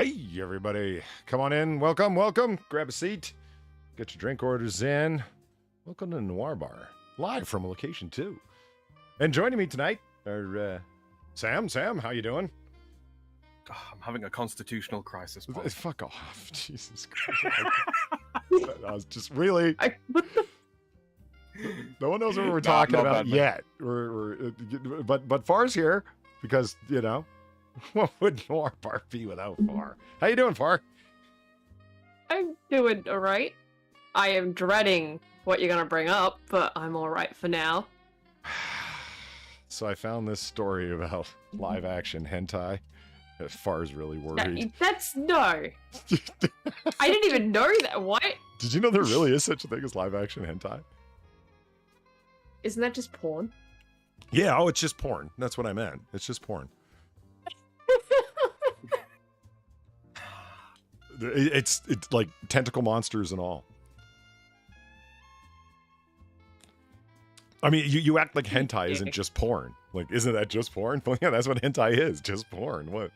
Hey, everybody. Come on in. Welcome, welcome. Grab a seat. Get your drink orders in. Welcome to Noir Bar, live from location 2. And joining me tonight are Sam. Sam, how you doing? Oh, I'm having a constitutional crisis. Paul. Fuck off. Jesus Christ. I was just really... No one knows what we're talking about yet. But Far's here because, you know, what would Noir Bar be without Far? How you doing, Far? I'm doing alright. I am dreading what you're gonna bring up, but I'm alright for now. So I found this story about live action hentai. Far's really worried. That's no. I didn't even know that. What? Did you know there really is such a thing as live action hentai? Isn't that just porn? Yeah, oh, it's just porn. That's what I meant. It's just porn. It's like tentacle monsters and all. I mean, you act like hentai isn't just porn. Like, isn't that just porn? Well, yeah, that's what hentai is. Just porn. What?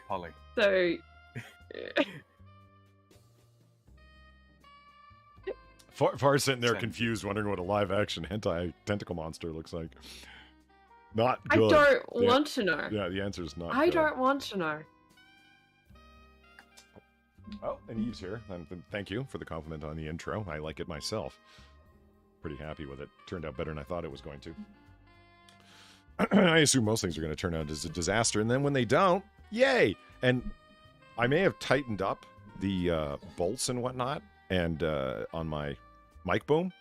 Holly. So... Far's sitting there confused, wondering what a live-action hentai tentacle monster looks like. Not good. I don't want to know. Yeah, the answer is not I good. don't want to know. Oh, and Eve's here. Thank you for the compliment on the intro. I like it myself. Pretty happy with it. Turned out better than I thought it was going to. I assume most things are going to turn out as a disaster, and then when they don't, yay! And I may have tightened up the bolts and whatnot, and on my mic boom,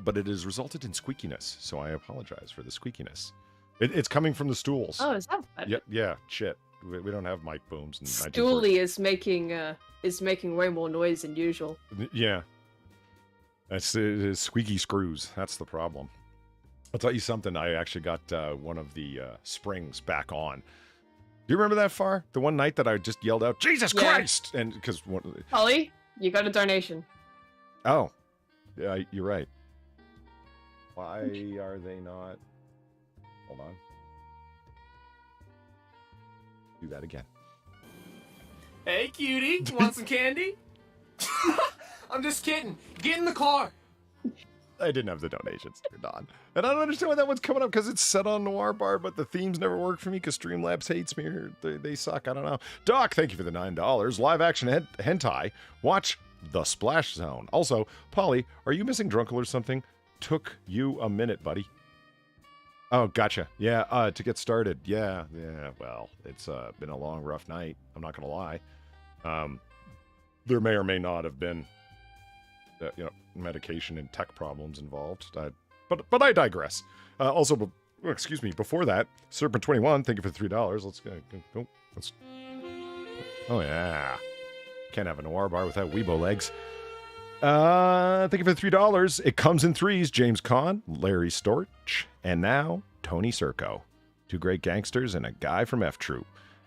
but it has resulted in squeakiness, so I apologize for the squeakiness. It's coming from the stools. Oh, is that bad? Yeah, shit. We don't have mic booms. Stoolie is making way more noise than usual. Yeah. That's the squeaky screws. That's the problem. I'll tell you something. I actually got one of the springs back on. Do you remember that, Far? The one night that I just yelled out, Jesus Christ! And because Holly, you got a donation. Oh, yeah, you're right. Why are they not? Hold on. Do that again. Hey, cutie, want some candy? I'm just kidding. Get in the car. I didn't have the donations turned on. And I don't understand why that one's coming up, because it's set on Noir Bar, but the themes never work for me because Streamlabs hates me, or they suck. I don't know. Doc, thank you for the $9. Live action hentai. Watch The Splash Zone. Also, Polly, are you missing Drunkle or something? Took you a minute, buddy. Oh, gotcha. Yeah, to get started. Yeah, well, it's been a long, rough night. I'm not going to lie. There may or may not have been, medication and tech problems involved. But I digress. Also, excuse me, before that, Serpent21, thank you for $3. Let's go. Oh, yeah. Can't have a Noir Bar without Weibo legs. Thank you for the $3. It comes in threes. James Caan, Larry Storch, and now Tony Serco. Two great gangsters and a guy from F Troop.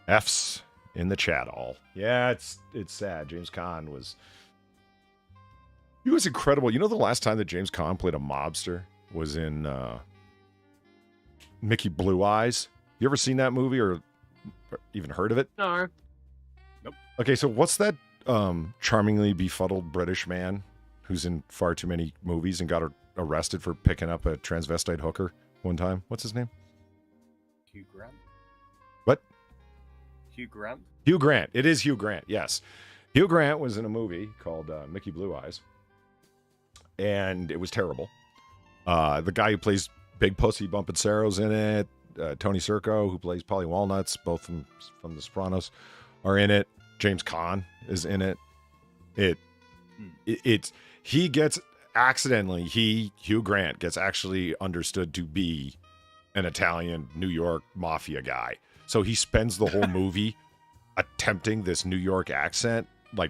F's in the chat all. Yeah, it's sad. James Caan was... He was incredible. You know the last time that James Caan played a mobster was in Mickey Blue Eyes? You ever seen that movie or even heard of it? No. Nope. Okay, so what's that charmingly befuddled British man who's in far too many movies and got arrested for picking up a transvestite hooker one time? What's his name? Hugh Grant. What? Hugh Grant. Hugh Grant. It is Hugh Grant, yes. Hugh Grant was in a movie called Mickey Blue Eyes, and it was terrible. The guy who plays Big Pussy Bumpin' Sarah's in it. Tony Serco, who plays Polly Walnuts, both from The Sopranos, are in it. James Caan is in it. He gets Hugh Grant gets actually understood to be an Italian New York mafia guy. So he spends the whole movie attempting this New York accent, by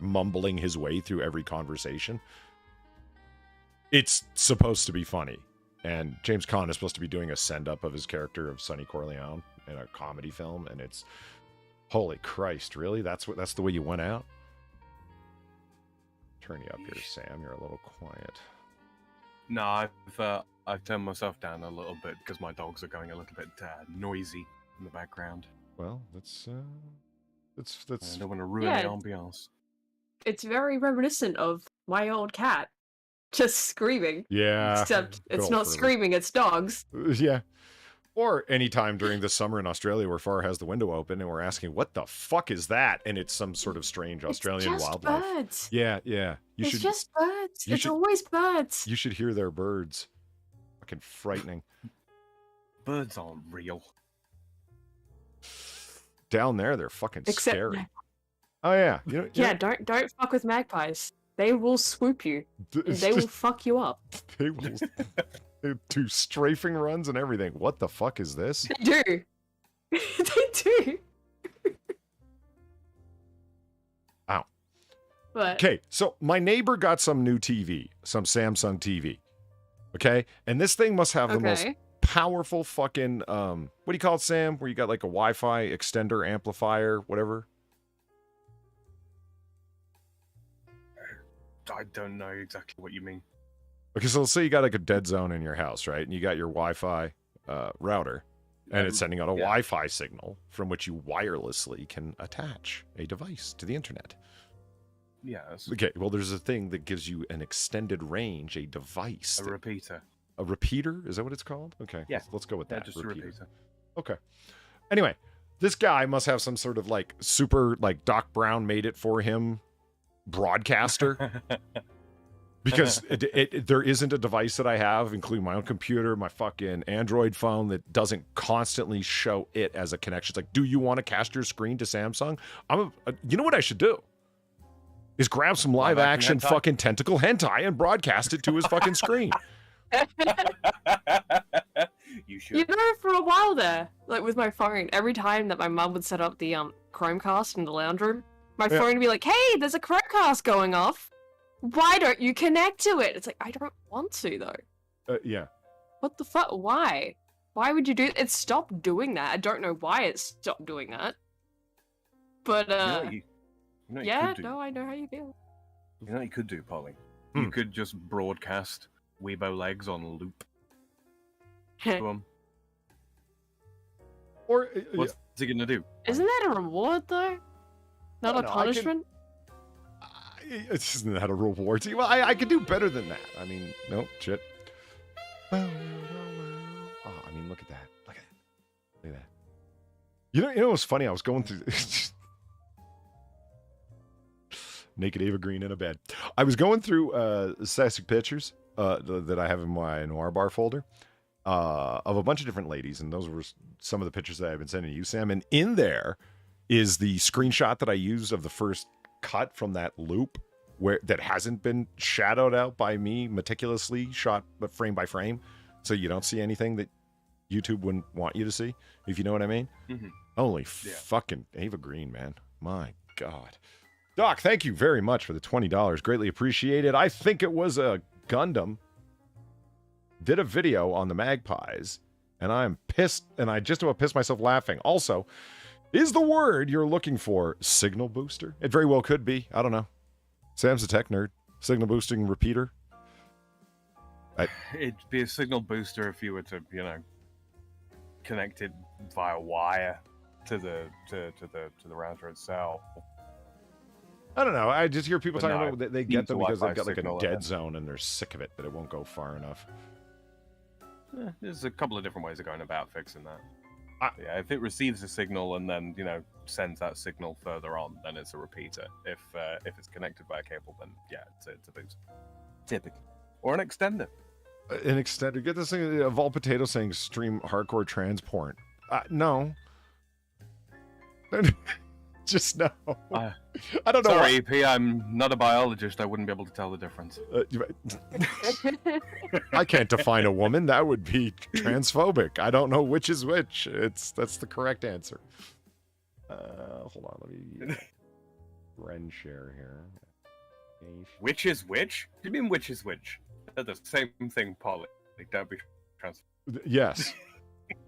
mumbling his way through every conversation. It's supposed to be funny. And James Caan is supposed to be doing a send-up of his character of Sonny Corleone in a comedy film, and it's holy Christ, really? That's the way you went out? Turn you up here, Sam. You're a little quiet. No, I've turned myself down a little bit because my dogs are going a little bit noisy in the background. Well, that's I don't want to ruin the ambiance. It's very reminiscent of my old cat. Just screaming. yeah. Except it's Good not old Furley. screaming, it's dogs. Yeah. Or anytime during the summer in Australia where Far has the window open and we're asking, what the fuck is that? And it's some sort of strange Australian it's just wildlife. Birds. Yeah. It's just birds. you It's should- always birds. You should hear their birds. Fucking frightening. Birds aren't real. Down there, they're fucking Except- scary. Oh yeah. Yeah, don't fuck with magpies. They will swoop you. And they will fuck you up. They will they do strafing runs and everything. What the fuck is this? They do. They do. Ow. But Okay, so my neighbor got some new TV, some Samsung TV. Okay, and this thing must have the most okay. powerful fucking what do you call it, Sam? Where you got like a Wi-Fi extender amplifier, whatever. I don't know exactly what you mean. Okay, so let's say you got like a dead zone in your house, right? And you got your Wi-Fi router, and it's sending out a Wi-Fi signal from which you wirelessly can attach a device to the internet. Yes. Okay, well, there's a thing that gives you an extended range, a device. A repeater. A repeater? Is that what it's called? Okay, Yeah. let's go with Yeah, that. just a repeater. Okay. Anyway, this guy must have some sort of like super, like Doc Brown made it for him broadcaster. Because there isn't a device that I have, including my own computer, my fucking Android phone, that doesn't constantly show it as a connection. It's like, do you want to cast your screen to Samsung? You know what I should do? Is grab some live action hentai? fucking tentacle hentai and broadcast it to his fucking screen. You should. You know, for a while there, like with my phone, every time that my mum would set up the Chromecast in the lounge room, my Yeah. phone would be like, "Hey, there's a Chromecast going off. Why don't you connect to it?" It's like, I don't want to though. Yeah. What the fuck? Why? Why would you do it? Stopped doing that. I don't know why it stopped doing that. But You know what you yeah, could do? no, I know how you feel. You know what you could do, Polly? Hmm. You could just broadcast Weibo legs on loop to him. Or What's he gonna do? Isn't that a reward though? Not No, a no, I can- punishment? isn't that a reward? Well, I could do better than that. I mean, no shit. Oh, I mean, look at that. Look at that. Look at that. You know what's funny? I was going through naked Ava Green in a bed. I was going through static pictures that I have in my Noir bar folder of a bunch of different ladies, and those were some of the pictures that I've been sending to you, Sam. And in there is the screenshot that I used of the first cut from that loop that hasn't been shadowed out by me meticulously shot frame by frame, so you don't see anything that YouTube wouldn't want you to see, if you know what I mean. Mhm. Holy fucking Ava Green, man. My God. Doc, thank you very much for the $20. Greatly appreciated. I think it was a Gundam. Did a video on the magpies, and I'm pissed, and I just about pissed myself laughing. Also, is the word you're looking for signal booster? It very well could be. I don't know. Sam's a tech nerd. Signal boosting repeater. It'd be a signal booster if you were to, connect it via wire to the router itself. I don't know. I just hear people But talking no, about they use get them the because they've Wi-Fi got like a signal, dead zone and they're sick of it, that it won't go far enough. There's a couple of different ways of going about fixing that. I- Yeah, if it receives a signal and then sends that signal further on, then it's a repeater. If it's connected by a cable, then yeah, it's a boost. Typically, or an extender. An extender. Get this thing of all potatoes saying stream hardcore transport. No. Just no. I don't know. Sorry, EP, I'm not a biologist. I wouldn't be able to tell the difference. I can't define a woman. That would be transphobic. I don't know which is which. That's the correct answer. Hold on. Let me friend share here. Which is which? What do you mean which is which? They're the same thing, Polly. Don't be trans. Yes.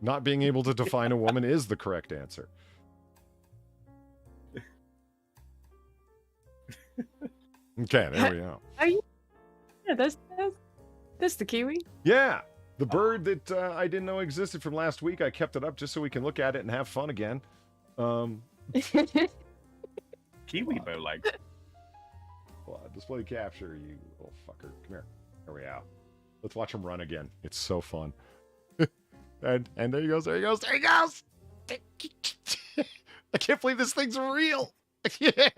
Not being able to define a woman is the correct answer. Okay, there we go. Yeah, there's the kiwi. Yeah. The bird that I didn't know existed from last week, I kept it up just so we can look at it and have fun again. Kiwi bow legs. Well, display capture, you little fucker. Come here. Here we go. Let's watch him run again. It's so fun. and there he goes, there he goes, there he goes! I can't believe this thing's real! Yeah,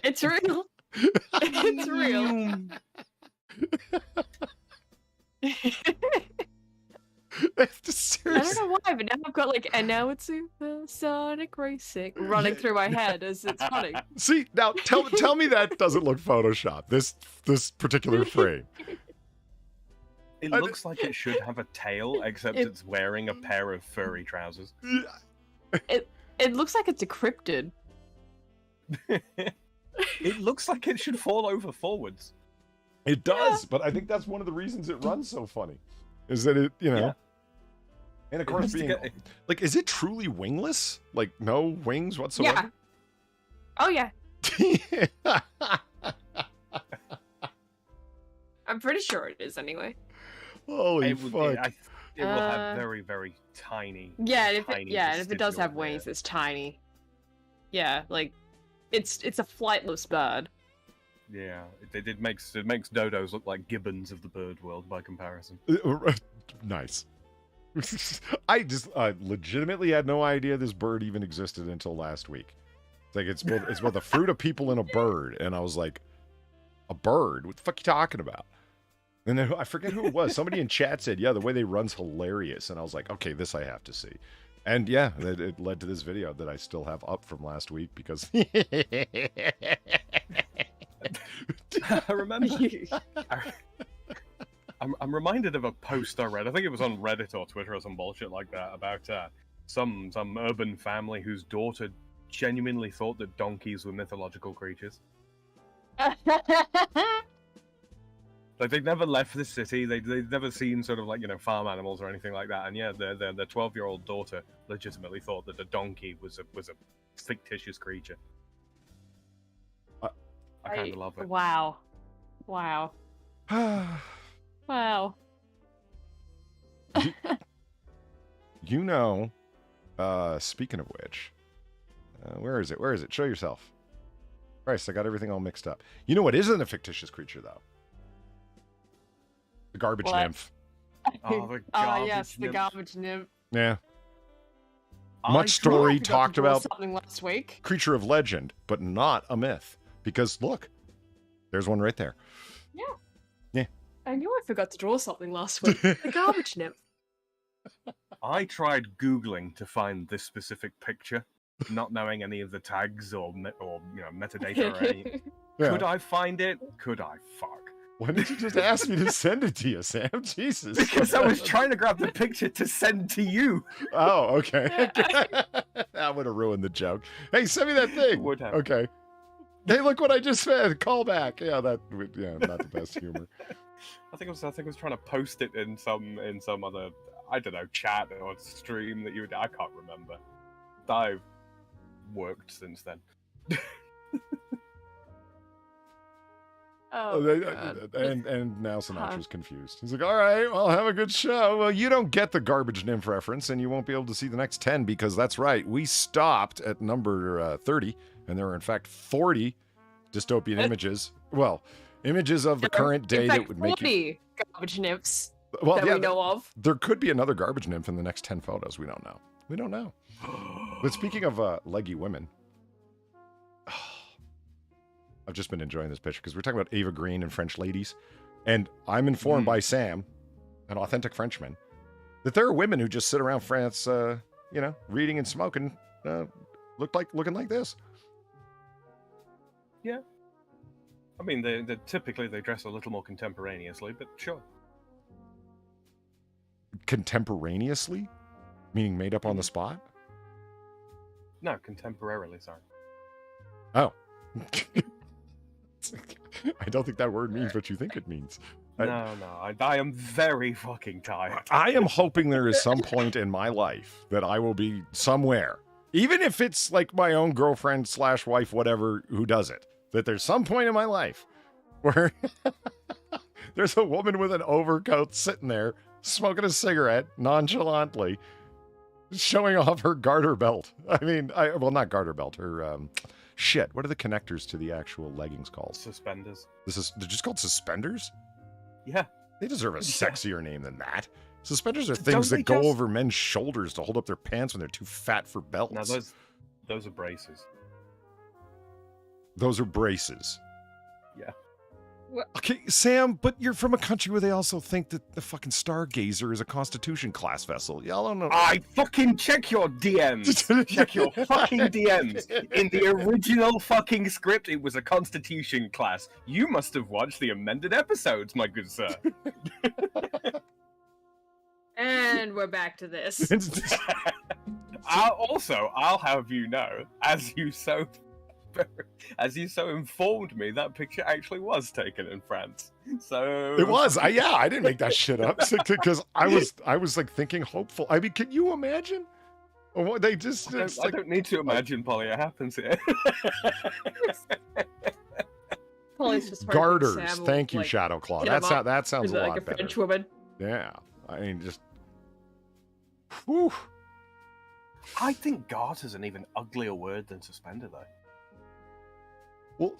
it's real. It's real. I don't know why, but now I've got like, and now it's supersonic racing running through my head as it's funny. See, now tell me that doesn't look Photoshopped, this particular frame. It looks like it should have a tail, except it's wearing a pair of furry trousers. It looks like it's decrypted. It looks like it should fall over forwards. It does, but I think that's one of the reasons it runs so funny. Is that it, you know? Yeah. And of course being, like, is it truly wingless? Like, no wings whatsoever? Yeah. Oh, yeah. I'm pretty sure it is anyway. Holy fuck. It will have very, very tiny. Yeah, and if it does have wings, it's tiny. Yeah, like, it's a flightless bird. Yeah, it makes dodos look like gibbons of the bird world by comparison. Nice. I just legitimately had no idea this bird even existed until last week. It's like it's both a fruit of people and a bird, and I was like, a bird? What the fuck are you talking about? And then I forget who it was. Somebody in chat said, yeah, the way they run's hilarious, and I was like, okay, this I have to see. And yeah, it led to this video that I still have up from last week because I remember. I'm reminded of a post I read. I think it was on Reddit or Twitter or some bullshit like that about some urban family whose daughter genuinely thought that donkeys were mythological creatures. Like they'd never left the city. They'd never seen sort of like, you know, farm animals or anything like that. And yeah, their 12-year-old daughter legitimately thought that a donkey was a fictitious creature. I kind of love it. Wow. Wow. You know, speaking of which, where is it? Where is it? Show yourself. Christ, I got everything all mixed up. You know what isn't a fictitious creature, though? The garbage nymph. Oh, the garbage yes, nymph. the garbage nymph. Yeah. Much story talked about something last week. Creature of legend, but not a myth. Because look, there's one right there. Yeah. Yeah. I knew I forgot to draw something last week. The garbage nymph. I tried Googling to find this specific picture, not knowing any of the tags or you know, metadata or anything. Yeah. Could I find it? Could I fuck? Why did you just ask me to send it to you, Sam? Jesus. Because I was trying to grab the picture to send to you. Oh, okay. That would have ruined the joke. Hey, send me that thing. Would have. Okay. Hey, look what I just said. Call back. Yeah, not the best humor. I think I was trying to post it in some other, I don't know, chat or stream that you would. I can't remember. I've worked since then. And now Sinatra's confused. He's like, all right, well, have a good show. Well, you don't get the garbage nymph reference, and you won't be able to see the next 10 because that's right. We stopped at number 30, and there are, in fact, 40 dystopian images. Well, images of the current day that would make you... garbage nymphs well, that we know of. There could be another garbage nymph in the next 10 photos. We don't know. We don't know. But speaking of leggy women... I've just been enjoying this picture because we're talking about Ava Green and French ladies. And I'm informed by Sam, an authentic Frenchman, that there are women who just sit around France, reading and smoking, looking like this. Yeah. I mean, they typically they dress a little more contemporaneously, but sure. Contemporaneously? Meaning made up on the spot? No, contemporarily, sorry. Oh. I don't think that word means what you think it means. No, I am very fucking tired. I am hoping there is some point in my life that I will be somewhere, even if it's like my own girlfriend / wife, whatever, who does it, that there's some point in my life where There's a woman with an overcoat sitting there, smoking a cigarette nonchalantly, showing off her garter belt. I mean, well, not garter belt, her, shit. What are the connectors to the actual leggings called? Suspenders. They're just called suspenders? Yeah. They deserve a sexier name than that. Suspenders are Don't things they that go just- over men's shoulders to hold up their pants when they're too fat for belts. No, those are braces. Those are braces. Yeah. Okay, Sam, but you're from a country where they also think that the fucking Stargazer is a Constitution class vessel. Y'all don't know. I fucking check your DMs. Check your fucking DMs. In the original fucking script, it was a Constitution class. You must have watched the amended episodes, my good sir. And we're back to this. I'll have you know, as you so informed me, that picture actually was taken in France. So It was. I didn't make that shit up because I was like thinking hopeful. I mean, can you imagine? What they just I don't need to imagine, Polly. It happens here. Polly's just hoping garters. Sam will, Thank you, like, Shadow Claw. hit him That up. sounds Is a it lot like a better. French woman? Yeah. I mean, just. Whew. I think garter's an even uglier word than suspender, though. Well,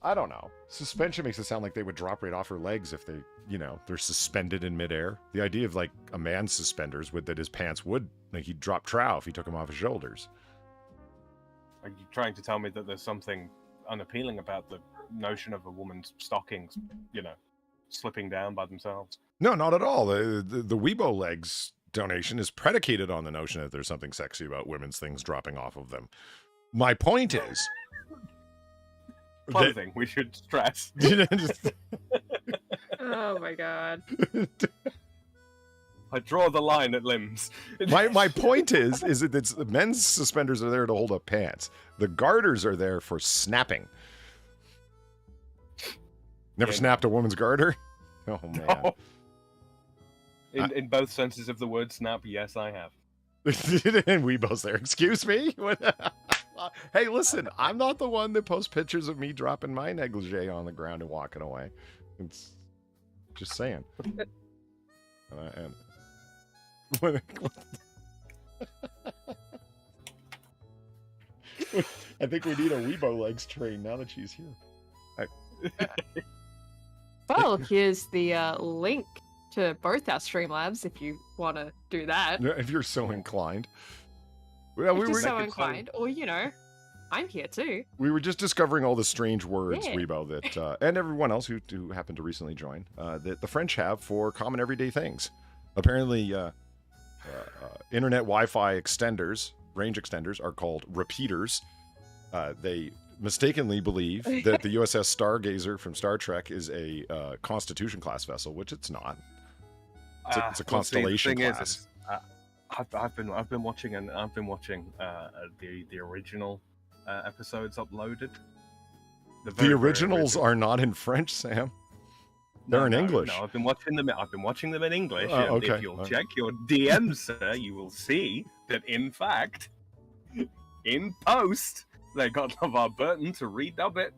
I don't know. Suspension makes it sound like they would drop right off her legs if they, they're suspended in midair. The idea of like a man's suspenders would that his pants would, like he'd drop trow if he took them off his shoulders. Are you trying to tell me that there's something unappealing about the notion of a woman's stockings, slipping down by themselves? No, not at all. The Weibo legs donation is predicated on the notion that there's something sexy about women's things dropping off of them. My point is... Clothing, we should stress. Oh my god. I draw the line at limbs. my point is that it's men's suspenders are there to hold up pants. The garters are there for snapping. Never Yeah. snapped a woman's garter? Oh man. In both senses of the word snap, yes, I have. And Weibo's there. Excuse me? What? Hey, listen, I'm not the one that posts pictures of me dropping my negligee on the ground and walking away. It's just saying. And I think we need a Weibo legs train now that she's here. Well, here's the link to both our Streamlabs if you want to do that. If you're so inclined. Well, If we you're were so inclined, or I'm here too. we were just discovering all the strange words, Yeah. Weibo, that and everyone else who happened to recently join, that the French have for common everyday things. Apparently, internet Wi-Fi extenders, range extenders, are called repeaters. They mistakenly believe that the USS Stargazer from Star Trek is a Constitution class vessel, which it's not. It's a Well, see, the Constellation thing class. is, I've been watching the original episodes uploaded. The very, very originals original. are not in French, Sam. They're in English. No, I've been watching them in English. Oh, And okay. if you'll check your DMs, sir, you will see that in fact, in post, they got LeVar Burton to redub it,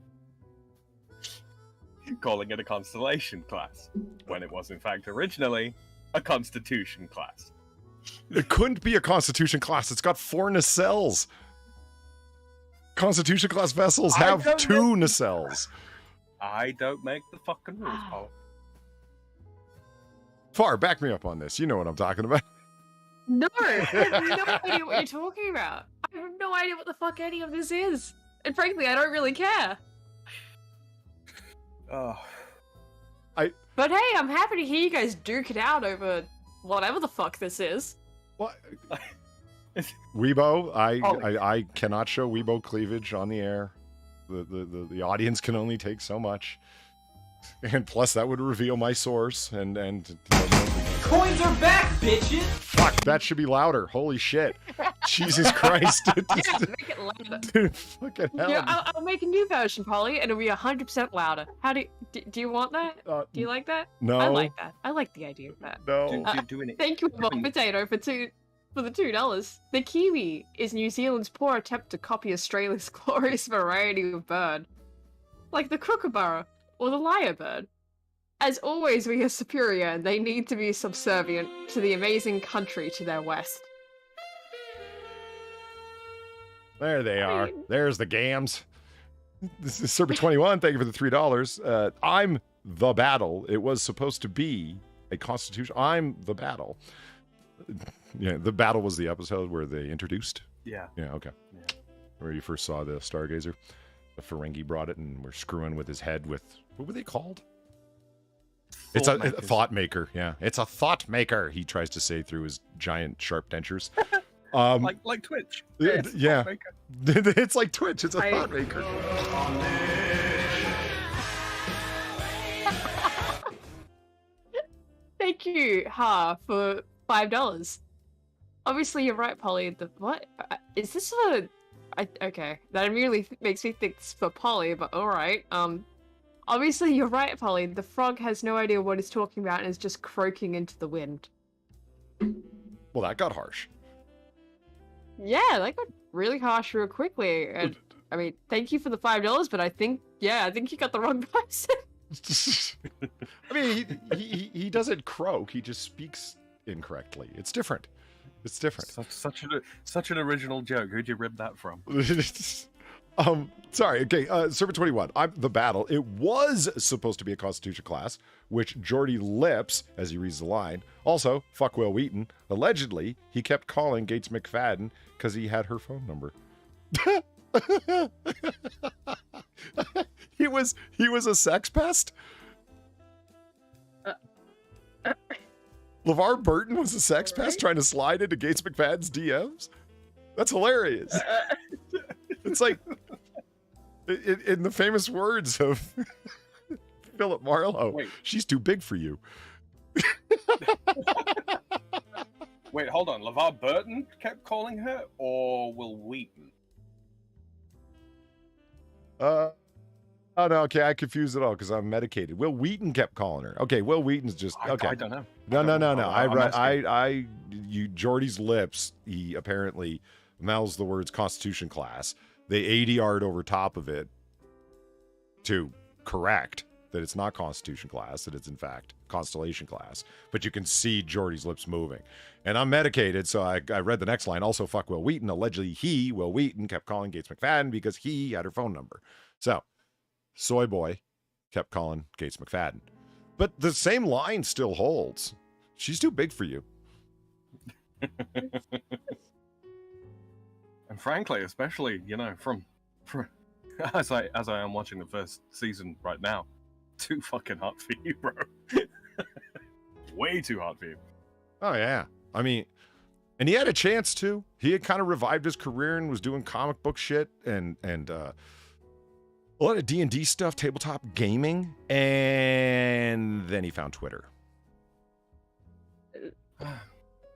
calling it a Constellation class, when it was in fact originally a Constitution class. It couldn't be a Constitution class. It's got 4 nacelles. Constitution class vessels I have don't 2 know. nacelles. I don't make the fucking rules, Paul. Far, back me up on this. You know what I'm talking about. No, I have no idea what you're talking about. I have no idea what the fuck any of this is. And frankly, I don't really care. Oh, But hey, I'm happy to hear you guys duke it out over whatever the fuck this is. What? Weibo, Oh. I cannot show Weibo cleavage on the air. The audience can only take so much. And plus, that would reveal my source. And Coins are back, bitches! fuck, that should be louder. Holy shit. Jesus Christ. Yeah, make it louder. Fucking hell. Yeah, I'll make a new version, Polly, and it'll be 100% louder. How do you want that? Do you like that? no. I like that. I like the idea of that. No. doing it. Thank you, Mom Potato, for the $2. The kiwi is New Zealand's poor attempt to copy Australia's glorious variety of bird, like the kookaburra or the lyrebird. As always, we are superior, and they need to be subservient to the amazing country to their west. There they are. There's the gams. This is Serpent21. Thank you for the $3. I'm the battle. It was supposed to be a constitution. I'm the battle. Yeah, the battle was the episode where they introduced. Yeah. Yeah. Okay. Yeah. Where you first saw the Stargazer. The Ferengi brought it, and we're screwing with his head with what were they called? It's a thought maker. Yeah, it's a thought maker. He tries to say through his giant sharp dentures. Like Twitch. Yeah. It's like Twitch. It's a thought maker. Thank you, for $5. Obviously, you're right, Polly. What is this okay, that immediately makes me think it's for Polly, but all right. Obviously, you're right, Polly. The frog has no idea what he's talking about and is just croaking into the wind. Well, that got harsh. Yeah, that got really harsh real quickly. And I mean, thank you for the $5, but I think you got the wrong person. I mean, he doesn't croak. He just speaks incorrectly. It's different. It's different. Such an original joke. Who'd you rib that from? Sorry. Okay. Serpent21. I'm the battle. It was supposed to be a Constitution class, which Geordie lips as he reads the line. Also, fuck Will Wheaton. Allegedly, he kept calling Gates McFadden because he had her phone number. He was a sex pest. LeVar Burton was a sex pest trying to slide into Gates McFadden's DMs. That's hilarious. It's like in the famous words of Philip Marlowe, she's too big for you. Wait, hold on. LeVar Burton kept calling her, or Will Wheaton? Oh no, okay, I confused it all because I'm medicated. Will Wheaton kept calling her. Okay, Will Wheaton's just okay. I don't know. No. Geordie's lips. He apparently mouths the words Constitution class. They ADR'd over top of it to correct that it's not Constitution class, that it's in fact Constellation class. But you can see Geordie's lips moving. And I'm medicated, so I read the next line. Also, fuck Will Wheaton. Allegedly, Will Wheaton, kept calling Gates McFadden because he had her phone number. So, Soy Boy kept calling Gates McFadden. But the same line still holds. She's too big for you. And frankly, especially, from as I am watching the first season right now, too fucking hot for you, bro. Way too hot for you. Oh yeah. I mean, and he had a chance to. He had kind of revived his career and was doing comic book shit and a lot of D&D stuff, tabletop gaming, and then he found Twitter.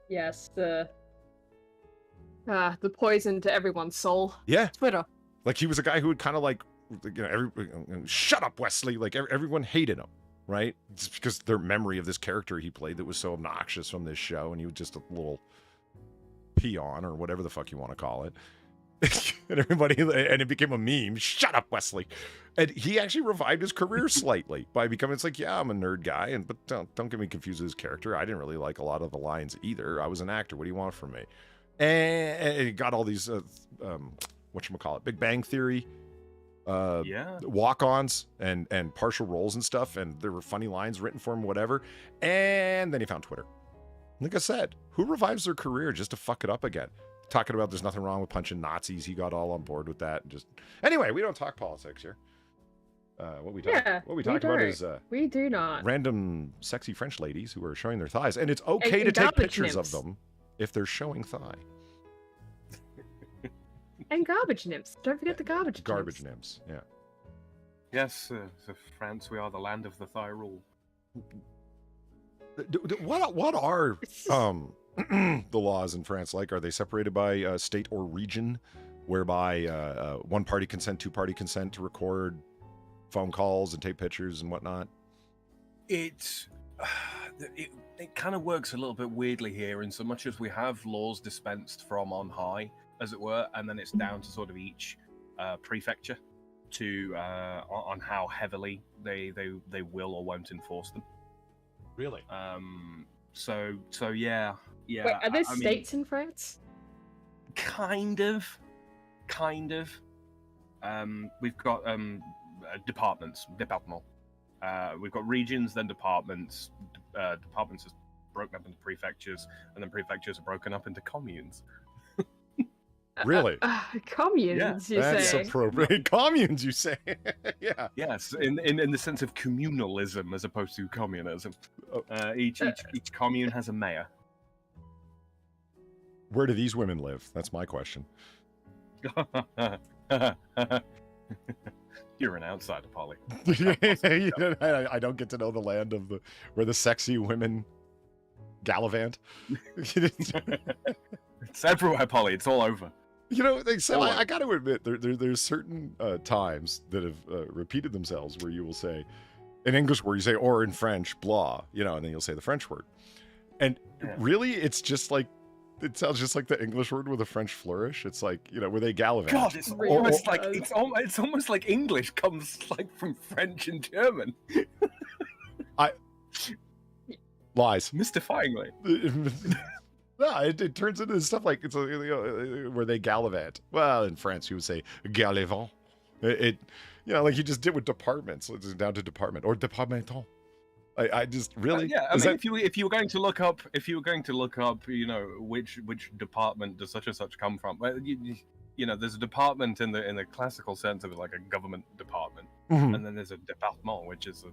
Yes, the poison to everyone's soul. Yeah. Twitter. Like he was a guy who would kind of like, shut up, Wesley. Like everyone hated him, right? Just because their memory of this character he played that was so obnoxious from this show, and he was just a little peon or whatever the fuck you want to call it. And it became a meme. Shut up, Wesley. And he actually revived his career slightly by becoming, it's like, yeah, I'm a nerd guy, but don't get me confused with his character. I didn't really like a lot of the lines either. I was an actor. What do you want from me? And he got all these, whatchamacallit, Big Bang Theory, walk-ons and partial roles and stuff. And there were funny lines written for him, whatever. And then he found Twitter. Like I said, who revives their career just to fuck it up again? Talking about there's nothing wrong with punching Nazis. He got all on board with that. And just anyway, we don't talk politics here. What we talk about is we do not random sexy French ladies who are showing their thighs, and it's okay to take pictures of them if they're showing thigh. And garbage nymphs. Don't forget the garbage nymphs. Yeah. Yes, so France, we are the land of the thigh rule. What are the laws in France like? Are they separated by state or region, whereby one party consent, two party consent to record phone calls and take pictures and whatnot? It kind of works a little bit weirdly here, in so much as we have laws dispensed from on high, as it were, and then it's down to sort of each prefecture to on how heavily they will or won't enforce them. Really? So yeah. Wait, are there states in France? Kind of. We've got departments. We've got regions, then departments. Departments are broken up into prefectures, and then prefectures are broken up into communes. Really? Communes, you That's say? appropriate. Communes, you say? Yeah. Yes, in the sense of communalism as opposed to communism. Each commune has a mayor. Where do these women live? That's my question. You're an outsider, Polly. I don't get to know the land of where the sexy women gallivant. It's everywhere, Polly. It's all over. I got to admit, there's certain times that have repeated themselves where you will say, in English word, you say, or in French, blah, and then you'll say the French word. And really, it's just like, it sounds just like the English word with a French flourish. It's like, where they gallivant. God, it's almost like it's almost like English comes like from French and German. Lies. Mystifyingly. No, it turns into stuff like it's where they gallivant. Well, in France, you would say gallivant. Like you just did with departments. It's down to department or départemental. I just really if you were going to look up which department does such and such come from, well, there's a department in the classical sense of it, like a government department, mm-hmm. and then there's a département, which is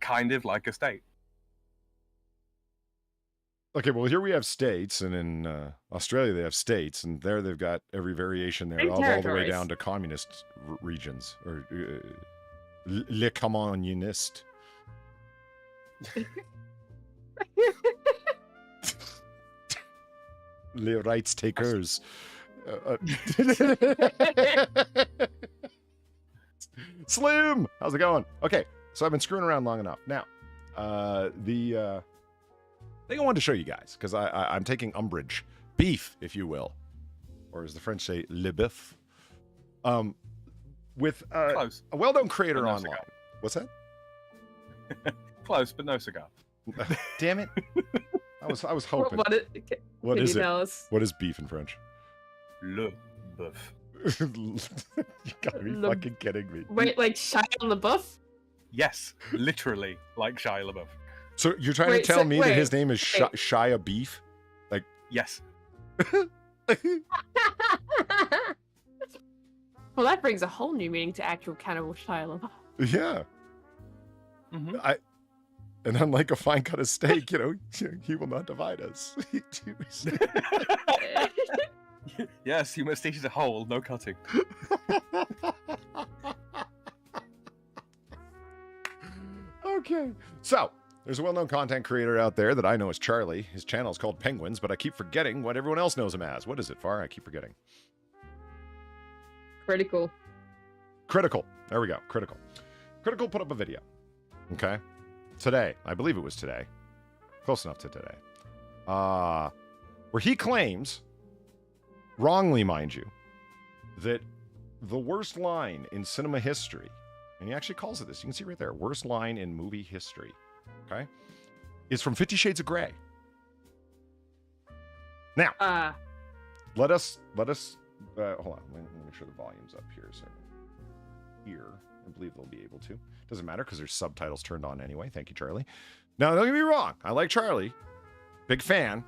kind of like a state. Okay, well, here we have states, and in Australia they have states, and there they've got every variation there, all the way down to communist regions, or les communistes. Les rights takers. Slim! How's it going? Okay, so I've been screwing around long enough. Now, the thing I wanted to show you guys, because I'm taking umbrage, beef, if you will, or as the French say, le bœuf, with a well-known creator no online. Cigar. What's that? Close, but no cigar. Damn it! I was hoping. What is it? What is beef in French? Le bœuf. You gotta be fucking kidding me. Wait, like Shia LaBeouf? Yes, literally like Shia LaBeouf. So you're trying to tell me that his name is Shia Beef? Like, yes. Well, that brings a whole new meaning to actual cannibal Shia LaBeouf. Yeah. Mm-hmm. And unlike a fine cut of steak, he will not divide us. Yes, you must eat it whole, no cutting. Okay. So, there's a well-known content creator out there that I know as Charlie. His channel is called Penguins, but I keep forgetting what everyone else knows him as. What is it, Far? I keep forgetting. Critical. There we go. Critical put up a video. Okay. Today. I believe it was today. Close enough to today. Where he claims, wrongly mind you, that the worst line in cinema history, and he actually calls it this, you can see right there, worst line in movie history, okay, is from 50 Shades of Grey. Now, let us hold on, let me make sure the volume's up here. So here, I believe they'll be able to. Doesn't matter because there's subtitles turned on anyway. Thank you, Charlie. Now, don't get me wrong. I like Charlie. Big fan.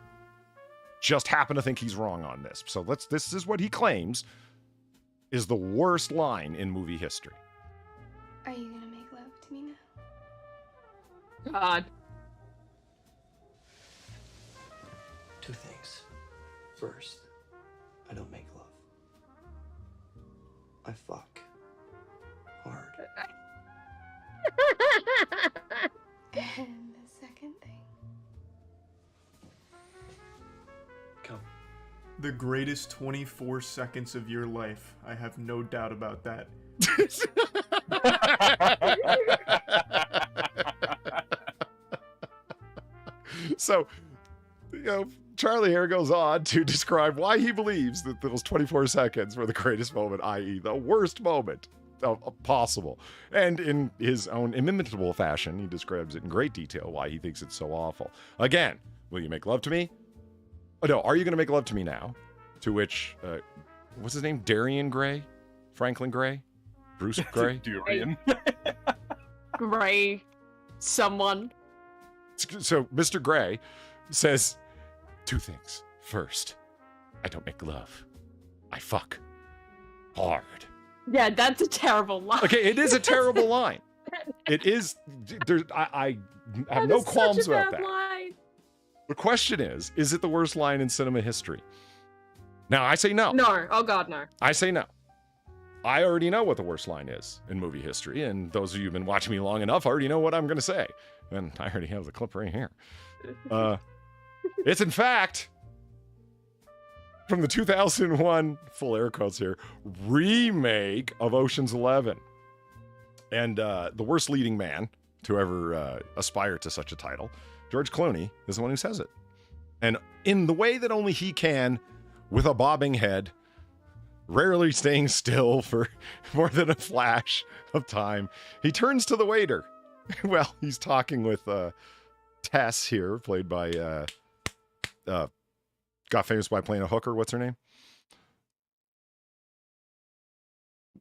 Just happen to think he's wrong on this. So this is what he claims is the worst line in movie history. Are you gonna make love to me now? God. Two things. First, I don't make love. I fuck. Hard. And the second thing. Come. The greatest 24 seconds of your life. I have no doubt about that. So, Charlie here goes on to describe why he believes that those 24 seconds were the greatest moment, i.e., the worst moment possible. And in his own inimitable fashion, he describes it in great detail why he thinks it's so awful. Again, will you make love to me? Oh, no, are you going to make love to me now? To which, what's his name? Darian Gray? Franklin Gray? Bruce Gray? Durian. Gray. Someone. So Mr. Gray says 2 things. First, I don't make love. I fuck hard. Yeah, that's a terrible line. Okay, it is a terrible line. It is. I have no qualms about that. Line. The question is it the worst line in cinema history? Now, I say no. No. Oh, God, no. I say no. I already know what the worst line is in movie history, and those of you who've been watching me long enough already know what I'm going to say. And I already have the clip right here. It's, in fact, from the 2001, full air quotes here, remake of Ocean's 11. And the worst leading man to ever aspire to such a title, George Clooney, is the one who says it. And in the way that only he can, with a bobbing head, rarely staying still for more than a flash of time, he turns to the waiter. Well, he's talking with Tess here, played by, got famous by playing a hooker. What's her name?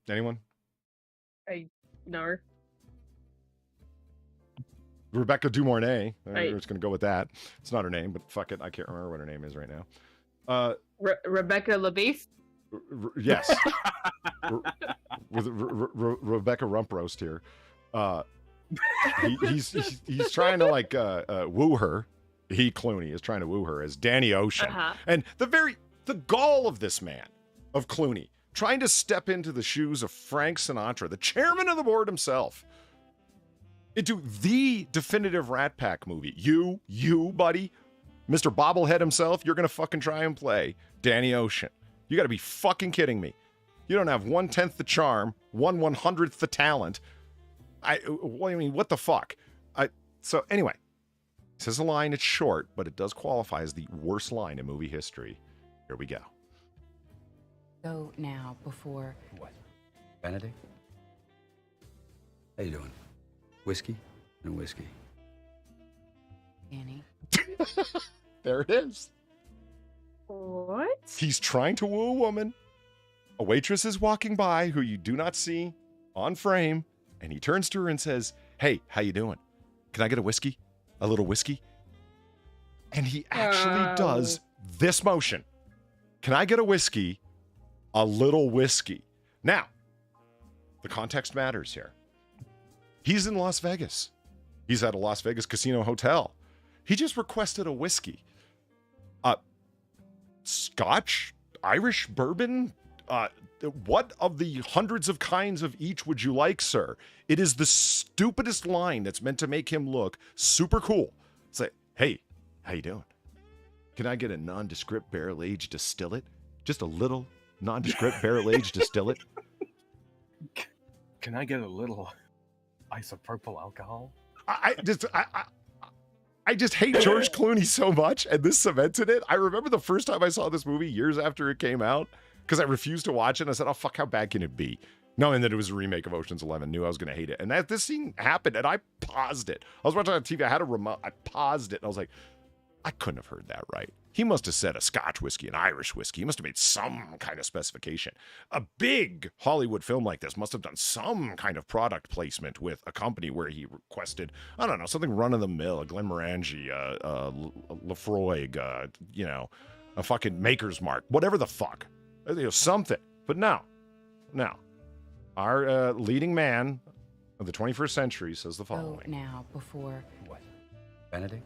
Anyone? No. Rebecca Du Mornay. We're just going to go with that. It's not her name, but fuck it. I can't remember what her name is right now. Rebecca LaBeef? Yes. With Rebecca Rump Roast here. He's trying to like woo her. Clooney is trying to woo her as Danny Ocean. And the gall of this man, of Clooney, trying to step into the shoes of Frank Sinatra, the chairman of the board himself, into the definitive Rat Pack movie. You, buddy, Mr. Bobblehead himself, you're going to fucking try and play Danny Ocean. You got to be fucking kidding me. You don't have 1/10 the charm, 1/100th the talent. I mean, what the fuck? So anyway, it says a line, it's short, but it does qualify as the worst line in movie history. Here we go. Go now before... What? Benedict? How you doing? Whiskey and whiskey. Annie. There it is. What? He's trying to woo a woman. A waitress is walking by who you do not see on frame, and he turns to her and says, "Hey, how you doing? Can I get a whiskey? A little whiskey?" And he actually does this motion. Can I get a whiskey? A little whiskey. Now, the context matters here. He's in Las Vegas. He's at a Las Vegas casino hotel. He just requested a whiskey. Scotch, Irish, bourbon, what of the hundreds of kinds of each would you like, sir? It is the stupidest line that's meant to make him look super cool. Say, "Hey, how you doing? Can I get a nondescript barrel-aged distillate? Just a little nondescript barrel-aged distillate?" Can I get a little isopropyl alcohol? I just hate George Clooney so much, and this cemented it. I remember the first time I saw this movie years after it came out, because I refused to watch it. And I said, "Oh, fuck, how bad can it be?" Knowing that it was a remake of Ocean's 11, knew I was going to hate it. And this scene happened, and I paused it. I was watching on TV. I had a remote. I paused it, and I was like, I couldn't have heard that right. He must have said a Scotch whiskey, an Irish whiskey. He must have made some kind of specification. A big Hollywood film like this must have done some kind of product placement with a company where he requested, I don't know, something run-of-the-mill, a Glenmorangie, Lefroy, a fucking Maker's Mark, whatever the fuck. Something. But no. Our leading man of the 21st century says the following. Go now before... What? Benedict?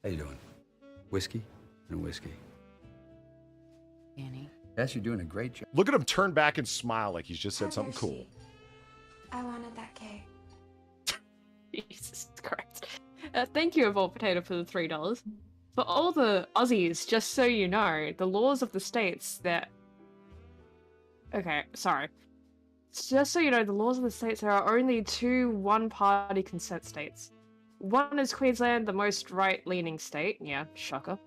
How you doing? Whiskey and whiskey. Annie. Yes, you're doing a great job. Look at him turn back and smile like he's just said something cool. I wanted that cake. Jesus Christ. Thank you, Evolved Potato, for the $3. For all the Aussies, just so you know, the laws of the states that... Okay, sorry. Just so you know, the laws of the states, there are only 2 one-party consent states. one is Queensland, the most right-leaning state. Yeah, shocker.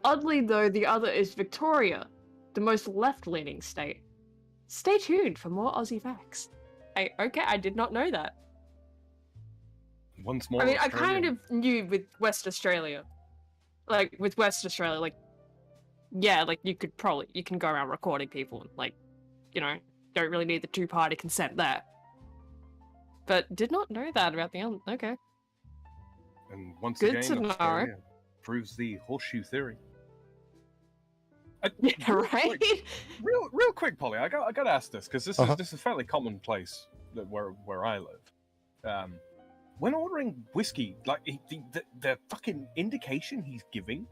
Oddly, though, the other is Victoria, the most left-leaning state. Stay tuned for more Aussie facts. Okay, I did not know that. Once more, I mean, I Australian. kind of knew with West Australia. Like, with West Australia, like, yeah, like, you can go around recording people and, like, you know, don't really need the two-party consent there. But did not know that about the other. Okay. And once Good again, to know. Australia proves the horseshoe theory. Yeah, real right? Quick, real quick, Polly. I got to ask this because Uh-huh. this is fairly commonplace where I live. When ordering whiskey, like the fucking indication he's giving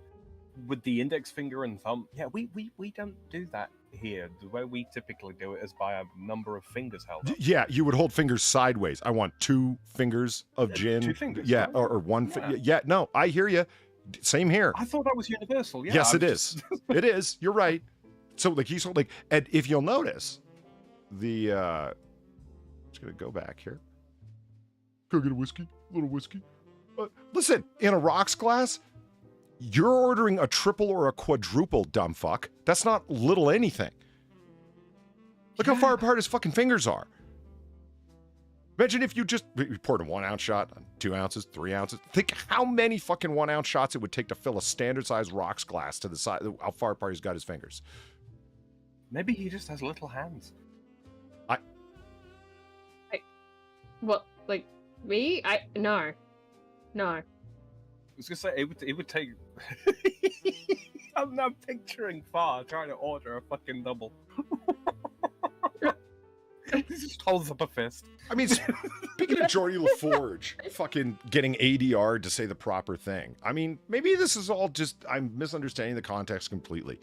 with the index finger and thumb, yeah, we don't do that here. The way we typically do it is by a number of fingers held up. Yeah, you would hold fingers sideways. I want 2 fingers of Yeah, gin. 2 fingers, Yeah, right? or one. Yeah. Yeah, no, I hear you. Same here. I thought that was universal. Yeah, Yes, I it was is. just- It is. You're right. So like he's holding, and if you'll notice, the just gonna go back here. Go get a whiskey, a little whiskey. Listen, in a rocks glass, you're ordering a triple or a quadruple, dumb fuck. That's not little anything. Look how far apart his fucking fingers are. Imagine if you poured a 1 ounce shot, 2 ounces, 3 ounces. Think how many fucking 1 ounce shots it would take to fill a standard sized rocks glass to the side, how far apart he's got his fingers. Maybe he just has little hands. What, like, me? No. I was gonna say it would take. I'm not picturing Far trying to order a fucking double. He just holds up a fist. I mean, speaking of Geordie LaForge fucking getting ADR to say the proper thing, I mean, maybe this is all just, I'm misunderstanding the context completely.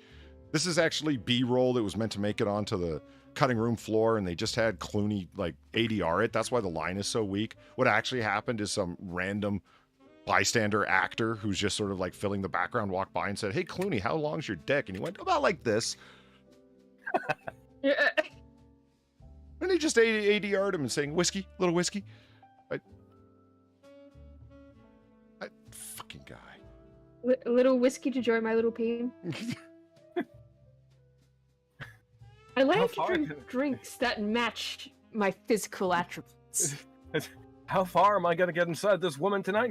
This is actually B-roll that was meant to make it onto the cutting room floor, and they just had Clooney, like, ADR it. That's why the line is so weak. What actually happened is some random bystander actor who's just sort of, like, filling the background walked by and said, "Hey, Clooney, how long's your dick?" And he went, "About like this." Yeah. And he just ADR'd him and saying, "Whiskey, little whiskey." I fucking guy. A little whiskey to join my little peen. I like to far drink can it- drinks that match my physical attributes. How far am I gonna get inside this woman tonight?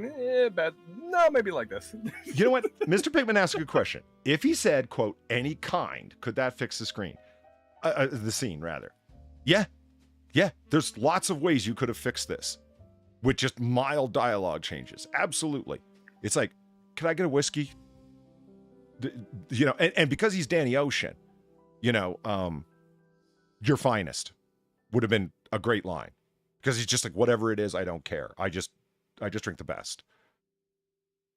But no, maybe like this. You know what? Mr. Pigman asked a good question. If he said, quote, "any kind," could that fix the screen? The scene, rather. Yeah. Yeah. There's lots of ways you could have fixed this with just mild dialogue changes. Absolutely. It's like, "Can I get a whiskey?" You know, and because he's Danny Ocean, you know, "your finest" would have been a great line. Because he's just like, whatever it is, I don't care. I just drink the best.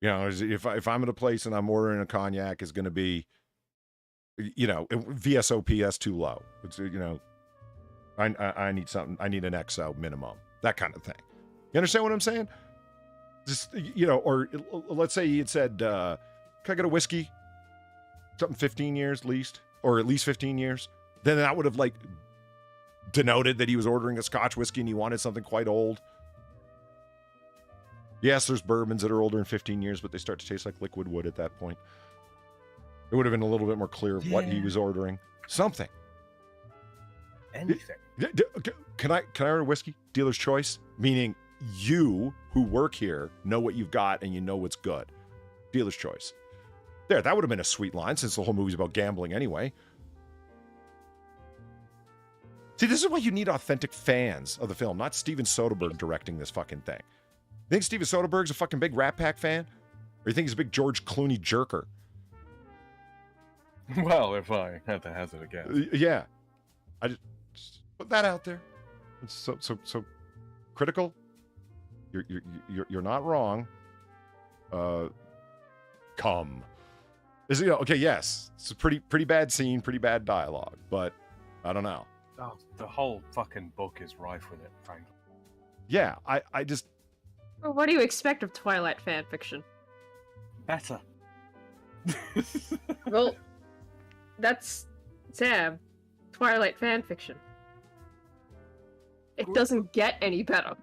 You know, if I'm at a place and I'm ordering a cognac, it's going to be, you know, VSOPs too low. It's, you know, I need something. I need an XO minimum. That kind of thing. You understand what I'm saying? Just, you know, or let's say he had said, "Can I get a whiskey?" Something 15 years least, or at least 15 years. Then that would have like denoted that he was ordering a Scotch whiskey and he wanted something quite old. Yes, there's bourbons that are older than 15 years, but they start to taste like liquid wood at that point. It would have been a little bit more clear of what he was ordering. Something. Anything. Can I order a whiskey? Dealer's choice? Meaning you who work here know what you've got and you know what's good. Dealer's choice. There, that would have been a sweet line since the whole movie's about gambling anyway. See, this is why you need authentic fans of the film, not Steven Soderbergh directing this fucking thing. You think Steven Soderbergh's a fucking big Rat Pack fan? Or you think he's a big George Clooney jerker? Well, if I had to hazard a guess. Yeah. I just put that out there. It's so critical. You're not wrong. Come. Is it, okay, yes. It's a pretty bad scene, pretty bad dialogue, but I don't know. Oh, the whole fucking book is rife with it, frankly. Yeah, I just Well, what do you expect of Twilight fan fiction? Better. Well, that's Sam. Twilight fan fiction. It doesn't get any better.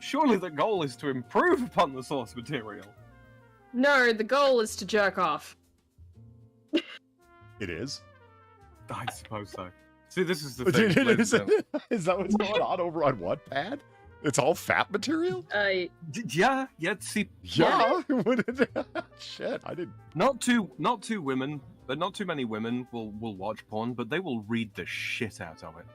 Surely the goal is to improve upon the source material. No, the goal is to jerk off. It is. I suppose so. See, this is the thing. Is that what's going on over on Wattpad? It's all fat material? Yeah, see, yeah. Shit, I didn't. Not too women, but not too many women will watch porn, but they will read the shit out of it.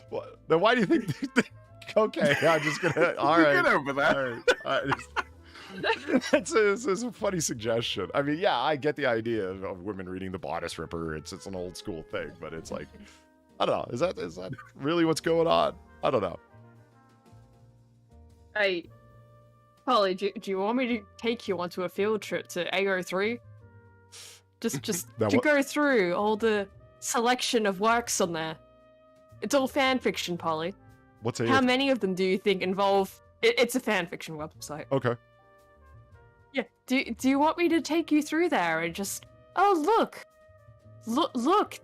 What? Then why do you think? Okay, I'm just gonna. All right, get over that. All right. It's a funny suggestion. I mean, yeah, I get the idea of women reading the Bodice Ripper. It's an old school thing, but it's like, I don't know. Is that really what's going on? I don't know. Hey, Polly, do you want me to take you onto a field trip to AO3? Just to go through all the selection of works on there. It's all fan fiction, Polly. What's AO3? How many of them do you think involve? It's a fan fiction website. Okay. Yeah. Do you want me to take you through there and just? Oh look!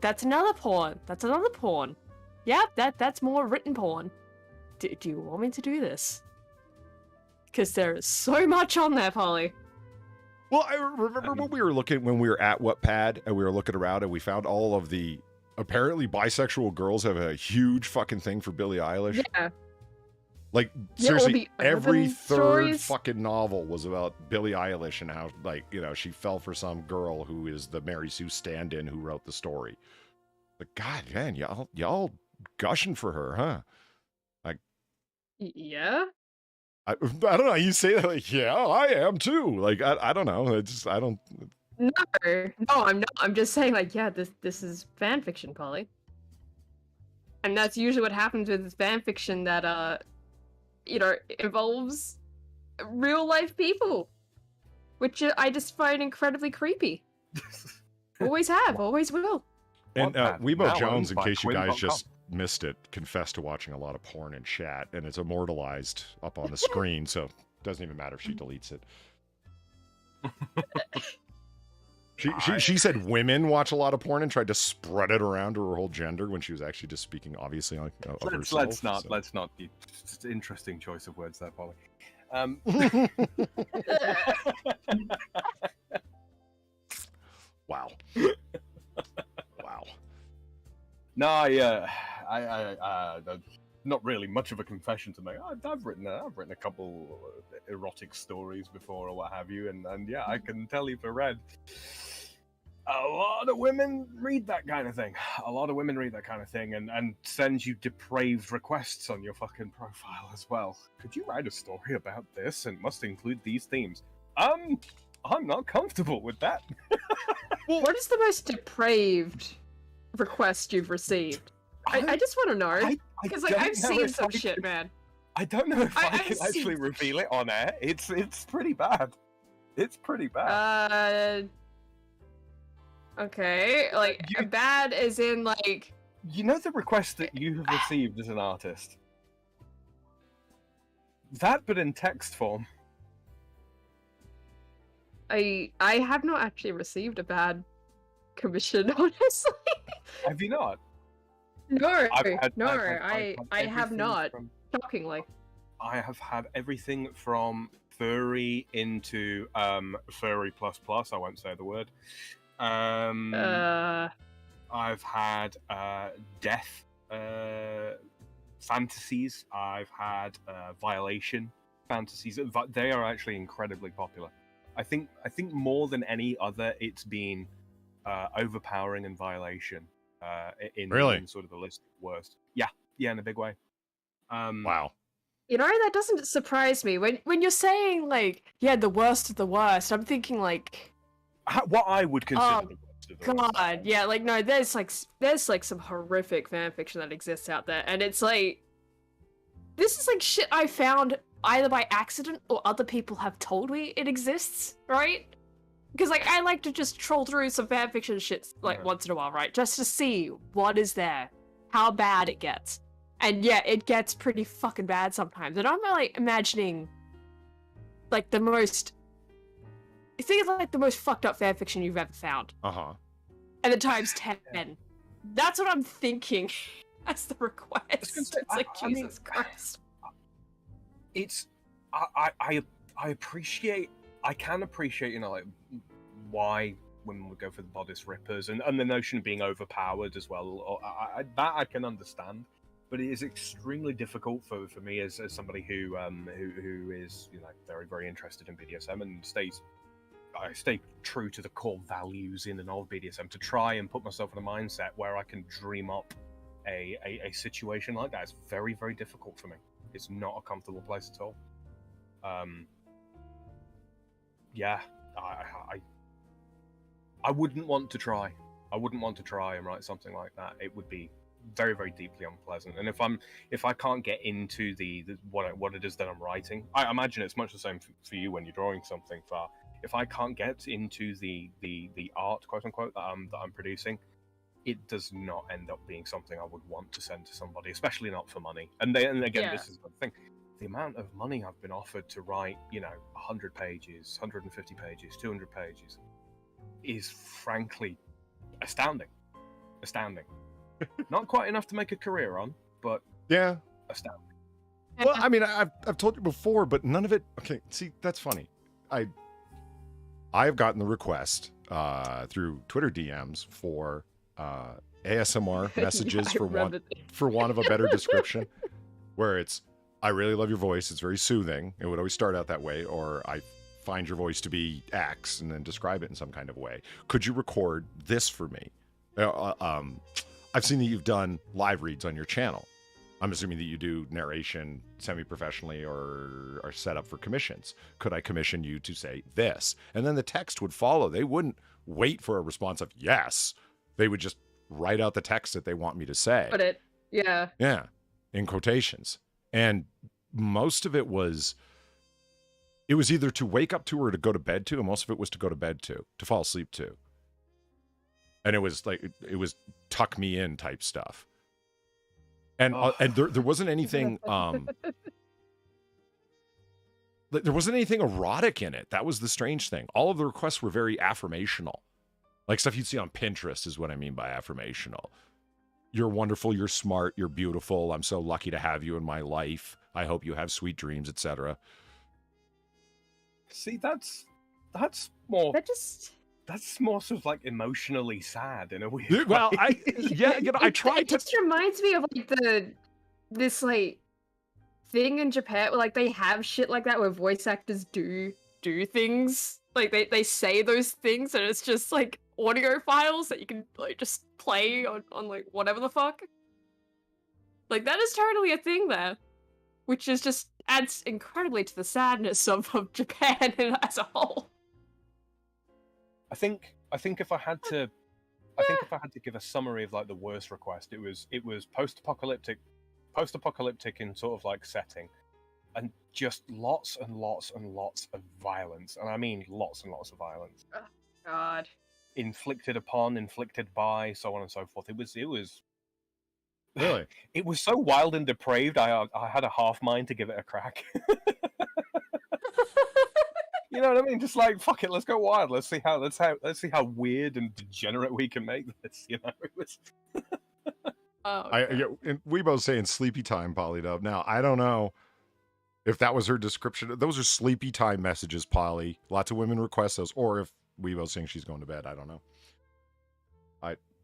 That's another porn. That's another porn. Yeah, that's more written porn. Do you want me to do this? Because there is so much on there, Polly. Well, I remember when we were at Wattpad and we were looking around and we found all of the apparently bisexual girls have a huge fucking thing for Billie Eilish. Yeah. Like, Yeah, seriously, every third stories. fucking novel was about Billie Eilish and how, like, you know, she fell for some girl who is the Mary Sue stand-in who wrote the story. Like, God, man, y'all gushing for her, huh? Like, Yeah. I don't know. You say that like, yeah, I am too. Like, I don't know. I don't. No, I'm not. I'm just saying, like, yeah, this is fan fiction, Polly. And that's usually what happens with fan fiction that, involves real life people, which I just find incredibly creepy. Always have, always will. And Weebo Jones, in case you guys Quinn.com. just missed it, confessed to watching a lot of porn in chat, and it's immortalized up on the screen, so it doesn't even matter if she deletes it. She said women watch a lot of porn and tried to spread it around to her whole gender when she was actually just speaking, obviously, of herself. Let's not. It's an interesting choice of words there, Polly. Wow. Wow. No, I not really much of a confession to make. I've written a couple erotic stories before or what have you, and yeah, I can tell you for Red, a lot of women read that kind of thing. A lot of women read that kind of thing and send you depraved requests on your fucking profile as well. Could you write a story about this and must include these themes? I'm not comfortable with that. What is the most depraved request you've received? I just want to know, because like I've seen some shit, man. I don't know if I can actually reveal it on air. It's pretty bad. It's pretty bad. Okay, like bad as in like. You know the request that you have received as an artist. That, but in text form. I have not actually received a bad commission, honestly. Have you not? No, I have not. Shockingly. I have had everything from furry into furry plus. I won't say the word. I've had death fantasies. I've had violation fantasies. They are actually incredibly popular. I think more than any other, it's been overpowering and violation. In sort of the list of worst. Yeah, in a big way. Wow. You know, that doesn't surprise me. When you're saying, like, yeah, the worst of the worst, I'm thinking, like... what I would consider the worst of the worst. God, yeah, like, no, there's some horrific fanfiction that exists out there, and it's, like... This is, like, shit I found either by accident or other people have told me it exists, right? Because, like, I like to just troll through some fanfiction shit, like, once in a while, right? Just to see what is there, how bad it gets. And yeah, it gets pretty fucking bad sometimes. And I'm, like, imagining, like, the most... Think of, like, the most fucked up fanfiction you've ever found. Uh-huh. and then times 10. That's what I'm thinking as the request. It's like, Jesus Christ. It's I appreciate, I can appreciate, you know, like why women would go for the bodice rippers and the notion of being overpowered as well. That I can understand, but it is extremely difficult for me as somebody who is, you know, very, very interested in BDSM and I stay true to the core values in and of BDSM, to try and put myself in a mindset where I can dream up a situation like that. It's very, very difficult for me. It's not a comfortable place at all. Yeah, I wouldn't want to try. I wouldn't want to try and write something like that. It would be very, very deeply unpleasant. And if I can't get into what it is that I'm writing, I imagine it's much the same for you when you're drawing something. Far, if I can't get into the art, quote unquote, that I'm producing, it does not end up being something I would want to send to somebody, especially not for money. And again, this is the thing. The amount of money I've been offered to write, you know, 100 pages, 150 pages, 200 pages, is frankly astounding. Not quite enough to make a career on, but yeah, astounding. Well, I mean, I've told you before, but none of it. Okay, see, that's funny. I've gotten the request through Twitter DMs for ASMR messages for want of a better description, where it's, I really love your voice. It's very soothing. It would always start out that way, or I find your voice to be X and then describe it in some kind of way. Could you record this for me? I've seen that you've done live reads on your channel. I'm assuming that you do narration semi-professionally or are set up for commissions. Could I commission you to say this? And then the text would follow. They wouldn't wait for a response of yes. They would just write out the text that they want me to say. Put it, yeah. Yeah, in quotations. And most of it was either to wake up to or to go to bed to, and most of it was to go to bed to fall asleep to. And it was tuck me in type stuff. And there wasn't anything there wasn't anything erotic in it. That was the strange thing. All of the requests were very affirmational. Like stuff you'd see on Pinterest is what I mean by affirmational. You're wonderful, you're smart, you're beautiful. I'm so lucky to have you in my life. I hope you have sweet dreams, etc. See, that's more. That's more sort of like emotionally sad in a weird way. Well, I tried It just reminds me of like this like thing in Japan where like they have shit like that where voice actors do things. Like they say those things and it's just like audio files that you can like just play on like whatever the fuck. Like that is totally a thing there. Which is just adds incredibly to the sadness of Japan as a whole. I think if I had to give a summary of like the worst request, it was post-apocalyptic in sort of like setting, and just lots and lots and lots of violence, and I mean lots and lots of violence. Oh, God. Inflicted upon, inflicted by, so on and so forth. It was really. It was so wild and depraved. I had a half mind to give it a crack. You know what I mean? Just like, fuck it, let's go wild. Let's see how weird and degenerate we can make this. You know, it was. And Weebo's saying sleepy time, Polydub. Now I don't know if that was her description. Those are sleepy time messages, Polly. Lots of women request those, or if Weebo's saying she's going to bed. I don't know.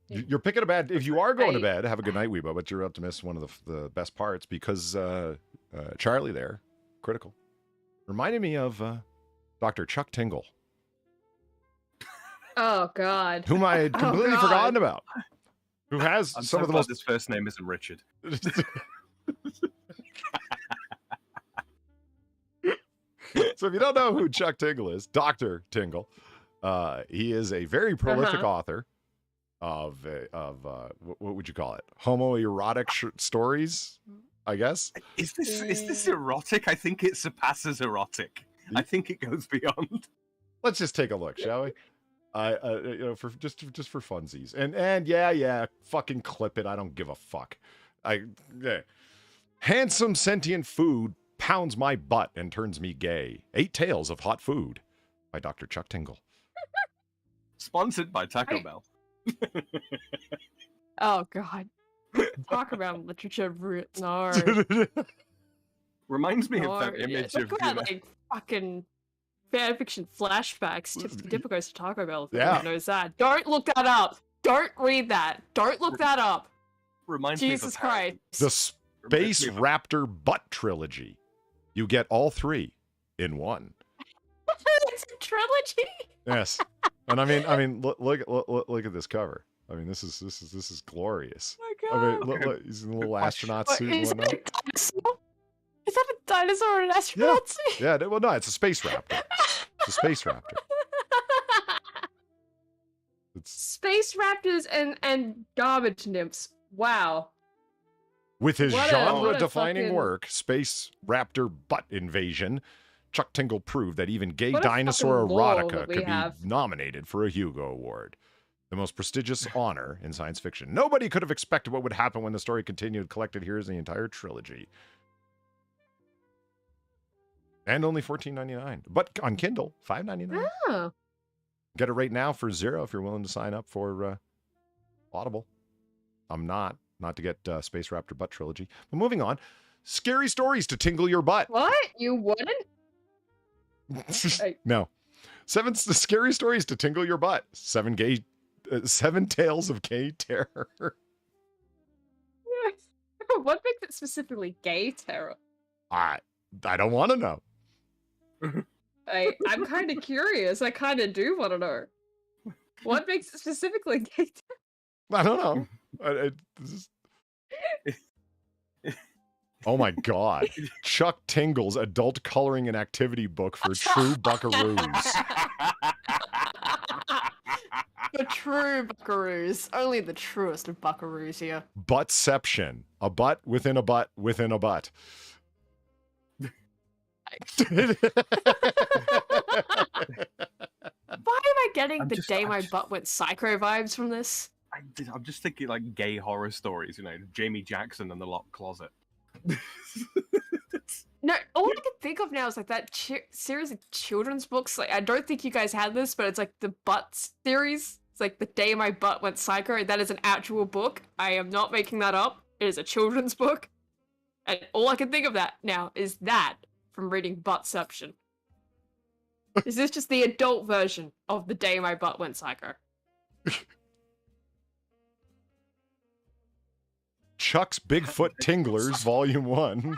You're picking a bad. If you are going to bed, have a good night, Weebo. But you're up to miss one of the best parts because Charlie there, critical, reminded me of. Dr. Chuck Tingle. Oh, God. Whom I had completely forgotten about. Who has some of the most... His first name isn't Richard. So if you don't know who Chuck Tingle is, Dr. Tingle, he is a very prolific author of what would you call it? Homoerotic stories, I guess? Is this erotic? I think it surpasses erotic. I think it goes beyond. Let's just take a look, shall we? For just for funsies, and yeah, fucking clip it. I don't give a fuck. Handsome sentient food pounds my butt and turns me gay. 8 tales of hot food by Dr. Chuck Tingle. Sponsored by Taco Bell. Oh god. Talk about literature root. No. Reminds me No. of that image Talk of about, like, fucking fanfiction flashbacks. Dipper goes to Taco Bell. If anyone knows that. Don't look that up. Don't read that. Don't look that up. Reminds Jesus me of Christ. The Space Raptor Butt Trilogy. You get all three in one. It's a trilogy. Yes, and I mean, look at this cover. I mean, this is glorious. Oh my I mean, god. look, he's in a little astronaut suit and Is that whatnot. a dinosaur? Is that a dinosaur or an astronaut suit? Yeah, well, no, it's a space raptor. It's a space raptor. It's Space raptors and garbage nymphs. Wow. with his What a genre-defining fucking- work, Space Raptor Butt Invasion. Chuck Tingle proved that even gay What a dinosaur fucking lore erotica that we could be have. nominated for a Hugo Award, the most prestigious honor in science fiction. Nobody could have expected what would happen when the story continued. Collected here is the entire trilogy. And only $14.99. But on Kindle, $5.99. Oh. Get it right now for $0 if you're willing to sign up for Audible. I'm not to get Space Raptor Butt Trilogy. But moving on. Scary stories to tingle your butt. What? You wouldn't? No. 7 scary stories to tingle your butt. 7 tales of gay terror. What makes it specifically gay terror? I don't want to know. I'm kind of curious. I kind of do want to know. What makes it specifically gay terror? I don't know. Oh my god. Chuck Tingle's adult coloring and activity book for true buckaroos. The true buckaroos. Only the truest of buckaroos here. Buttception. A butt within a butt within a butt. Why am I getting the day my butt went psycho vibes from this? I'm just thinking like gay horror stories, you know, Jamie Jackson and the Locked Closet. No, all I can think of now is like that series of children's books. Like, I don't think you guys had this, but it's like the Butt series. It's like The Day My Butt Went Psycho. That is an actual book. I am not making that up. It is a children's book. And all I can think of that now is that from reading Buttception. Is this just the adult version of The Day My Butt Went Psycho? Chuck's Bigfoot Tinglers, Volume 1.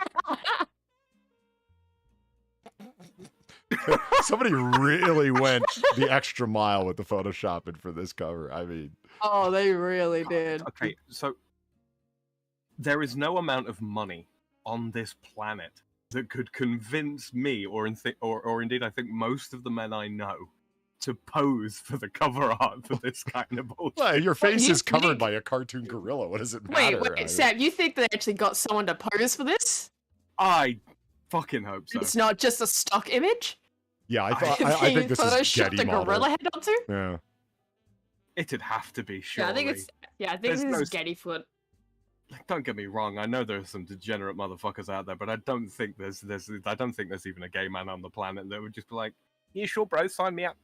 Somebody really went the extra mile with the photoshopping for this cover. I mean... Oh, they really did. Okay, so there is no amount of money on this planet that could convince me, or indeed I think most of the men I know, to pose for the cover art for this kind of bullshit. Well, your face is covered by a cartoon gorilla. What does it matter? Wait, Sam, you think they actually got someone to pose for this? I fucking hope so. It's not just a stock image? Yeah, I think this is Photoshopped Getty the model. gorilla head onto? Yeah. It'd have to be, surely. Yeah, I think it's. Yeah, I think this is Getty foot. Like, don't get me wrong. I know there's some degenerate motherfuckers out there, but I don't think there's even a gay man on the planet that would just be like, "Yeah, sure, bro, sign me up."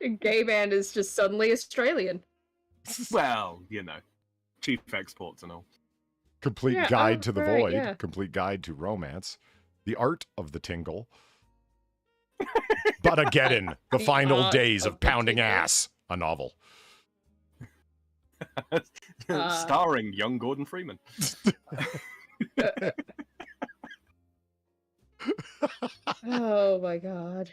A gay man is just suddenly Australian. Well, you know, cheap exports and all. Complete Yeah, guide to the right, void. yeah. Complete guide to romance. The art of the tingle. But again, the The final art days of of the pounding tingle. ass. A novel. Starring young Gordon Freeman. Oh my god.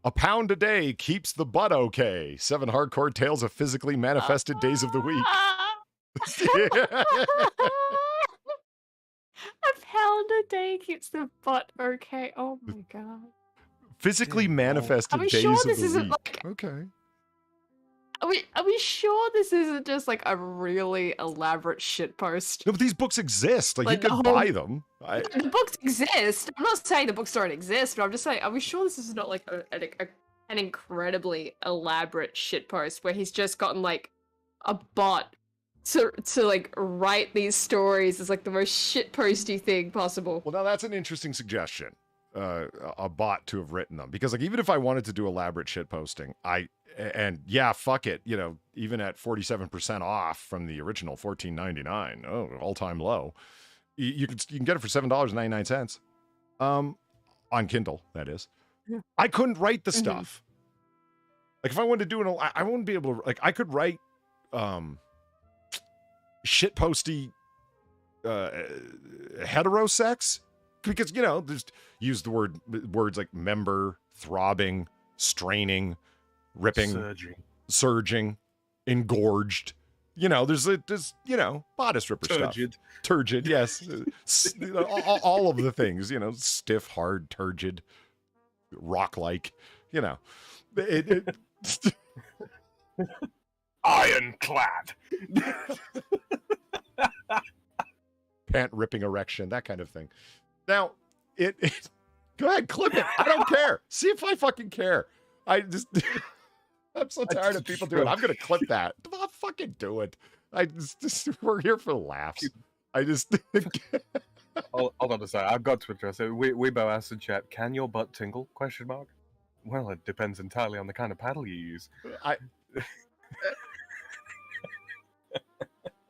A pound a day keeps the butt okay. 7 hardcore tales of physically manifested days of the week. A pound a day keeps the butt okay. Oh my god. Physically manifested Are we days sure of this the isn't week. like? Okay. Are we sure this isn't just like a really elaborate shitpost? No, but these books exist. Like, Like you the can whole- buy them. The books exist. I'm not saying the books don't exist, but I'm just saying, are we sure this is not like an incredibly elaborate shitpost where he's just gotten like a bot to like write these stories as like the most shitposty thing possible? Well, now that's an interesting suggestion. a bot to have written them, because like even if I wanted to do elaborate shit posting, yeah, fuck it, you know, even at 47% off from the original $14.99, all-time low, you can get it for $7.99, on Kindle, that is. Yeah. I couldn't write the stuff. Like if I wanted to do I wouldn't be able to, like I could write shit posty heterosex, because you know there's use the words like member, throbbing, straining, ripping, surging, engorged. You know, there's you know, bodice ripper stuff. Turgid, yes. all of the things, you know, stiff, hard, turgid, rock-like, you know. Ironclad. Pant ripping erection, that kind of thing. Now, go ahead, clip it. I don't care. See if I fucking care. I'm so tired of people doing it. I'm gonna clip that. I'll fucking do it. We're here for laughs. Hold on a second. I've got to address it. Weibo asked in chat, "Can your butt tingle?" ? Well, it depends entirely on the kind of paddle you use.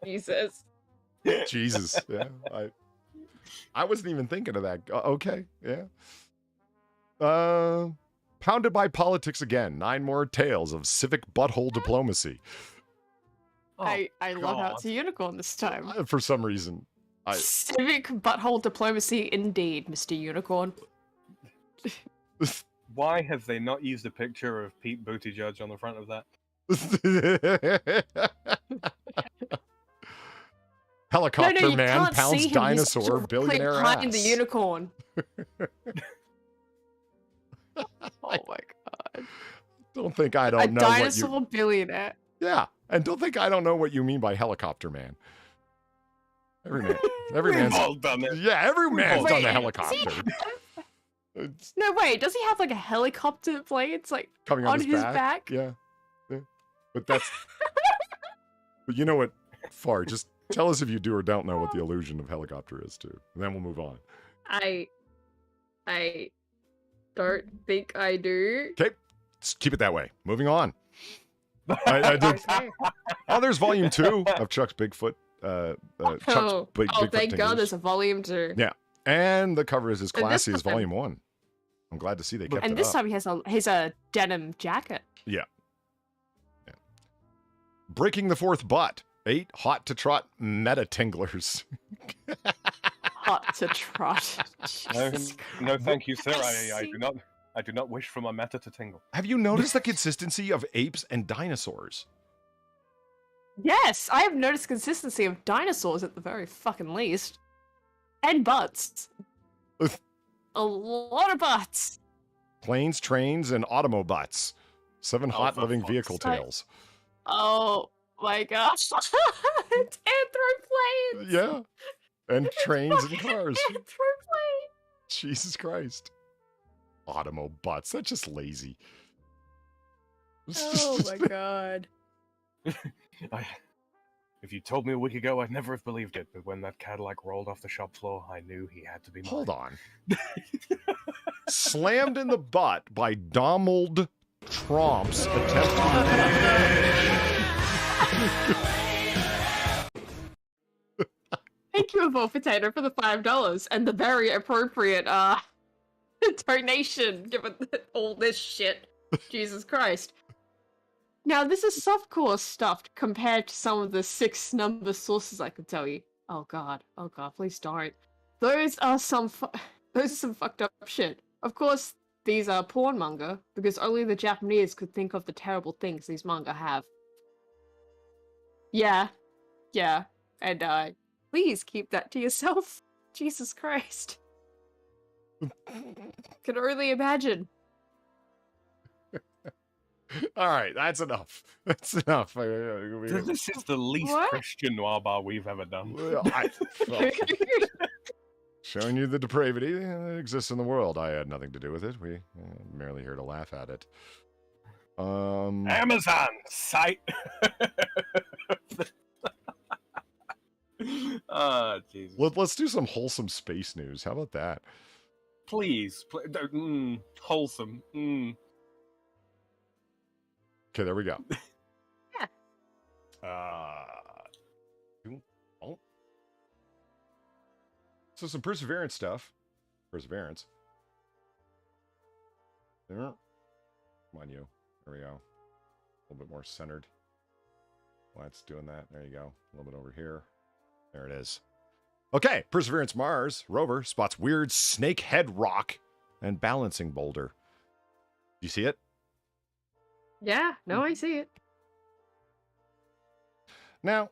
Jesus. Yeah. I wasn't even thinking of that. Okay. Yeah. Pounded by politics again. 9 more tales of civic butthole diplomacy. I love how it's a unicorn this time. For some reason. Civic butthole diplomacy indeed, Mr. Unicorn. Why have they not used a picture of Pete Buttigieg on the front of that? Helicopter man pounds dinosaur, He's billionaire behind ass. the unicorn. Oh my god. Don't think I don't know dinosaur what you... billionaire. Yeah, and don't think I don't know what you mean by helicopter man. Every man's all done it. Yeah, every man's done the helicopter. No, wait, does he have like a helicopter blades like coming on his back? Yeah. But that's but you know what, Far, just tell us if you do or don't know what the illusion of helicopter is too. And then we'll move on. I don't think I do. Okay. Just keep it that way. Moving on. I did. Okay. Oh, there's volume 2 of Chuck's Bigfoot. Chuck's Bigfoot thank God Tinglers. there's a volume 2. Yeah. And the cover is as And this classy as time- volume 1. I'm glad to see they kept And it this up. time he has a denim jacket. Yeah. Breaking the fourth butt. 8 hot to trot meta tinglers. Hot to trot. No, thank you, sir. I do not wish for my meta to tingle. Have you noticed the consistency of apes and dinosaurs? Yes, I have noticed consistency of dinosaurs at the very fucking least. And butts. A lot of butts. Planes, trains, and automobots. 7 hot for living fuck's vehicle sake. tales. Oh my gosh. Anthroplanes. Yeah. And trains and cars. Anthroplane. Jesus Christ. Automobots. That's just lazy. Oh my god. If you told me a week ago, I'd never have believed it. But when that Cadillac rolled off the shop floor, I knew he had to be mine. Hold on. Slammed in the butt by Donald Trump's attempt Thank you, Evolve Potato, for the $5 and the very appropriate donation given all this shit. Jesus Christ. Now, this is softcore stuff compared to some of the 6 number sources I could tell you. Oh god, please don't. Those are some fucked up shit. Of course, these are porn manga, because only the Japanese could think of the terrible things these manga have. Yeah, and please keep that to yourself. Jesus Christ. Can only imagine. All right, that's enough. That's enough. This is the least Christian noir bar we've ever done. Showing you the depravity that exists in the world. I had nothing to do with it. We merely here to laugh at it. Amazon site. Oh, Jesus. Let's do some wholesome space news. How about that? Please, wholesome. Okay, there we go. Yeah. Oh. So some perseverance stuff. Perseverance. There. Come on, you. There we go. A little bit more centered. Well, that's doing that. There you go. A little bit over here. There it is. Okay. Perseverance Mars rover spots weird snake head rock and balancing boulder. You see it? Yeah, no, I see it. Now,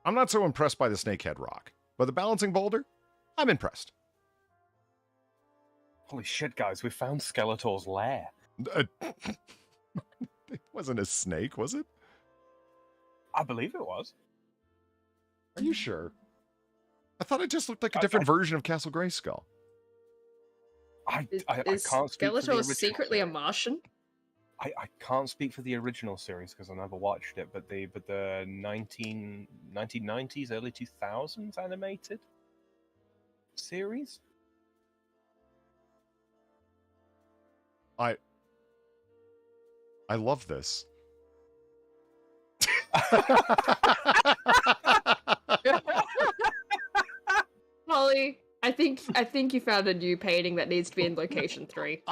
I'm not so impressed by the snakehead rock, but the balancing boulder, I'm impressed. Holy shit, guys! We found Skeletor's lair. It wasn't a snake, was it? I believe it was. Are you sure? I thought it just looked like a different version of Castle Grayskull. I Is can't speak for the Skeletor original secretly a series. Martian? I can't speak for the original series because I never watched it, but the 1990s, early 2000s animated series. I love this. Polly, I think you found a new painting that needs to be in location 3.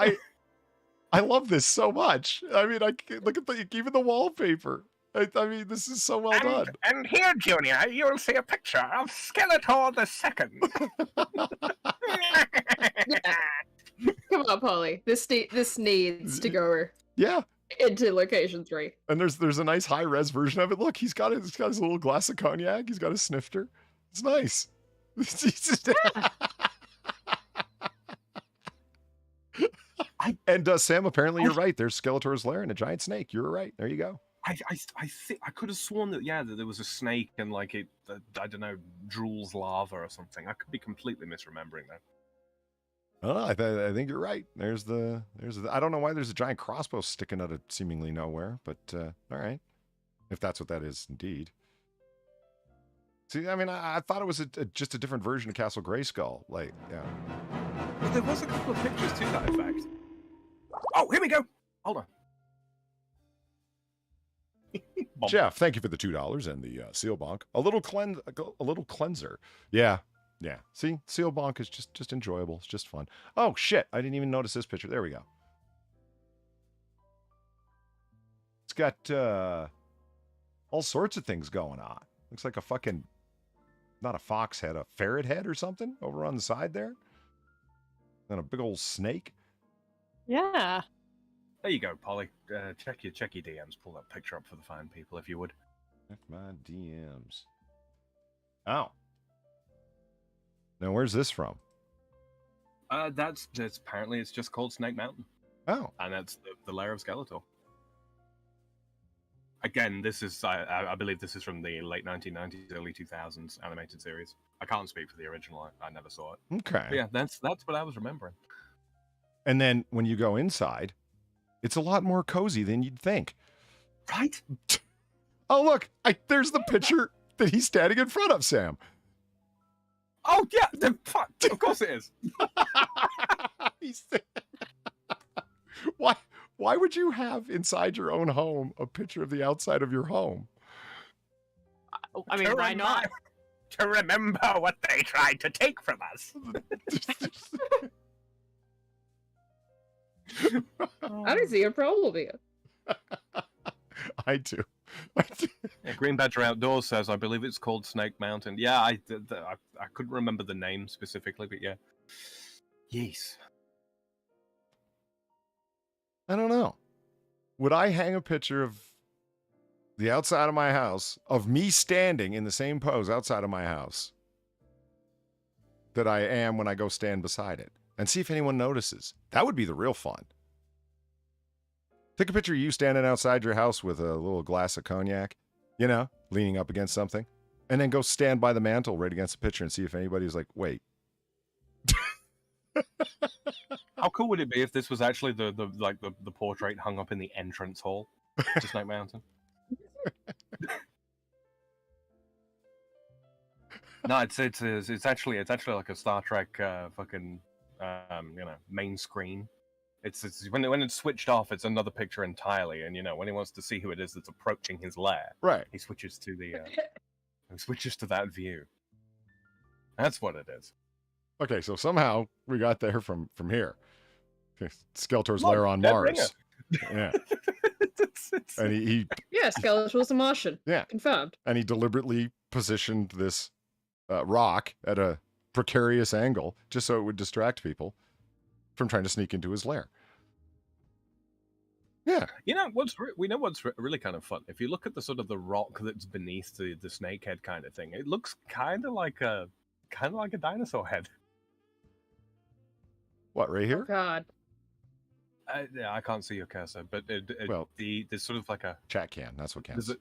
I love this so much. I mean, look at even the wallpaper. I mean, this is so well done. And here, Junior, you'll see a picture of Skeletor the Second. Come on, Polly. This needs to go Yeah. into location 3. And there's a nice high res version of it. Look, he's got his little glass of cognac. He's got a snifter. It's nice. And Sam, apparently you're right. There's Skeletor's lair and a giant snake. You were right. There you go. I think I could have sworn that that there was a snake and like it I don't know, drools lava or something. I could be completely misremembering that. Oh, I think you're right. There's the I don't know why there's a giant crossbow sticking out of seemingly nowhere, but all right, if that's what that is indeed. See, I mean, I thought it was just a different version of Castle Grayskull. Like, yeah. But there was a couple of pictures to that effect. Oh, here we go. Hold on. Jeff, thank you for the $2 and the seal bonk. A little cleanser. Yeah. See, seal bonk is just enjoyable. It's just fun. Oh shit! I didn't even notice this picture. There we go. It's got all sorts of things going on. Looks like a fucking, not a fox head, a ferret head or something over on the side there. And a big old snake. Yeah. There you go, Polly. Check your DMs. Pull that picture up for the fine people, if you would. Check my DMs. Oh. Now, where's this from? That's apparently it's just called Snake Mountain. Oh. And that's the lair of Skeletor. Again, this is I believe this is from the late 1990s, early 2000s animated series. I can't speak for the original. I never saw it. Okay. But yeah, that's what I was remembering. And then when you go inside, it's a lot more cozy than you'd think. Right? Oh, look. There's the picture that he's standing in front of, Sam. Oh, yeah. Of course it is. Why would you have inside your own home a picture of the outside of your home? I mean, why not? To remember what they tried to take from us. I don't see a problem here. I do. Yeah, Green Badger Outdoors says, I believe it's called Snake Mountain. Yeah, I couldn't remember the name specifically, but yeah. Yes. I don't know. Would I hang a picture of the outside of my house, of me standing in the same pose outside of my house that I am when I go stand beside it, and see if anyone notices? That would be the real fun. Take a picture of you standing outside your house with a little glass of cognac, leaning up against something, and then go stand by the mantle right against the picture and see if anybody's like, wait. How cool would it be if this was actually the portrait hung up in the entrance hall to Snake Mountain? No, it's actually like a Star Trek fucking main screen. It's when it's switched off, it's another picture entirely. And when he wants to see who it is that's approaching his lair, Right. he switches to that view. That's what it is. Okay, so somehow we got there from here. Okay, Skeletor's Look, lair on Dead Mars. Yeah. And he Yeah, Skeletor's a Martian. Yeah. Confirmed. and he deliberately positioned this rock at a precarious angle just so it would distract people from trying to sneak into his lair. Yeah. What's really kind of fun? If you look at the sort of the rock that's beneath the snakehead kind of thing, it looks kind of like a dinosaur head. What, right Oh, here? God. Yeah, I can't see your cursor, but Well, there's sort of like a Chat can. That's what counts.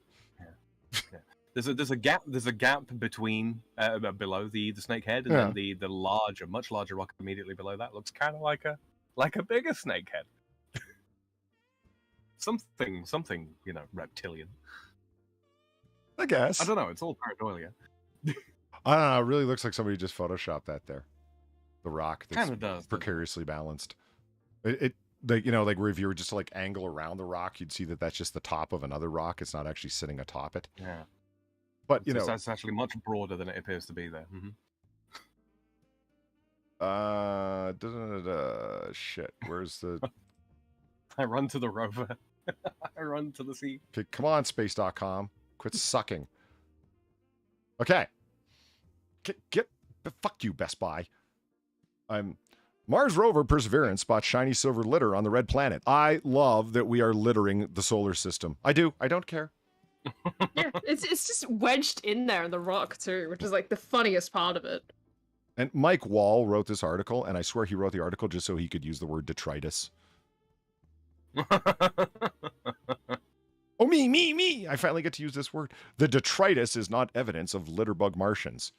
there's a gap between below the snake head and then the larger, much larger rock immediately below that looks kind of like a bigger snake head. something reptilian. I guess. I don't know. It's all pareidolia. I don't know. It really looks like somebody just photoshopped that there. The rock that's Kind of does. precariously balanced. It like where if you were just to like angle around the rock, you'd see that that's just the top of another rock. It's not actually sitting atop it. Yeah. But That's actually much broader than it appears to be there. Shit. Where's the? I run to the rover. I run to the sea. Okay, come on, space.com. Quit sucking. Okay. Get fuck you, Best Buy. Mars rover Perseverance spots shiny silver litter on the red planet. I love that we are littering the solar system. I do. I don't care. Yeah, it's just wedged in there in the rock too, which is like the funniest part of it. And Mike Wall wrote this article, and I swear he wrote the article just so he could use the word detritus. Oh, me. I finally get to use this word. The detritus is not evidence of litterbug Martians.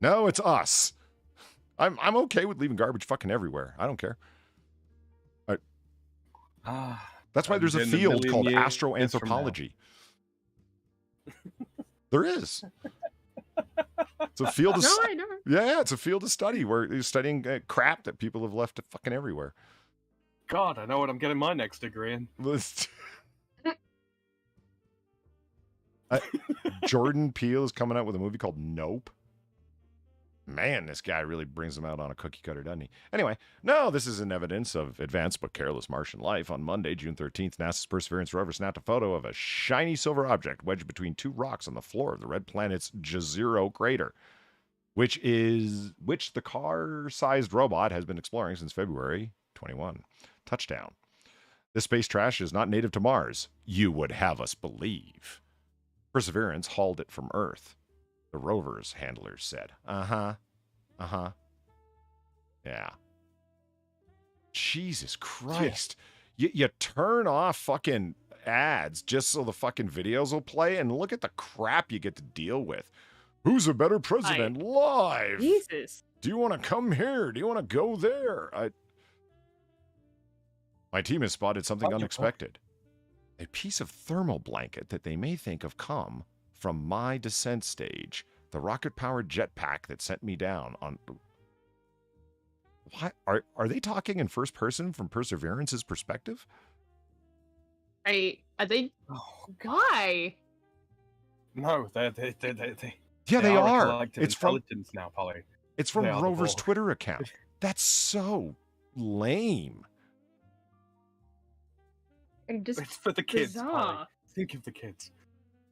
No, it's us. I'm okay with leaving garbage fucking everywhere. I don't care. That's why there's a field called astroanthropology. There is. It's a field of I know. Yeah, it's a field of study where you're studying crap that people have left fucking everywhere. God, I know what I'm getting my next degree in. Jordan Peele is coming out with a movie called Nope. Man, this guy really brings them out on a cookie cutter, doesn't he? Anyway, no, this is an evidence of advanced but careless Martian life. On Monday, June 13th, NASA's Perseverance rover snapped a photo of a shiny silver object wedged between two rocks on the floor of the red planet's Jezero crater, which the car-sized robot has been exploring since February 21. Touchdown. This space trash is not native to Mars, you would have us believe. Perseverance hauled it from Earth. The rover's handlers said. Yeah. Jesus Christ. You turn off fucking ads just so the fucking videos will play, and look at the crap you get to deal with. Who's a better president? Live. Jesus. Do you want to come here? Do you want to go there? My team has spotted something unexpected. A piece of thermal blanket that they may think have come from my descent stage, the rocket-powered jetpack that sent me down on... What? Are they talking in first person from Perseverance's perspective? Are they... Why? No, they Yeah, they are. Collective It's from intelligence now, Polly. It's from They are the Rover's ball. Twitter account. That's so lame. And just It's for the kids, Polly. bizarre. Think of the kids.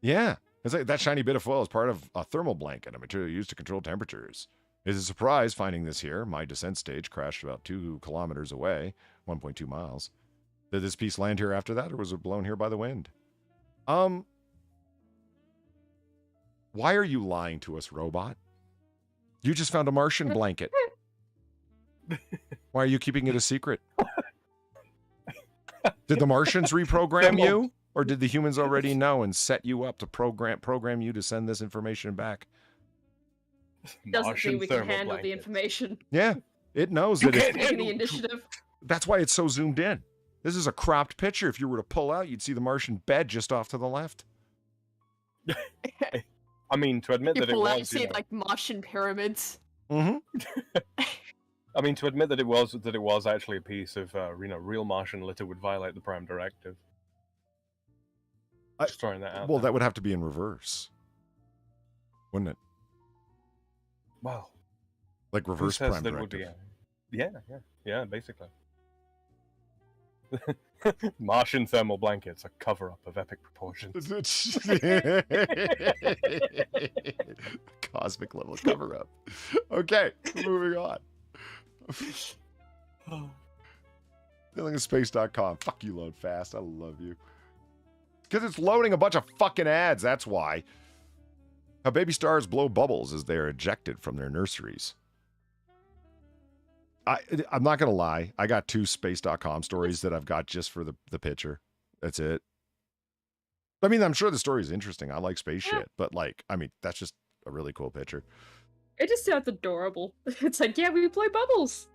Yeah. It's like that shiny bit of foil is part of a thermal blanket, a material used to control temperatures. It is a surprise finding this here. My descent stage crashed about 2 kilometers away, 1.2 miles. Did this piece land here after that, or was it blown here by the wind? Why are you lying to us, robot? You just found a Martian blanket. Why are you keeping it a secret? Did the Martians reprogram you? Or did the humans already know and set you up to program you to send this information back? Doesn't Martian mean we can thermal handle the blanket. information. Yeah, it knows that Taking the initiative. that's why it's so zoomed in. This is a cropped picture. If you were to pull out, you'd see the Martian bed just off to the left. I mean, to admit that it People out was, see like Martian pyramids. Mm-hmm. I mean, to admit that it was actually a piece of real Martian litter would violate the Prime Directive. Just throwing that out. Well, there. that would have to be in reverse, wouldn't it? Well, like who reverse says Prime that it would Directive. be? Yeah, basically. Martian thermal blankets, a cover-up of epic proportions. Cosmic level cover-up. Okay, moving on. Feelinginspace.com. Fuck you, load fast. I love you. Because it's loading a bunch of fucking ads, that's why. How baby stars blow bubbles as they are ejected from their nurseries. I'm not going to lie. I got 2 space.com stories that I've got just for the picture. That's it. I mean, I'm sure the story is interesting. I like space shit. But, like, I mean, that's just a really cool picture. It just sounds adorable. It's like, yeah, we blow bubbles.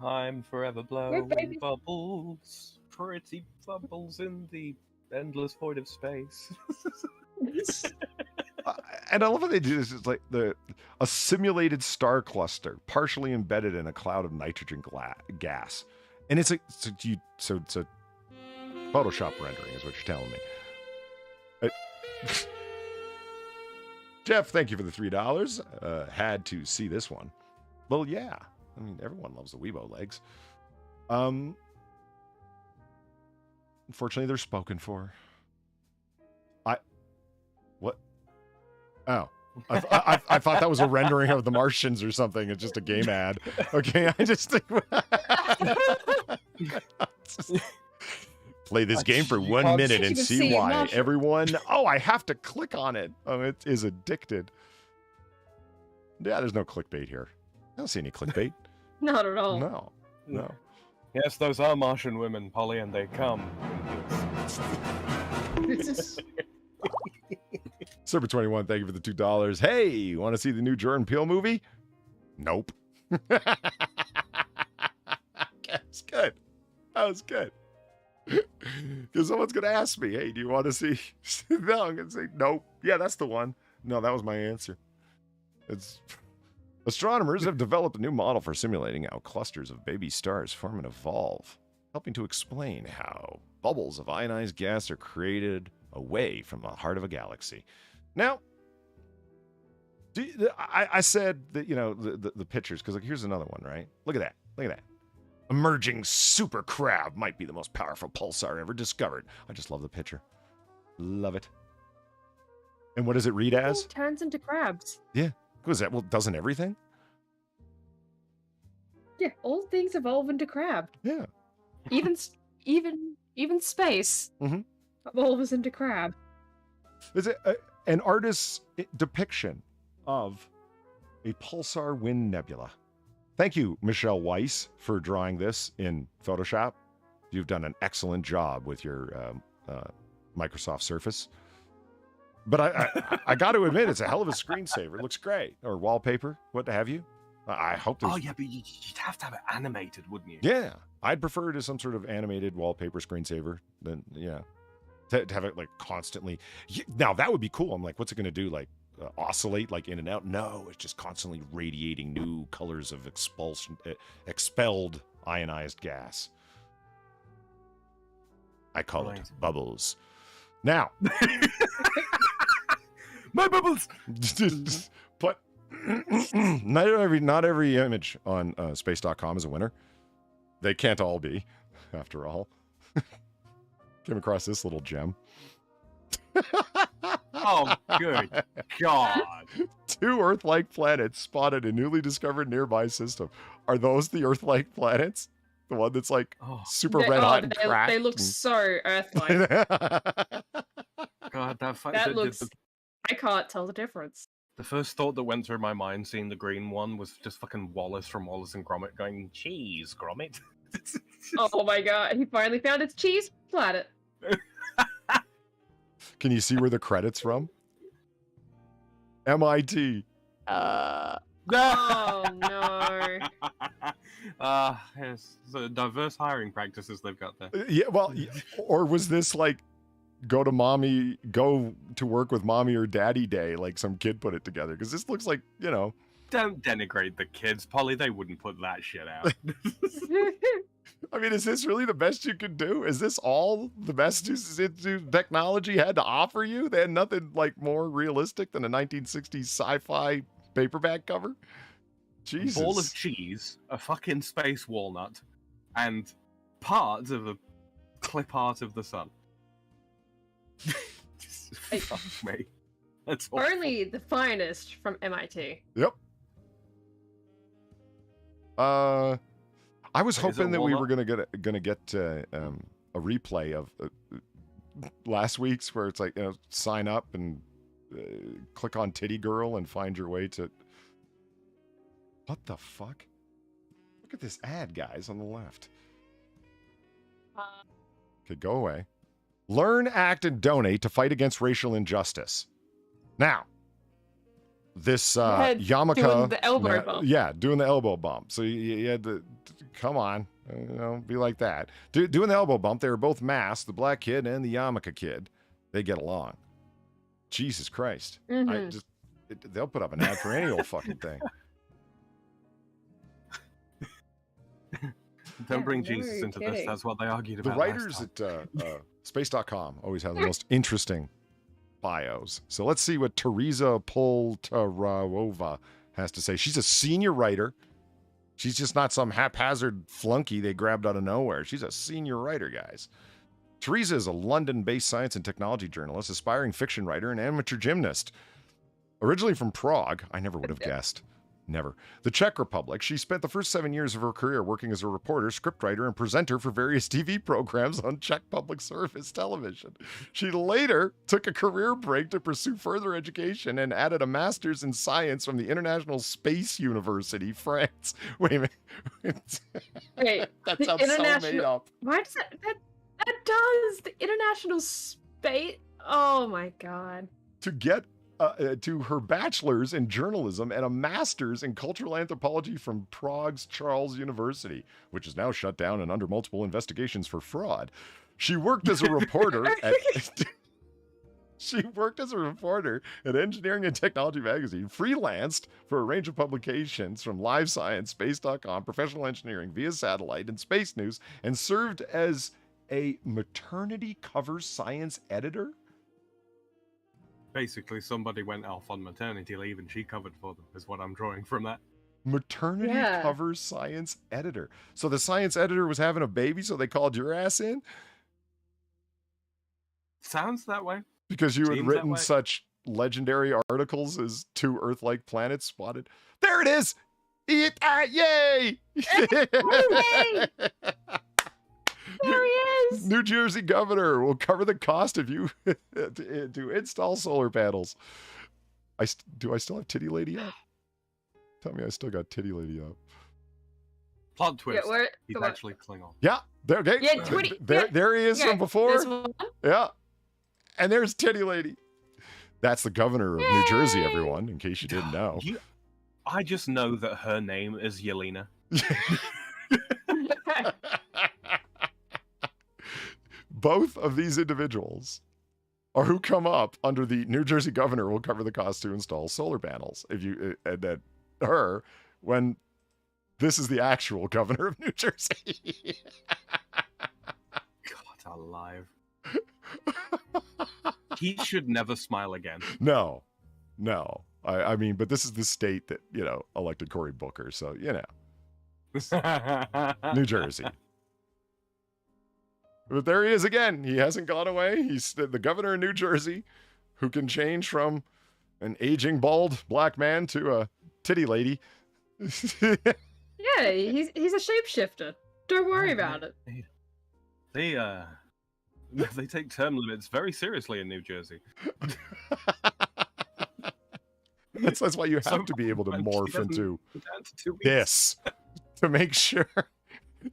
I'm forever blowing bubbles. Pretty bubbles in the endless void of space. And I love how they do this. It's like a simulated star cluster partially embedded in a cloud of nitrogen gas, and it's a Photoshop rendering is what you're telling me. Jeff, thank you for the $3. Had to see this one. Well, yeah. I mean, everyone loves the Weibo legs. Unfortunately, they're spoken for. What? Oh. I thought that was a rendering of the Martians or something. It's just a game ad. Okay, I just think... Play this game for 1 minute and see why. Everyone... Oh, I have to click on it. Oh, it is addicted. Yeah, there's no clickbait here. I don't see any clickbait. Not at all. No. Yes, those are Martian women, Polly, and they come. Server21, thank you for the $2. Hey, you want to see the new Jordan Peele movie? Nope. That was good. That was good. Because someone's going to ask me, hey, do you want to see? No, I'm going to say, nope. Yeah, that's the one. No, that was my answer. Astronomers have developed a new model for simulating how clusters of baby stars form and evolve, helping to explain how bubbles of ionized gas are created away from the heart of a galaxy. Now, I said that, the pictures, because here's another one, right? Look at that. Look at that. Emerging super crab might be the most powerful pulsar ever discovered. I just love the picture. Love it. And what does it read as? It turns into crabs. Yeah. What is that? Well, doesn't everything? Yeah, all things evolve into crab. Yeah. Even space evolves into crab. Is it an artist's depiction of a pulsar wind nebula? Thank you, Michelle Weiss, for drawing this in Photoshop. You've done an excellent job with your Microsoft Surface. But I got to admit, it's a hell of a screensaver. It looks great. Or wallpaper, what have you. I hope there's... Oh, yeah, but you'd have to have it animated, wouldn't you? Yeah. I'd prefer it as some sort of animated wallpaper screensaver than, to have it, like, constantly... Now, that would be cool. I'm like, what's it going to do? Like, oscillate, like, in and out? No, it's just constantly radiating new colors of expelled ionized gas. I call it bubbles. Now... My bubbles! But not every image on space.com is a winner. They can't all be, after all. Came across this little gem. Oh, good God. 2 Earth-like planets spotted in newly discovered nearby system. Are those the Earth-like planets? The one that's like super red hot and cracked? They look so Earth-like. God, that looks... I can't tell the difference. The first thought that went through my mind seeing the green one was just fucking Wallace from Wallace and Gromit going, cheese, Gromit. Oh my god, he finally found its cheese planet. Can you see where the credit's from? MIT. Oh no. Yes, the diverse hiring practices they've got there. Yeah, well, or was this like go to work with mommy or daddy day, like some kid put it together? Because this looks like, Don't denigrate the kids, Polly. They wouldn't put that shit out. I mean, is this really the best you could do? Is this all the best technology had to offer you? They had nothing like more realistic than a 1960s sci-fi paperback cover? Jesus. A ball of cheese, a fucking space walnut, and parts of a clip art of the sun. Fuck me. That's awful. Only the finest from MIT. Yep. I was hoping that we were gonna get a replay of last week's where it's like, you know, sign up and click on Titty Girl and find your way to. What the fuck? Look at this ad, guys, on the left. Okay, go away. Learn, act, and donate to fight against racial injustice. Now, this yarmulke, doing the elbow bump. Yeah, doing the elbow bump. So you had to, come on, you know, be like that. Doing the elbow bump, they were both masked, the black kid and the yarmulke kid. They get along. Jesus Christ. Mm-hmm. They'll put up an ad for any old fucking thing. Don't bring Jesus into this. That's what they argued about. The writers at space.com always have the most interesting bios. So let's see what Teresa Poltarova has to say. She's a senior writer. She's just not some haphazard flunky they grabbed out of nowhere. She's a senior writer, guys. Teresa is a London-based science and technology journalist, aspiring fiction writer, and amateur gymnast. Originally from Prague, I never would have guessed. Never. The Czech Republic, she spent the first 7 years of her career working as a reporter, scriptwriter, and presenter for various TV programs on Czech public service television. She later took a career break to pursue further education and added a master's in science from the International Space University, France. Wait a minute. Wait, that sounds so made up. Why does that does the International Space? Oh my god. To get to her bachelor's in journalism and a master's in cultural anthropology from Prague's Charles University, which is now shut down and under multiple investigations for fraud. She worked as a reporter at Engineering and Technology magazine, freelanced for a range of publications from Live Science, Space.com, Professional Engineering, Via Satellite, and Space News, and served as a maternity cover science editor. Basically, somebody went off on maternity leave and she covered for them, is what I'm drawing from that. Maternity cover science editor. So the science editor was having a baby, so they called your ass in? Sounds that way. Because you had written such legendary articles as 2 Earth-like planets spotted. There it is! Yay! There he is! New Jersey governor will cover the cost of you to install solar panels. Do I still have Titty Lady up? Tell me I still got Titty Lady up. Plot twist. Yeah, He's actually Klingon. Yeah, there, okay. Yeah, there he is from before. This one. Yeah. And there's Titty Lady. That's the governor of New Jersey, everyone, in case you didn't know. I just know that her name is Yelena. Both of these individuals are who come up under the New Jersey governor will cover the cost to install solar panels. If you and that her when this is the actual governor of New Jersey. God alive. He should never smile again. No. I mean, but this is the state that, you know, elected Cory Booker, so you know. New Jersey. But there he is again. He hasn't gone away. He's the governor of New Jersey who can change from an aging, bald black man to a titty lady. Yeah, he's a shapeshifter. Don't worry about it. They take term limits very seriously in New Jersey. That's why you have to be able to morph into this to make sure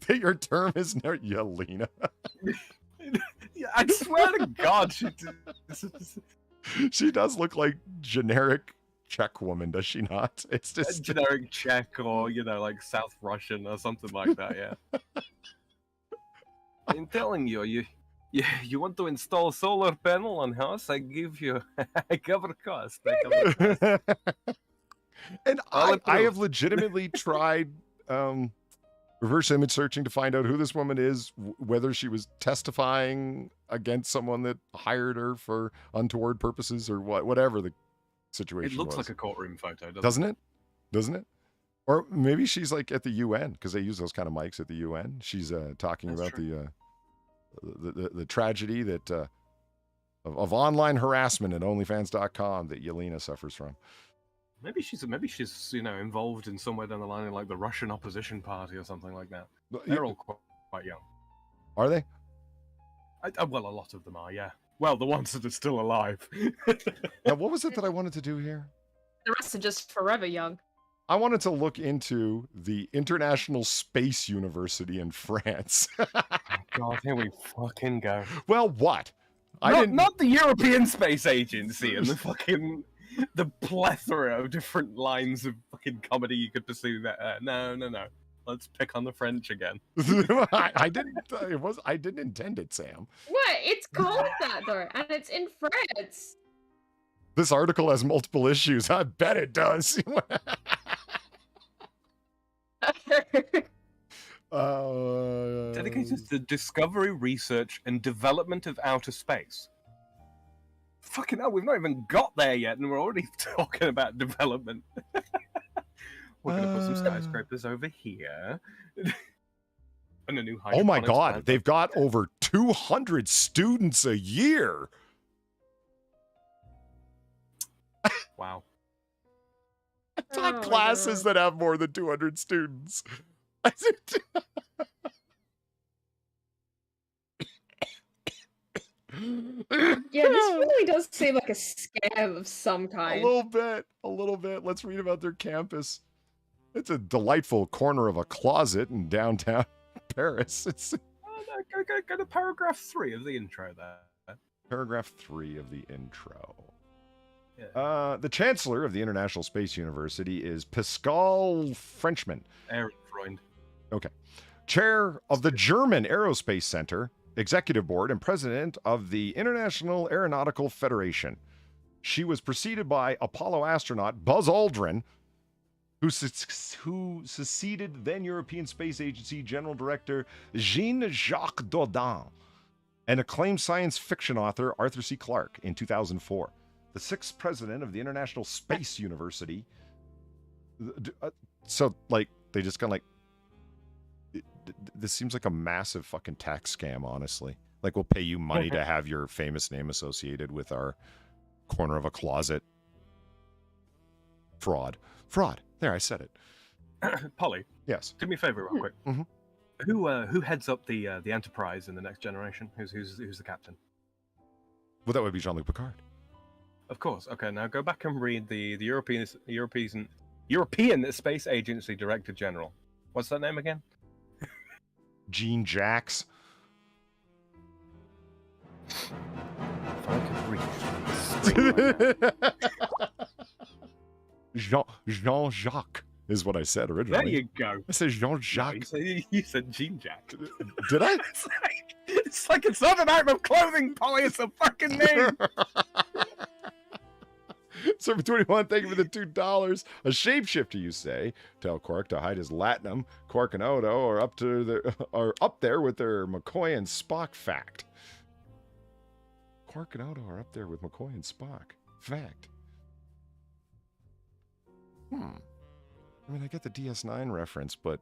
that your term is not Yelena. Yeah, I swear to God, she does look like generic Czech woman, does she not? It's just a generic Czech or, you know, like South Russian or something like that, yeah. I'm telling you, you want to install a solar panel on house? I give you, I cover cost. And I'll I have approve. legitimately tried reverse image searching to find out who this woman is, whether she was testifying against someone that hired her for untoward purposes or whatever the situation It looks was. like a courtroom photo, Doesn't it? Doesn't it? Or maybe she's like at the UN because they use those kind of mics at the UN. She's talking That's about true. the tragedy that of online harassment at OnlyFans.com that Yelena suffers from. Maybe she's involved in somewhere down the line in like the Russian opposition party or something like that. They're all quite young. Are they? Well, a lot of them are, yeah. Well, the ones that are still alive. Now, what was it that I wanted to do here? The rest are just forever young. I wanted to look into the International Space University in France. God, here we fucking go. Well, what? Not the European Space Agency and the plethora of different lines of fucking comedy you could pursue there. No. Let's pick on the French again. I didn't. I didn't intend it, Sam. What? It's called that though, and it's in France. This article has multiple issues. I bet it does. Dedicated to discovery, research, and development of outer space. Fucking hell, we've not even got there yet, and we're already talking about development. We're going to put some skyscrapers over here. And a new Oh my hydroponics God, plant. they've got over 200 students a year. Wow. I've taught classes that have more than 200 students. Yeah, this really does seem like a scam of some kind. A little bit. Let's read about their campus. It's a delightful corner of a closet in downtown Paris. It's Go to paragraph 3 of the intro there. paragraph 3 of the intro. Yeah. The chancellor of the International Space University is Pascal Frenchman. Freund. Okay. Chair of the German Aerospace Center, executive board, and president of the International Aeronautical Federation. She was preceded by Apollo astronaut Buzz Aldrin, who succeeded then European Space Agency General Director Jean-Jacques Dordain, and acclaimed science fiction author Arthur C. Clarke in 2004. The sixth president of the International Space University. So, like, they just kind of like, this seems like a massive fucking tax scam, honestly. Like, we'll pay you money to have your famous name associated with our corner of a closet. Fraud. There, I said it. Polly. Yes. Do me a favor, real quick. Mm-hmm. Who heads up the Enterprise in the Next Generation? Who's the captain? Well, that would be Jean-Luc Picard. Of course. Okay, now go back and read the European Space Agency Director General. What's that name again? Jean Jacques. If I could reach Jean-Jacques is what I said originally. There you go. I said Jean-Jacques. No, you said Jean Jack. Did I? It's like it's not an item of clothing, Polly. It's a fucking name. Server 21, thank you for the $2. A shapeshifter, you say. Tell Quark to hide his latinum. Quark and Odo are up there with their McCoy and Spock fact. Quark and Odo are up there with McCoy and Spock fact. I mean, I get the DS9 reference, but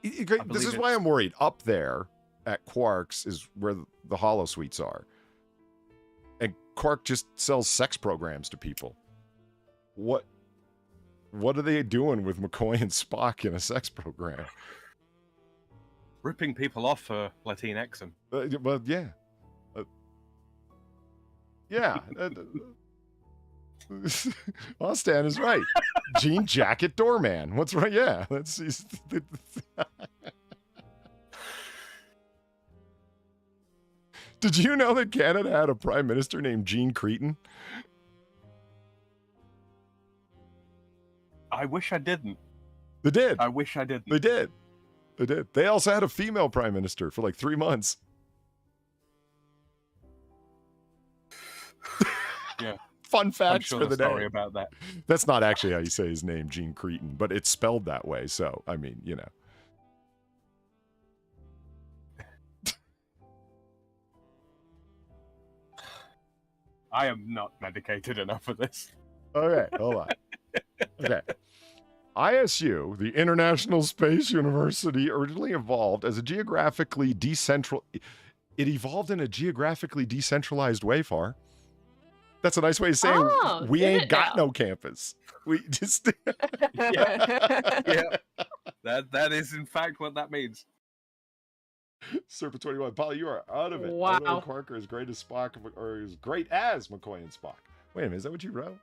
this is why I'm worried. Up there at Quark's is where the holosuites are. And Quark just sells sex programs to people. What are they doing with McCoy and Spock in a sex program? Ripping people off for Latinxing. Well, yeah. Yeah. Stan is right. Jean Jacket Doorman. What's right? Yeah. Did you know that Canada had a prime minister named Jean Cretin? I wish I didn't. They did. I wish I didn't. They did. They did. They also had a female prime minister for like 3 months. Yeah. fun I'm facts sure for the sorry day. about that. That's not actually how you say his name, Gene Cretin, but it's spelled that way. So, I mean, you know. I am not medicated enough for this. Okay, hold on. Okay. ISU, the International Space University, originally evolved as a geographically It evolved in a geographically decentralized way, Far. That's a nice way of saying we ain't got no campus. We just Yeah. That is in fact what that means. Serpent 21. Polly, you are out of it. Wow. Although Quark are as great as Spock, or as great as McCoy and Spock. Wait a minute, is that what you wrote?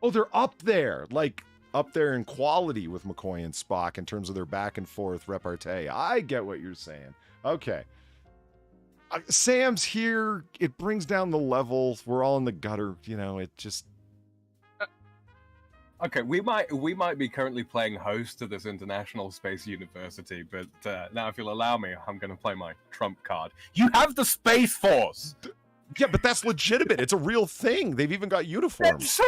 Oh, they're up there. Like, up there in quality with McCoy and Spock in terms of their back and forth repartee. I get what you're saying. Okay. Sam's here. It brings down the level. We're all in the gutter. You know, it just... Okay, we might be currently playing host to this International Space University, but now if you'll allow me, I'm going to play my trump card. You have the Space Force! Yeah, but that's legitimate. It's a real thing. They've even got uniforms.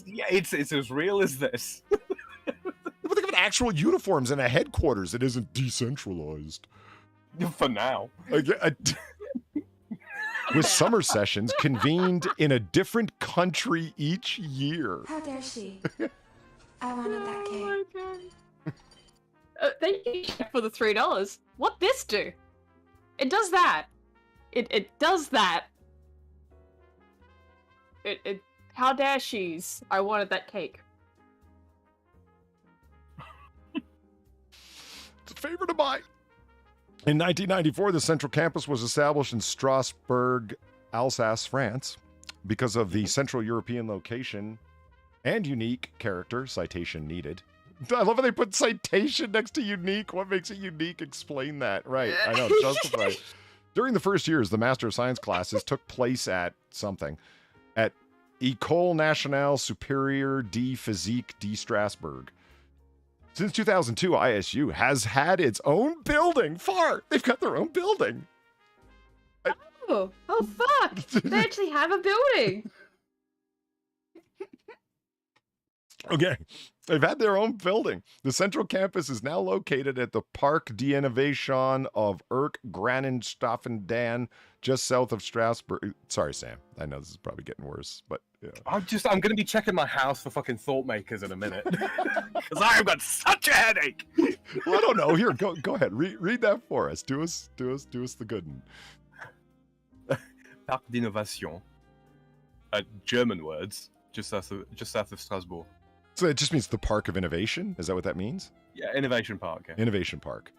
It's as real as this. But they have actual uniforms in a headquarters. It isn't decentralized. For now. With summer sessions convened in a different country each year. How dare she? I wanted that cake. Oh my god. Thank you for the $3. What this do? It does that. It does that. How dare she's? I wanted that cake. It's a favorite of mine. In 1994, the central campus was established in Strasbourg, Alsace, France. Because of the Central European location and unique character, citation needed. I love how they put citation next to unique. What makes it unique? Explain that. Right, I know, justify. During the first years, the Master of Science classes took place at something. At École Nationale Supérieure de Physique de Strasbourg. Since 2002, ISU has had its own building. Far! They've got their own building. Oh fuck! They actually have a building. Okay, they've had their own building. The central campus is now located at the Parc d'Innovation of Erk-Granenstaffendan, just south of Strasbourg. Sorry, Sam. I know this is probably getting worse, but yeah. I'm going to be checking my house for fucking thought makers in a minute. Because I've got such a headache. Well, I don't know. Here, go ahead. Read that for us. Do us the good one. Parc d'Innovation. German words, just south of Strasbourg. So it just means the Park of Innovation? Is that what that means? Yeah, Innovation Park. Yeah. Innovation Park.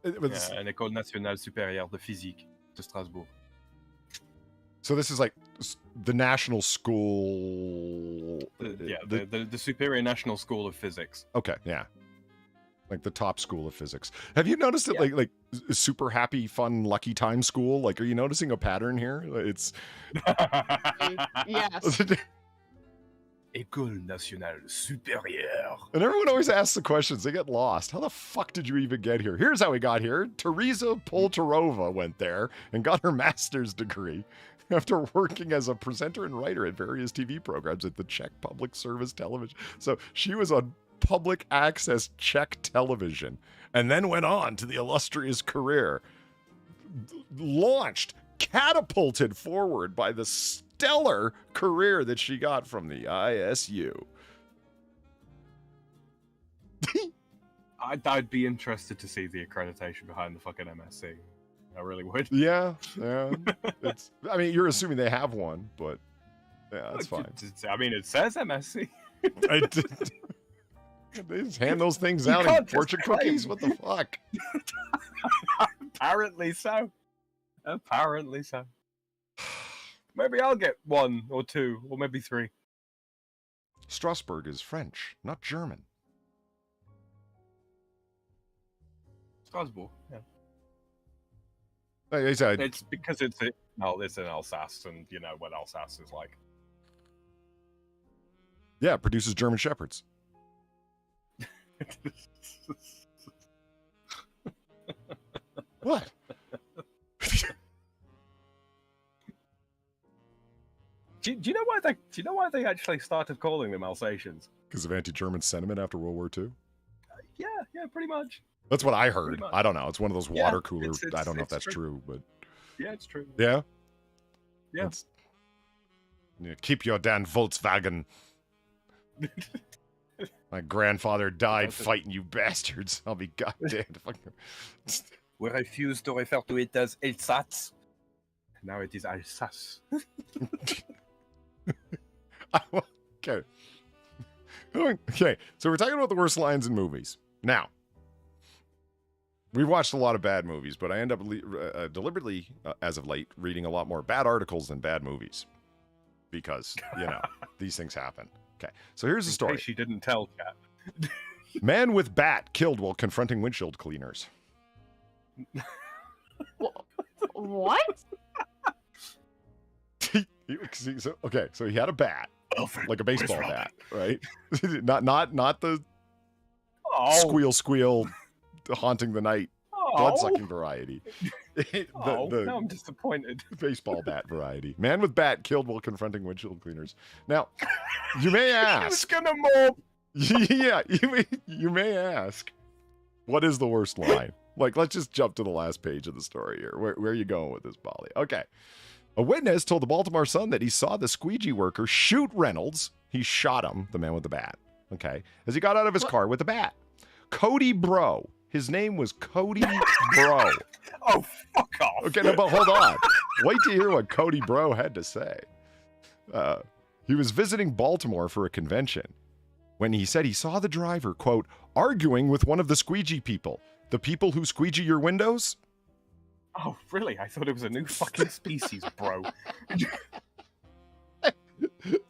Yeah, an École Nationale Supérieure de Physique de Strasbourg. So this is like the national school... The Superior National School of Physics. Okay, yeah. Like the top school of physics. Have you noticed that like super happy, fun, lucky time school? Like, are you noticing a pattern here? It's... Yes. École Nationale Supérieure. And everyone always asks the questions. They get lost. How the fuck did you even get here? Here's how we got here. Teresa Poltarova went there and got her master's degree after working as a presenter and writer at various TV programs at the Czech Public Service Television. So she was on public access Czech television and then went on to the illustrious career. Launched, catapulted forward by the stellar career that she got from the ISU. I'd be interested to see the accreditation behind the fucking MSc. I really would. Yeah. It's. I mean, you're assuming they have one, but yeah, that's fine. I mean, it says MSc. They just hand those things out in fortune cookies. What the fuck? Apparently so. Apparently so. Maybe I'll get 1 or 2 or maybe 3. Strasbourg is French, not German. Strasbourg, yeah. It's because it's in Alsace, and you know what Alsace is like. Yeah, it produces German Shepherds. What? Do you know why they actually started calling them Alsatians? Because of anti-German sentiment after World War II? Yeah, pretty much. That's what I heard. I don't know. It's one of those water cooler. it's I don't know if that's true, but yeah, it's true. Yeah. Yeah. Yeah, keep your damn Volkswagen. My grandfather died fighting you bastards. I'll be goddamn. We refuse to refer to it as Alsace. Now it is Alsace. Okay. Okay, so we're talking about the worst lines in movies. Now, we've watched a lot of bad movies, but I end up deliberately, as of late, reading a lot more bad articles than bad movies. Because, these things happen. Okay, so here's the story. In case she didn't tell, Cat. Man with bat killed while confronting windshield cleaners. What? So he had a bat, like a baseball bat, right? not the squeal haunting the night blood-sucking variety. Now I'm disappointed. Baseball bat variety. Man with bat killed while confronting windshield cleaners. Now, you may ask. He was gonna mob. Yeah, you may ask, what is the worst line? Like, let's just jump to the last page of the story here. Where are you going with this, Polly? Okay. A witness told the Baltimore Sun that he saw the squeegee worker shoot Reynolds. He shot him, the man with the bat, okay, as he got out of his car with the bat. Cody Bro. His name was Cody Bro. Oh, fuck off. Okay, no, but hold on. Wait to hear what Cody Bro had to say. He was visiting Baltimore for a convention when he said he saw the driver, quote, arguing with one of the squeegee people. The people who squeegee your windows? Oh, really? I thought it was a new fucking species, bro.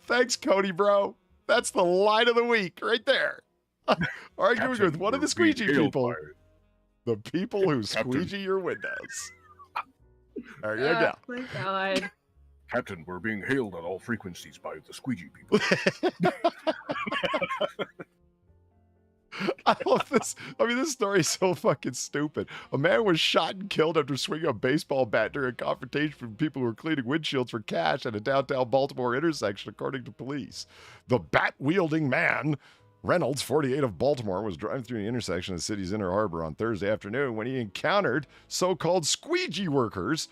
Thanks, Cody Bro. That's the line of the week right there. Arguing Captain, with one of the squeegee people. The people who squeegee your windows. There you go. Oh my God. Captain, we're being hailed on all frequencies by the squeegee people. I love this. I mean, this story is so fucking stupid. A man was shot and killed after swinging a baseball bat during a confrontation with people who were cleaning windshields for cash at a downtown Baltimore intersection, according to police. The bat-wielding man, Reynolds, 48 of Baltimore, was driving through the intersection of the city's Inner Harbor on Thursday afternoon when he encountered so-called squeegee workers.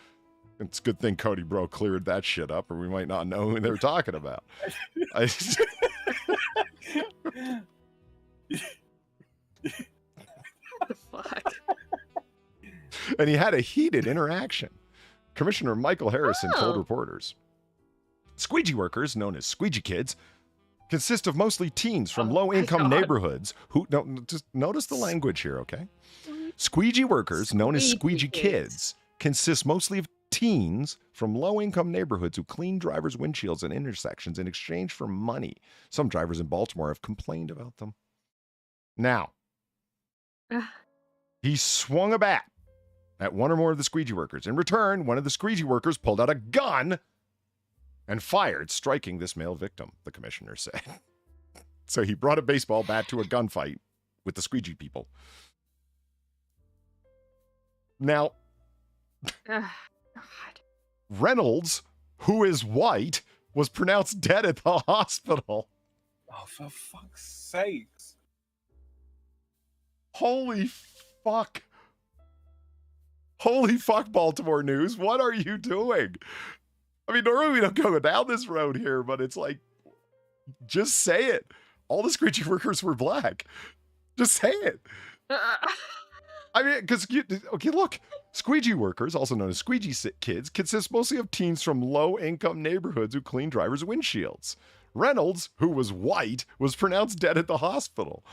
It's a good thing Cody Bro cleared that shit up, or we might not know who they were talking about. What the fuck? And he had a heated interaction. Commissioner Michael Harrison told reporters. Squeegee workers, known as squeegee kids, consist of mostly teens from low-income neighborhoods who... No, just notice the language here, okay? Squeegee workers, known as squeegee kids, consist mostly of teens from low-income neighborhoods who clean drivers' windshields and intersections in exchange for money. Some drivers in Baltimore have complained about them. Now, he swung a bat at one or more of the squeegee workers. In return, one of the squeegee workers pulled out a gun and fired, striking this male victim, the commissioner said. So he brought a baseball bat to a gunfight with the squeegee people. Now, God. Reynolds, who is white, was pronounced dead at the hospital. Oh, for fuck's sakes. Holy fuck. Holy fuck, Baltimore News. What are you doing? I mean, normally we don't go down this road here, but it's like, just say it. All the squeegee workers were black. Just say it. I mean, because, okay, look. Squeegee workers, also known as squeegee kids, consist mostly of teens from low-income neighborhoods who clean drivers' windshields. Reynolds, who was white, was pronounced dead at the hospital.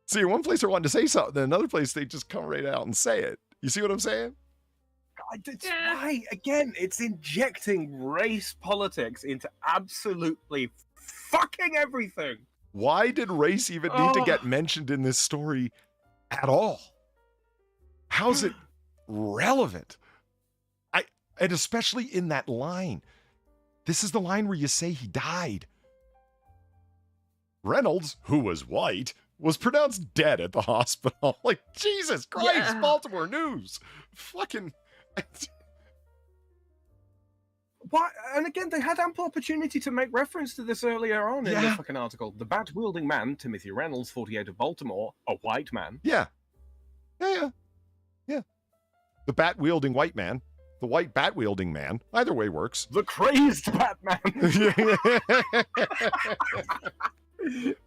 See, in one place they're wanting to say something, in another place they just come right out and say it. You see what I'm saying? That's why, again, it's injecting race politics into absolutely fucking everything. Why did race even need to get mentioned in this story at all? How's it relevant? And especially in that line. This is the line where you say he died. Reynolds, who was white, was pronounced dead at the hospital. Like, Jesus Christ, Baltimore News. Fucking... Why? And again, they had ample opportunity to make reference to this earlier on in the fucking article. The bat-wielding man, Timothy Reynolds, 48 of Baltimore, a white man. Yeah. Yeah. The bat-wielding white man. The white bat-wielding man. Either way works. The crazed Batman.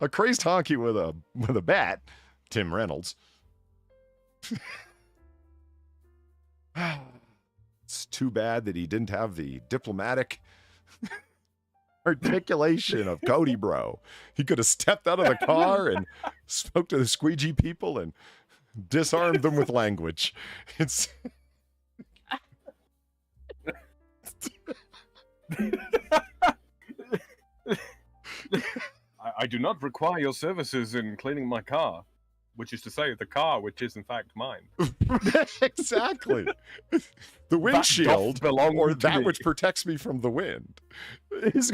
A crazed honky with a bat. Tim Reynolds. It's too bad that he didn't have the diplomatic articulation of Cody Bro. He could have stepped out of the car and spoke to the squeegee people and disarmed them with language. It's I do not require your services in cleaning my car, which is to say, the car, which is in fact mine. Exactly. The windshield, or that which protects me from the wind, is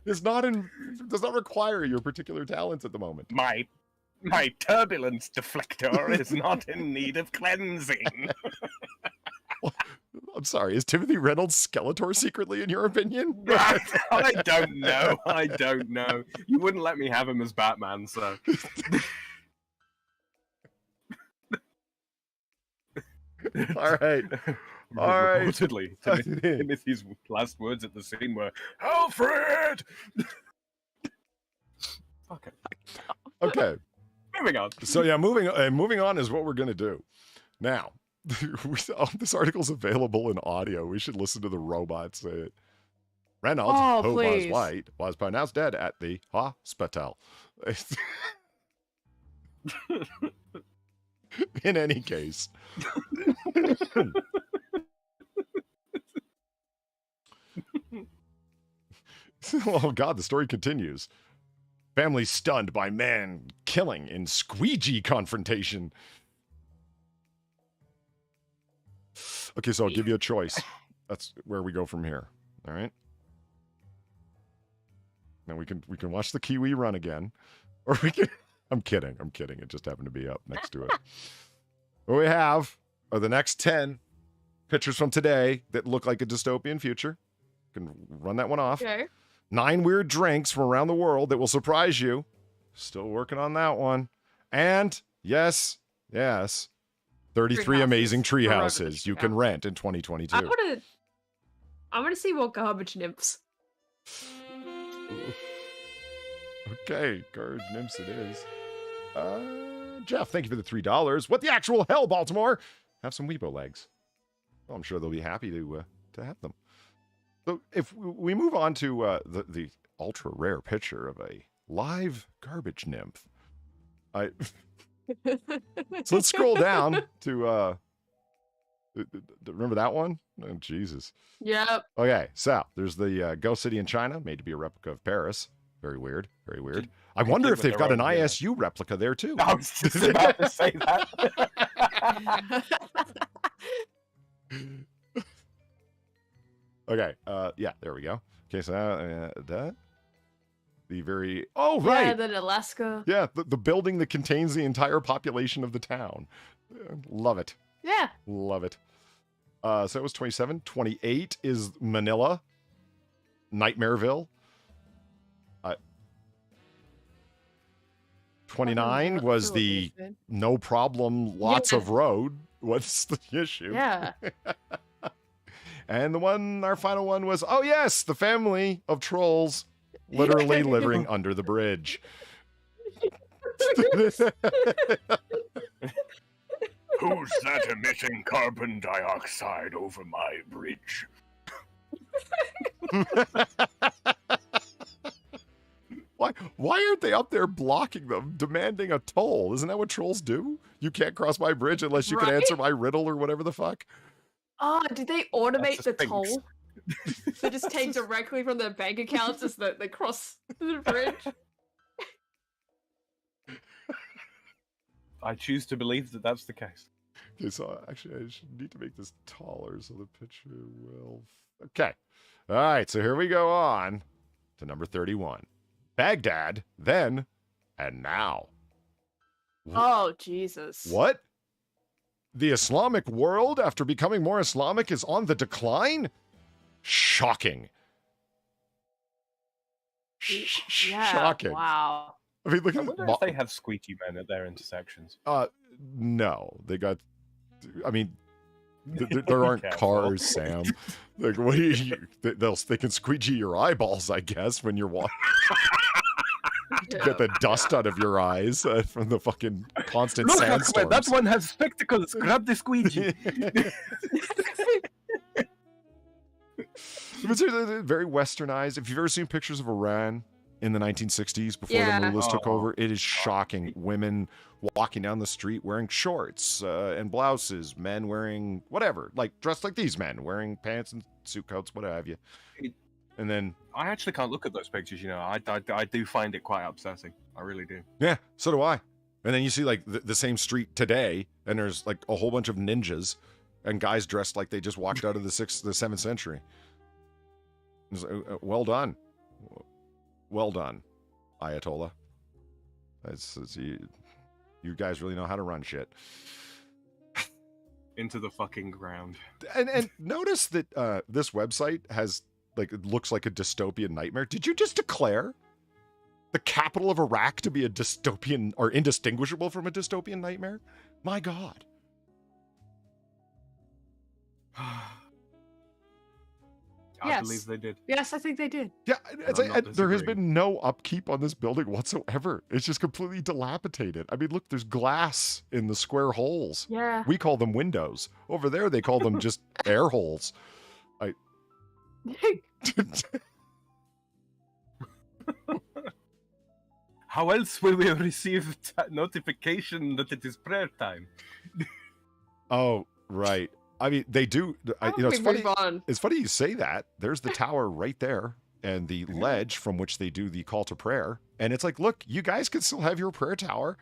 does not require your particular talents at the moment. My turbulence deflector is not in need of cleansing. I'm sorry, is Timothy Reynolds Skeletor secretly, in your opinion? I don't know. I don't know. You wouldn't let me have him as Batman, so. All right. Reportedly, Timothy's last words at the scene were, Alfred! Okay. Moving on. So yeah, moving on is what we're going to do. Now, this article's available in audio. We should listen to the robot say it. Reynolds, who was white, was pronounced dead at the hospital. In any case. Oh God, the story continues. Family stunned by man killing in squeegee confrontation. Okay, so I'll give you a choice. That's where we go from here. All right. Now we can watch the kiwi run again, or we can. I'm kidding. It just happened to be up next to it. What we have are the next 10 pictures from today that look like a dystopian future. You can run that one off. Okay. 9 weird drinks from around the world that will surprise you. Still working on that one. And yes, 33 amazing tree houses you can rent in 2022. I want to see what garbage nymphs. Okay, garbage nymphs it is. Jeff, thank you for the $3. What the actual hell, Baltimore? Have some Weibo legs. Well, I'm sure they'll be happy to have them. So if we move on to the ultra rare picture of a live garbage nymph, so let's scroll down to remember that one? Oh, Jesus. Yep. Okay, so there's the Ghost City in China, made to be a replica of Paris. Very weird. Very weird. I wonder if they've got an ISU replica there too. I was just about to say that. Okay. Yeah. There we go. Okay. So that the very right. Yeah, then Alaska. Yeah, the building that contains the entire population of the town. Love it. Yeah. Love it. So it was 27. 28 is Manila, Nightmareville. 29 was the no problem, lots of road. What's the issue? Yeah. And our final one was, oh yes, the family of trolls literally living under the bridge. Who's that emitting carbon dioxide over my bridge? Why aren't they up there blocking them, demanding a toll? Isn't that what trolls do? You can't cross my bridge unless you can answer my riddle or whatever the fuck. Oh, did they automate the toll? They just take directly from their bank accounts as they cross the bridge? I choose to believe that that's the case. Okay, so actually I should need to make this taller so the picture will... Okay. All right, so here we go on to number 31. Baghdad, then, and now. Oh, Jesus. What? The Islamic world, after becoming more Islamic, is on the decline? Shocking. Yeah. Shocking. Wow. I mean, look I at wonder if they have squeaky men at their intersections. No, they got. I mean, there aren't Careful. cars, Sam. Like, what do you? They can squeegee your eyeballs, I guess, when you're walking. Get the dust out of your eyes from the fucking constant Look, sandstorms. that one has spectacles. Grab the squeegee. It's very westernized. If you've ever seen pictures of Iran in the 1960s before Yeah. the mullahs took over, it is shocking. Women walking down the street wearing shorts and blouses, men wearing whatever, like dressed like these men, wearing pants and suit coats, what have you. And then, I actually can't look at those pictures, you know. I do find it quite upsetting. I really do. yeah, so do I. And then you see like the same street today, and there's like a whole bunch of ninjas and guys dressed like they just walked out of the 7th century. It's like, well done. Well done, Ayatollah. You guys really know how to run shit. Into the fucking ground. And notice that this website has, like, it looks like a dystopian nightmare. Did you just declare the capital of Iraq to be a dystopian or indistinguishable from a dystopian nightmare? My God. I Yes. believe they did. Yes, I think they did. Yeah, it's I'm like, not there has disagreeing. been no upkeep on this building whatsoever. It's just completely dilapidated. I mean, look, there's glass in the square holes. Yeah. We call them windows. Over there, they call them just air holes. How else will we receive notification that it is prayer time? Oh, right. I mean, they do. It's We funny. move on. It's funny you say that. There's the tower right there and the ledge from which they do the call to prayer. And it's like, look, you guys can still have your prayer tower.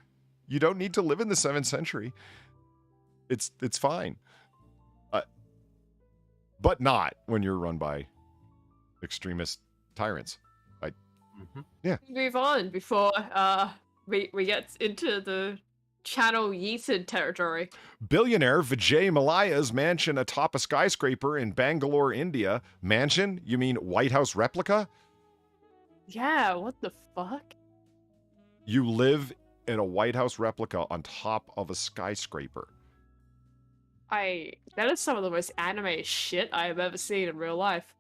You don't need to live in the 7th century. It's fine. But not when you're run by extremist tyrants. Move on before we get into the Channel Yeeted territory. Billionaire Vijay Mallya's mansion atop a skyscraper in Bangalore, India. Mansion? You mean White House replica? Yeah, what the fuck? You live in a White House replica on top of a skyscraper. That is some of the most anime shit I have ever seen in real life.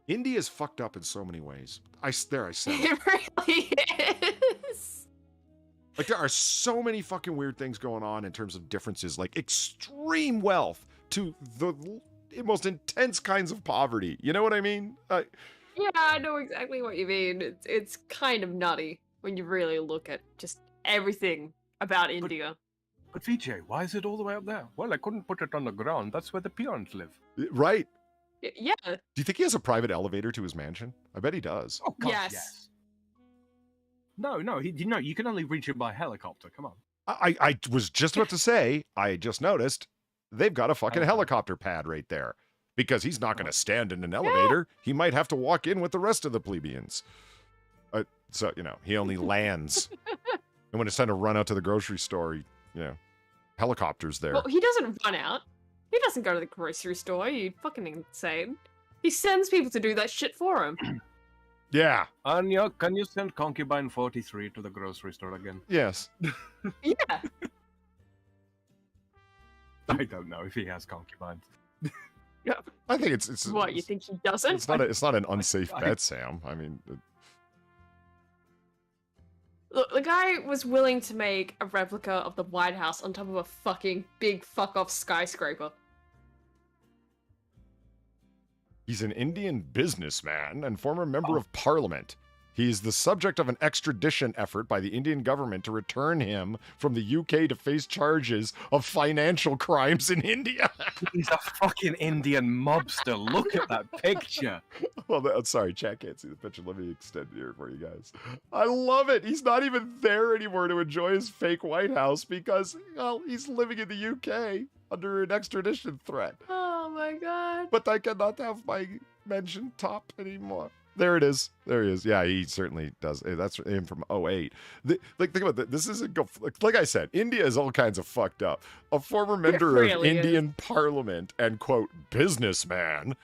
India's fucked up in so many ways. I said it. It really is. Like, there are so many fucking weird things going on in terms of differences, like extreme wealth to the most intense kinds of poverty. You know what I mean? Yeah, I know exactly what you mean. It's kind of nutty when you really look at just everything about India. But VJ, why is it all the way up there? Well, I couldn't put it on the ground. That's where the peons live. Right. Yeah. Do you think he has a private elevator to his mansion? I bet he does. Oh, God, Yes. No, you can only reach it by helicopter. Come on. I was just about to say, I just noticed they've got a fucking helicopter pad right there. Because he's not going to stand in an elevator. He might have to walk in with the rest of the plebeians. So, he only lands. And when it's time to run out to the grocery store, helicopters there. Well, he doesn't run out. He doesn't go to the grocery store. Are you fucking insane? He sends people to do that shit for him. Yeah. Anya, can you send Concubine 43 to the grocery store again? Yes. Yeah. I don't know if he has concubines. I think it's What, you think he doesn't? it's not an unsafe bet, Sam. I mean, Look, the guy was willing to make a replica of the White House on top of a fucking big fuck-off skyscraper. he's an Indian businessman and former member of parliament. He's the subject of an extradition effort by the Indian government to return him from the UK to face charges of financial crimes in India. He's a fucking Indian mobster. Look at that picture. Well, sorry, chat can't see the picture. Let me extend it here for you guys. I love it. He's not even there anymore to enjoy his fake White House because, well, he's living in the UK under an extradition threat. Oh my god. But I cannot have my mention top anymore. There it is. There he is. Yeah, he certainly does. That's him from '08. Like, think about that. This isn't go. Like I said, India is all kinds of fucked up. A former member really of Indian Parliament and quote businessman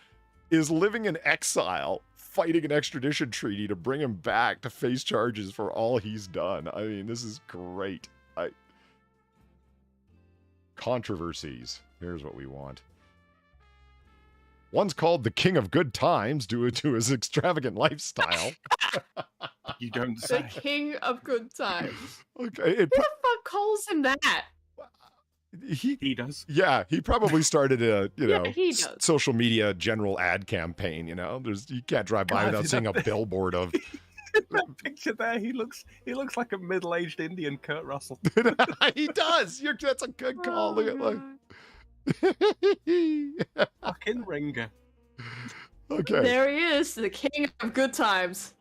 is living in exile, fighting an extradition treaty to bring him back to face charges for all he's done. I mean, this is great. Controversies. Here's what we want. One's called the King of Good Times due to his extravagant lifestyle. You don't The say. king of good times. Okay, Who the fuck calls him that? He does. Yeah, he probably started a Yeah, he does. social media general ad campaign. You can't drive by God, without seeing a billboard of. That picture there, he looks like a middle-aged Indian Kurt Russell. He does. That's a good call. Look at Oh, Fucking ringer. Okay. there he is, the king of good times.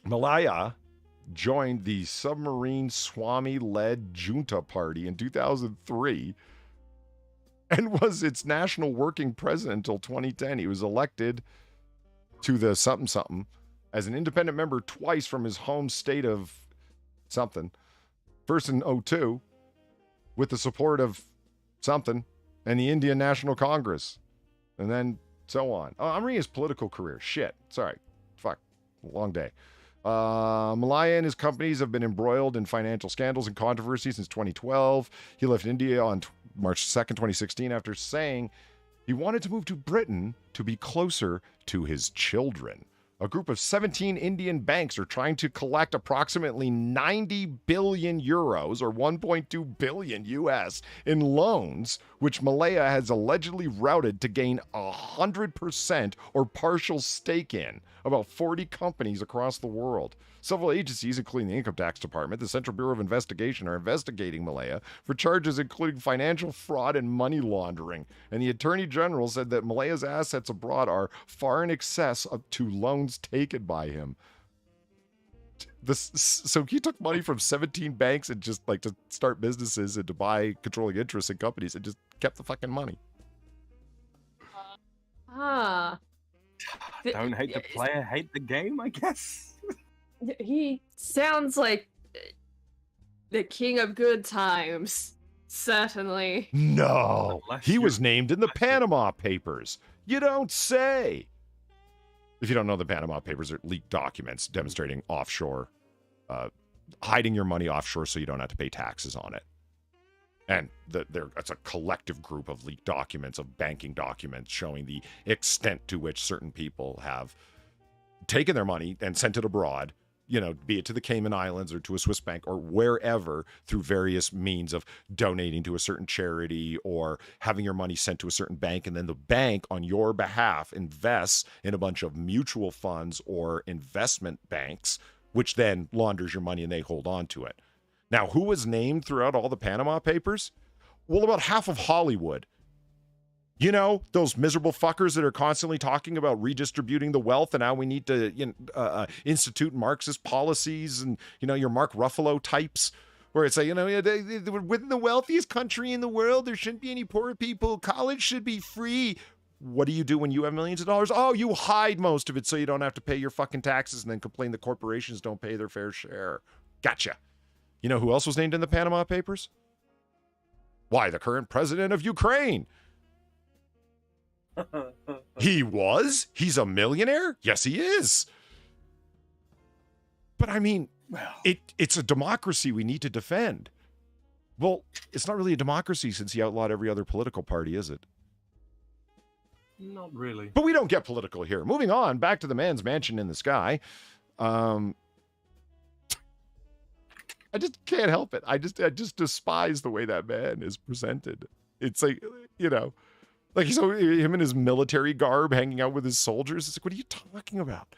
Malaya joined the submarine Swami-led junta party in 2003 and was its national working president until 2010. He was elected to the something as an independent member twice from his home state of something. First in 2002 with the support of something and the Indian National Congress. And then so on. Oh, I'm reading his political career. Shit. Sorry. Fuck. Long day. Malaya and his companies have been embroiled in financial scandals and controversy since 2012. He left India on March 2nd, 2016 after saying he wanted to move to Britain to be closer to his children. A group of 17 Indian banks are trying to collect approximately 90 billion euros or 1.2 billion US in loans, which Malaya has allegedly routed to gain 100% or partial stake in about 40 companies across the world. Several agencies, including the Income Tax Department, the Central Bureau of Investigation, are investigating Malaya for charges including financial fraud and money laundering. And the Attorney General said that Malaya's assets abroad are far in excess of to loans taken by him. So he took money from 17 banks and just like to start businesses and to buy controlling interests in companies and just kept the fucking money. Don't hate the player, hate the game, I guess. He sounds like the king of good times. Certainly. No, Unless he you're- was named in the Panama Papers. You don't say. If you don't know, the Panama Papers are leaked documents demonstrating offshore, hiding your money offshore so you don't have to pay taxes on it. And it's a collective group of leaked documents, of banking documents showing the extent to which certain people have taken their money and sent it abroad, be it to the Cayman Islands or to a Swiss bank or wherever through various means of donating to a certain charity or having your money sent to a certain bank. And then the bank on your behalf invests in a bunch of mutual funds or investment banks, which then launders your money and they hold on to it. Now, who was named throughout all the Panama Papers? Well, about half of Hollywood. Those miserable fuckers that are constantly talking about redistributing the wealth and how we need to institute Marxist policies and, your Mark Ruffalo types where it's like, within the wealthiest country in the world, there shouldn't be any poor people. College should be free. What do you do when you have millions of dollars? Oh, you hide most of it so you don't have to pay your fucking taxes and then complain that corporations don't pay their fair share. Gotcha. You know who else was named in the Panama Papers? Why, the current president of Ukraine. He was? He's a millionaire? Yes, he is. But I mean, it's a democracy we need to defend. Well, it's not really a democracy since he outlawed every other political party, is it? Not really. But we don't get political here. Moving on, back to the man's mansion in the sky. I just can't help it. I just despise the way that man is presented. It's like, like so him in his military garb hanging out with his soldiers. It's like, what are you talking about?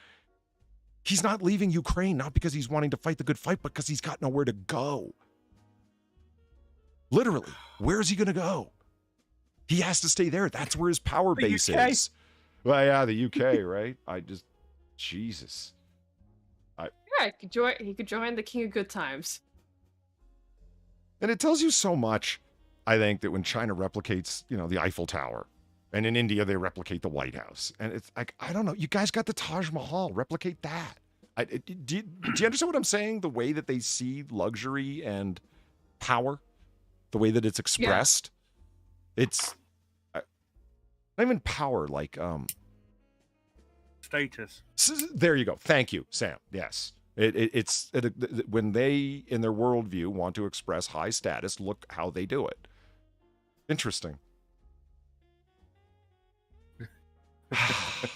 He's not leaving Ukraine, not because he's wanting to fight the good fight, but because he's got nowhere to go. Literally, where is he going to go? He has to stay there. That's where his power base is. Well, yeah, the UK, right? Jesus. Yeah, he could join the king of good times. And it tells you so much, I think, that when China replicates, the Eiffel Tower And in India, they replicate the White House. And it's like, I don't know. You guys got the Taj Mahal. Replicate that. Do you understand what I'm saying? The way that they see luxury and power, the way that it's expressed. It's not even power, like status. There you go. Thank you, Sam. Yes. It's when they, in their worldview, want to express high status, look how they do it. Interesting.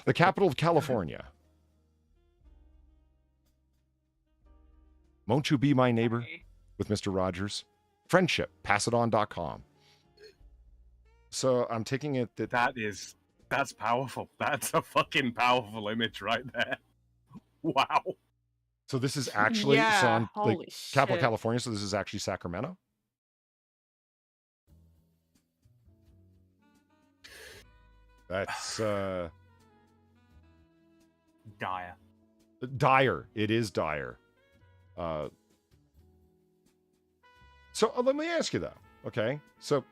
The capital of California. Won't you be my neighbor? With Mr. Rogers. Friendship. PassItOn.com. So I'm taking it that that's powerful. That's a fucking powerful image right there. Wow. So this is actually holy capital shit. California. So this is actually Sacramento. That's dire. Dire. It is dire. So let me ask you though. Okay, so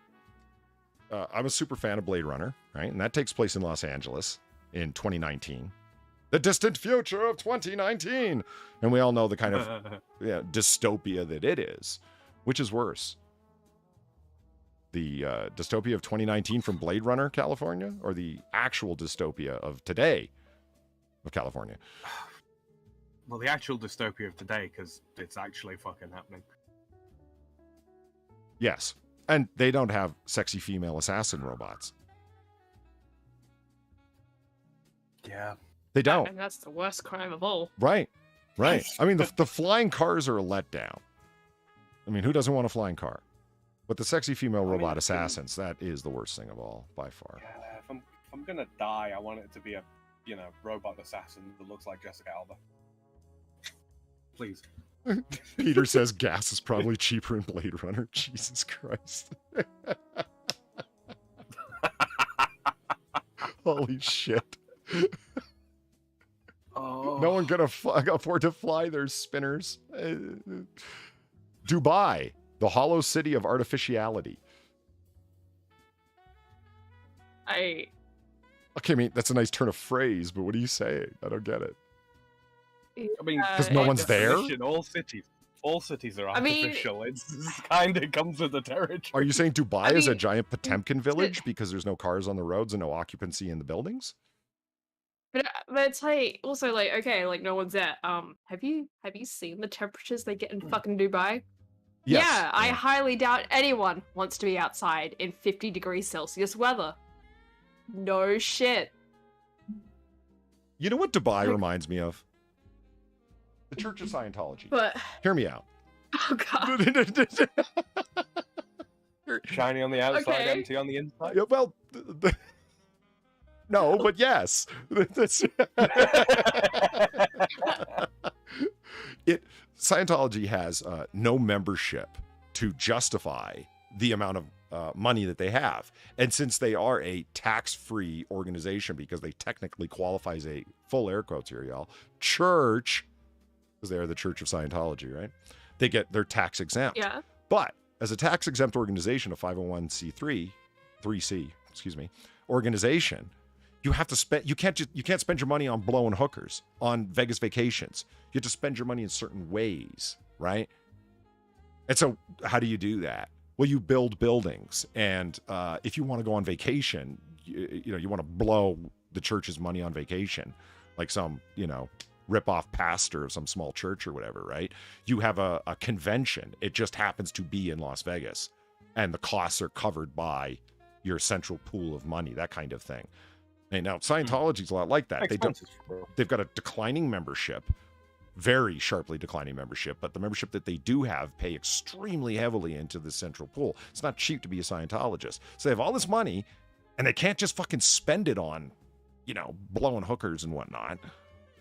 I'm a super fan of Blade Runner, right? And that takes place in Los Angeles in 2019, the distant future of 2019, and we all know the kind of dystopia that it is. Which is worse? The dystopia of 2019 from Blade Runner, California, or the actual dystopia of today of California? Well, the actual dystopia of today, because it's actually fucking happening. Yes. And they don't have sexy female assassin robots. Yeah. They don't. And that's the worst crime of all. Right. Right. I mean, the flying cars are a letdown. I mean, who doesn't want a flying car? But the sexy female robot assassins, that is the worst thing of all, by far. Yeah, if I'm gonna die, I want it to be a, robot assassin that looks like Jessica Alba. Please. Peter says gas is probably cheaper in Blade Runner. Jesus Christ. Holy shit. Oh. No one can afford to fly their spinners. Dubai, the hollow city of artificiality. Okay, I mean, that's a nice turn of phrase, but what are you saying? I don't get it. I mean, because no one's there? All cities are I mean- artificial. It kind of comes with the territory. Are you saying Dubai I is a mean- giant Potemkin village because there's no cars on the roads and no occupancy in the buildings? But it's like also like okay, like no one's there. Have you seen the temperatures they get in fucking Dubai? Yes. Yeah, I highly doubt anyone wants to be outside in 50 degrees Celsius weather. No shit. You know what Dubai reminds me of? The Church of Scientology. But Hear me out. oh god. Shiny on the outside, Okay. empty on the inside. Yeah, well, no, but yes. Scientology has no membership to justify the amount of money that they have. And since they are a tax-free organization, because they technically qualify as a, full air quotes here, y'all, church, because they are the Church of Scientology, right? They're tax exempt. Yeah. But as a tax exempt organization, a 501c3, 3C, excuse me, organization, you have to spend, you can't spend your money on blowing hookers, on Vegas vacations. You have to spend your money in certain ways, right? And so how do you do that? Well, you build buildings. And if you want to go on vacation, you want to blow the church's money on vacation, like some, rip-off pastor of some small church or whatever, right? You have a convention. It just happens to be in Las Vegas. And the costs are covered by your central pool of money, that kind of thing. And now Scientology's a lot like that. They've got a declining membership, very sharply declining membership, but the membership that they do have pay extremely heavily into the central pool. It's not cheap to be a Scientologist. So they have all this money, and they can't just fucking spend it on, blowing hookers and whatnot.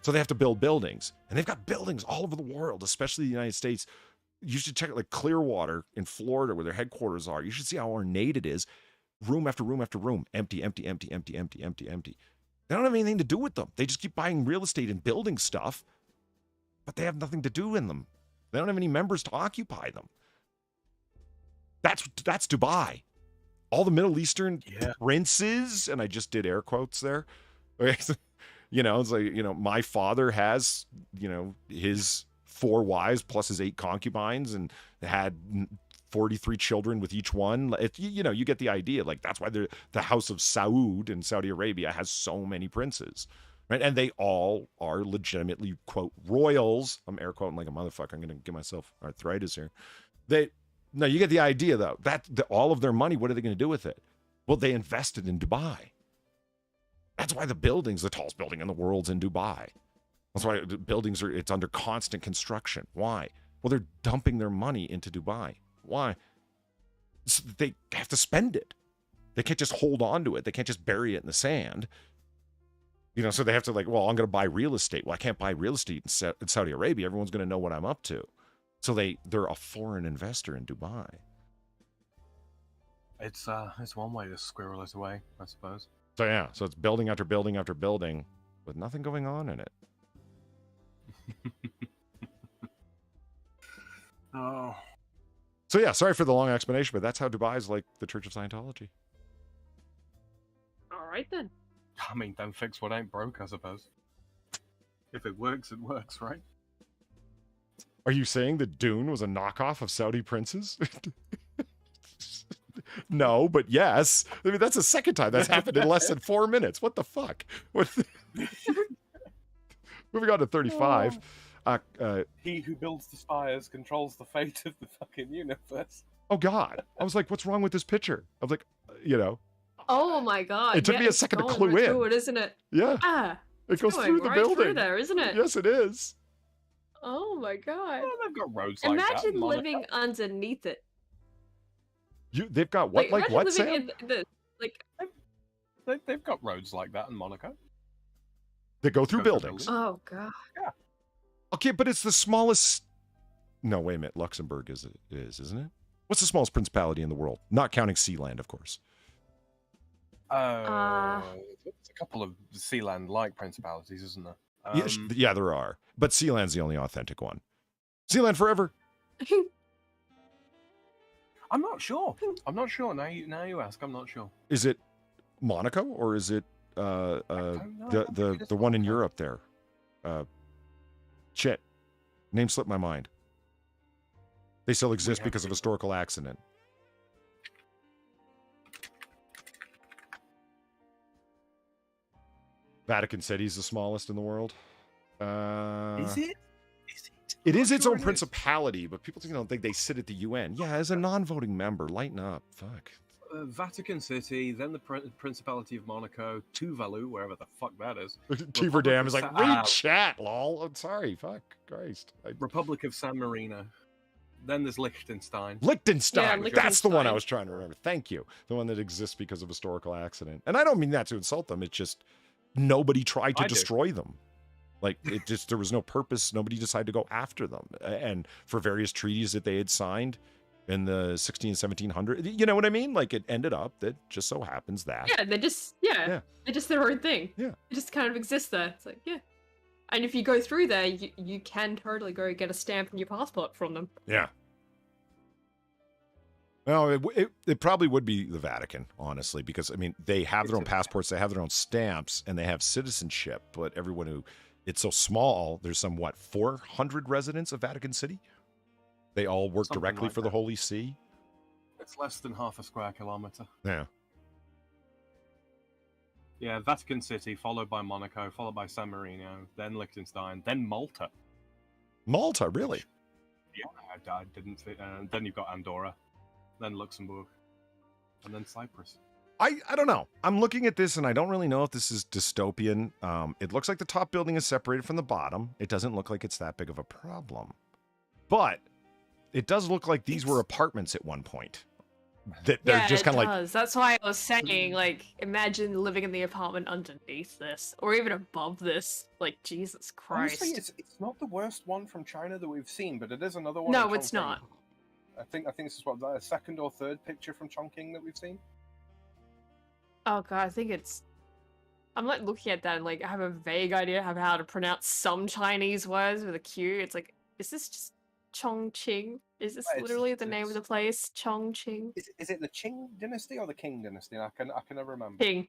So they have to build buildings. And they've got buildings all over the world, especially the United States. You should check it, like Clearwater in Florida, where their headquarters are. You should see how ornate it is. Room after room after room. Empty, empty, empty, empty, empty, empty, empty. They don't have anything to do with them. They just keep buying real estate and building stuff, but they have nothing to do in them. They don't have any members to occupy them. That's Dubai. All the Middle Eastern Yeah. princes, and I just did air quotes there. You know, it's like, you know, my father has, you know, his 4 wives plus his 8 concubines and had 43 children with each one. You know, you get the idea. Like, that's why the House of Saud in Saudi Arabia has so many princes, right? And they all are legitimately, quote, royals. I'm air quoting like a motherfucker. I'm going to give myself arthritis here. No, you get the idea, though. All of their money, what are they going to do with it? Well, they invested in Dubai. That's why the tallest building in the world's in Dubai. That's why the buildings it's under constant construction. Why? Well, they're dumping their money into Dubai. Why? So they have to spend it. They can't just hold on to it. They can't just bury it in the sand. You know, so they have to like, well, I'm going to buy real estate. Well, I can't buy real estate in Saudi Arabia. Everyone's going to know what I'm up to. So they're a foreign investor in Dubai. It's one way to squirrel it away, I suppose. So yeah, so it's building after building after building with nothing going on in it. Oh. So yeah, sorry for the long explanation, but that's how Dubai is like the Church of Scientology. All right then. I mean, don't fix what ain't broke, I suppose. If it works, right? Are you saying that Dune was a knockoff of Saudi princes? No, but yes. I mean, that's the second time that's happened in less than 4 minutes. What the fuck? Moving on to 35. He who builds the spires controls the fate of the fucking universe. Oh, God. I was like, what's wrong with this picture? I was like, you know. Oh my god. It took yeah, me a it's second to going clue right in. through it, isn't it? Yeah. Ah. It goes going through the right building. through there, isn't it? Yes, it is. Oh my god. Oh, they've got roads like that. Imagine living underneath it. They've got what? Like what, Sam? In the, like, they've got roads like that in Monaco. They go through buildings. Oh god. Yeah. Okay, but it's the smallest. No, wait a minute. Luxembourg is, isn't it? What's the smallest principality in the world? Not counting Sealand, of course. There's a couple of Sealand-like principalities, isn't there? Yeah, there are. But Sealand's the only authentic one. Sealand forever. I'm not sure. Now you ask. I'm not sure. Is it Monaco or is it the one in Europe there? Shit. Name slipped my mind. They still exist because of historical accident. Vatican City's the smallest in the world. Is it? It is its own principality, but people don't think they sit at the UN. Yeah, as a non-voting member, lighten up. Fuck. Vatican City, then the Principality of Monaco, Tuvalu, wherever the fuck that is. Kiefer Dam is like, read chat, lol. I'm sorry, fuck, Christ. Republic of San Marino. Then there's Liechtenstein. Liechtenstein. Yeah, That's the one I was trying to remember. Thank you. The one that exists because of historical accident. And I don't mean that to insult them. It's just nobody tried to destroy them. Like, it just, there was no purpose. Nobody decided to go after them. And for various treaties that they had signed in the 1700s, you know what I mean? Like, it ended up that just so happens that. Yeah, they just their own thing. Yeah. It just kind of exists there. It's like, yeah. And if you go through there, you can totally go get a stamp in your passport from them. Yeah. No, it probably would be the Vatican, honestly, because, I mean, they have their own passports, they have their own stamps, and they have citizenship, but everyone who, it's so small, there's some, 400 residents of Vatican City? They all work Something directly like for the Holy See? It's less than half a square kilometer. Yeah. Yeah, Vatican City, followed by Monaco, followed by San Marino, then Liechtenstein, then Malta. Malta, really? Yeah, I didn't think. Then you've got Andorra, then Luxembourg, and then Cyprus. I don't know. I'm looking at this and I don't really know if this is dystopian. It looks like the top building is separated from the bottom. It doesn't look like it's that big of a problem. But it does look like these were apartments at one point. They're just kind of like... That's why I was saying, like, imagine living in the apartment underneath this, or even above this. Like, Jesus Christ. Honestly, it's not the worst one from China that we've seen, but it is another one. No, it's not. I think this is what the second or third picture from Chongqing that we've seen. Oh god, I think it's... I'm like looking at that and like I have a vague idea of how to pronounce some Chinese words with a Q. It's like, is this just Chongqing? Is this It's- literally the name of it's- the place? Chongqing? Is it the Qing dynasty or the King dynasty? I can never remember. Qing.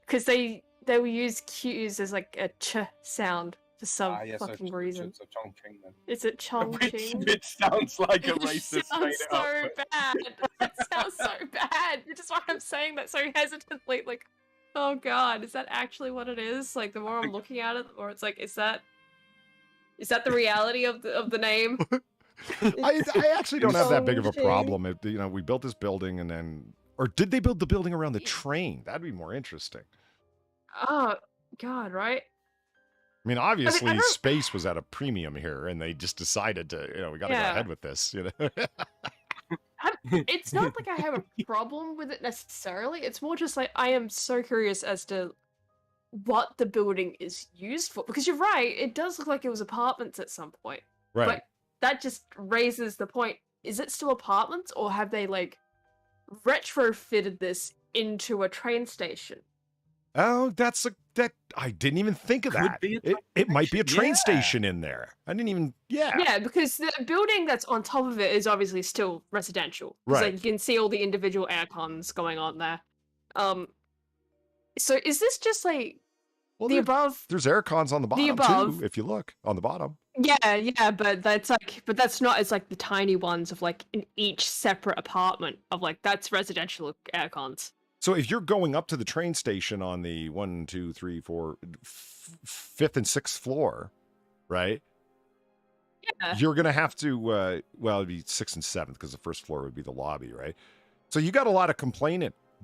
Because they will use Q's as like a ch sound for some fucking reason. So Chongqing then. Is it Chongqing? Which sounds like a It racist. sounds made it up, so but- bad. It sounds so bad. Which is why I'm saying that so hesitantly. Like, oh god, is that actually what it is? Like, the more I'm looking at it, or it's like, is that the reality of the name? I actually don't have that big of a Chongqing. problem. If, you know, we built this building and then, or did they build the building around the train? That'd be more interesting. Oh god, right? I mean, obviously, don't- space was at a premium here, and they just decided to, you know, we got to go Yeah. ahead with this. You know, It's not like I have a problem with it necessarily. It's more just like I am so curious as to what the building is used for. Because you're right, it does look like it was apartments at some point. right? But that just raises the point: is it still apartments, or have they like retrofitted this into a train station? Oh, that I didn't even think of Could that. be a It might be a train yeah. station in there. I didn't even. Yeah. Yeah, because the building that's on top of it is obviously still residential. 'Cause, Right. like, you can see all the individual air cons going on there. So is this just like Well, the above? there's air cons on the bottom above. too. If you look on the bottom. Yeah, but that's not. It's like the tiny ones of like in each separate apartment of like that's residential air cons. So if you're going up to the train station on the 1, 2, 3, 4, fifth and sixth floor, right? Yeah. You're gonna have to. Well, it'd be 6th and 7th because the first floor would be the lobby, right? So you got a lot of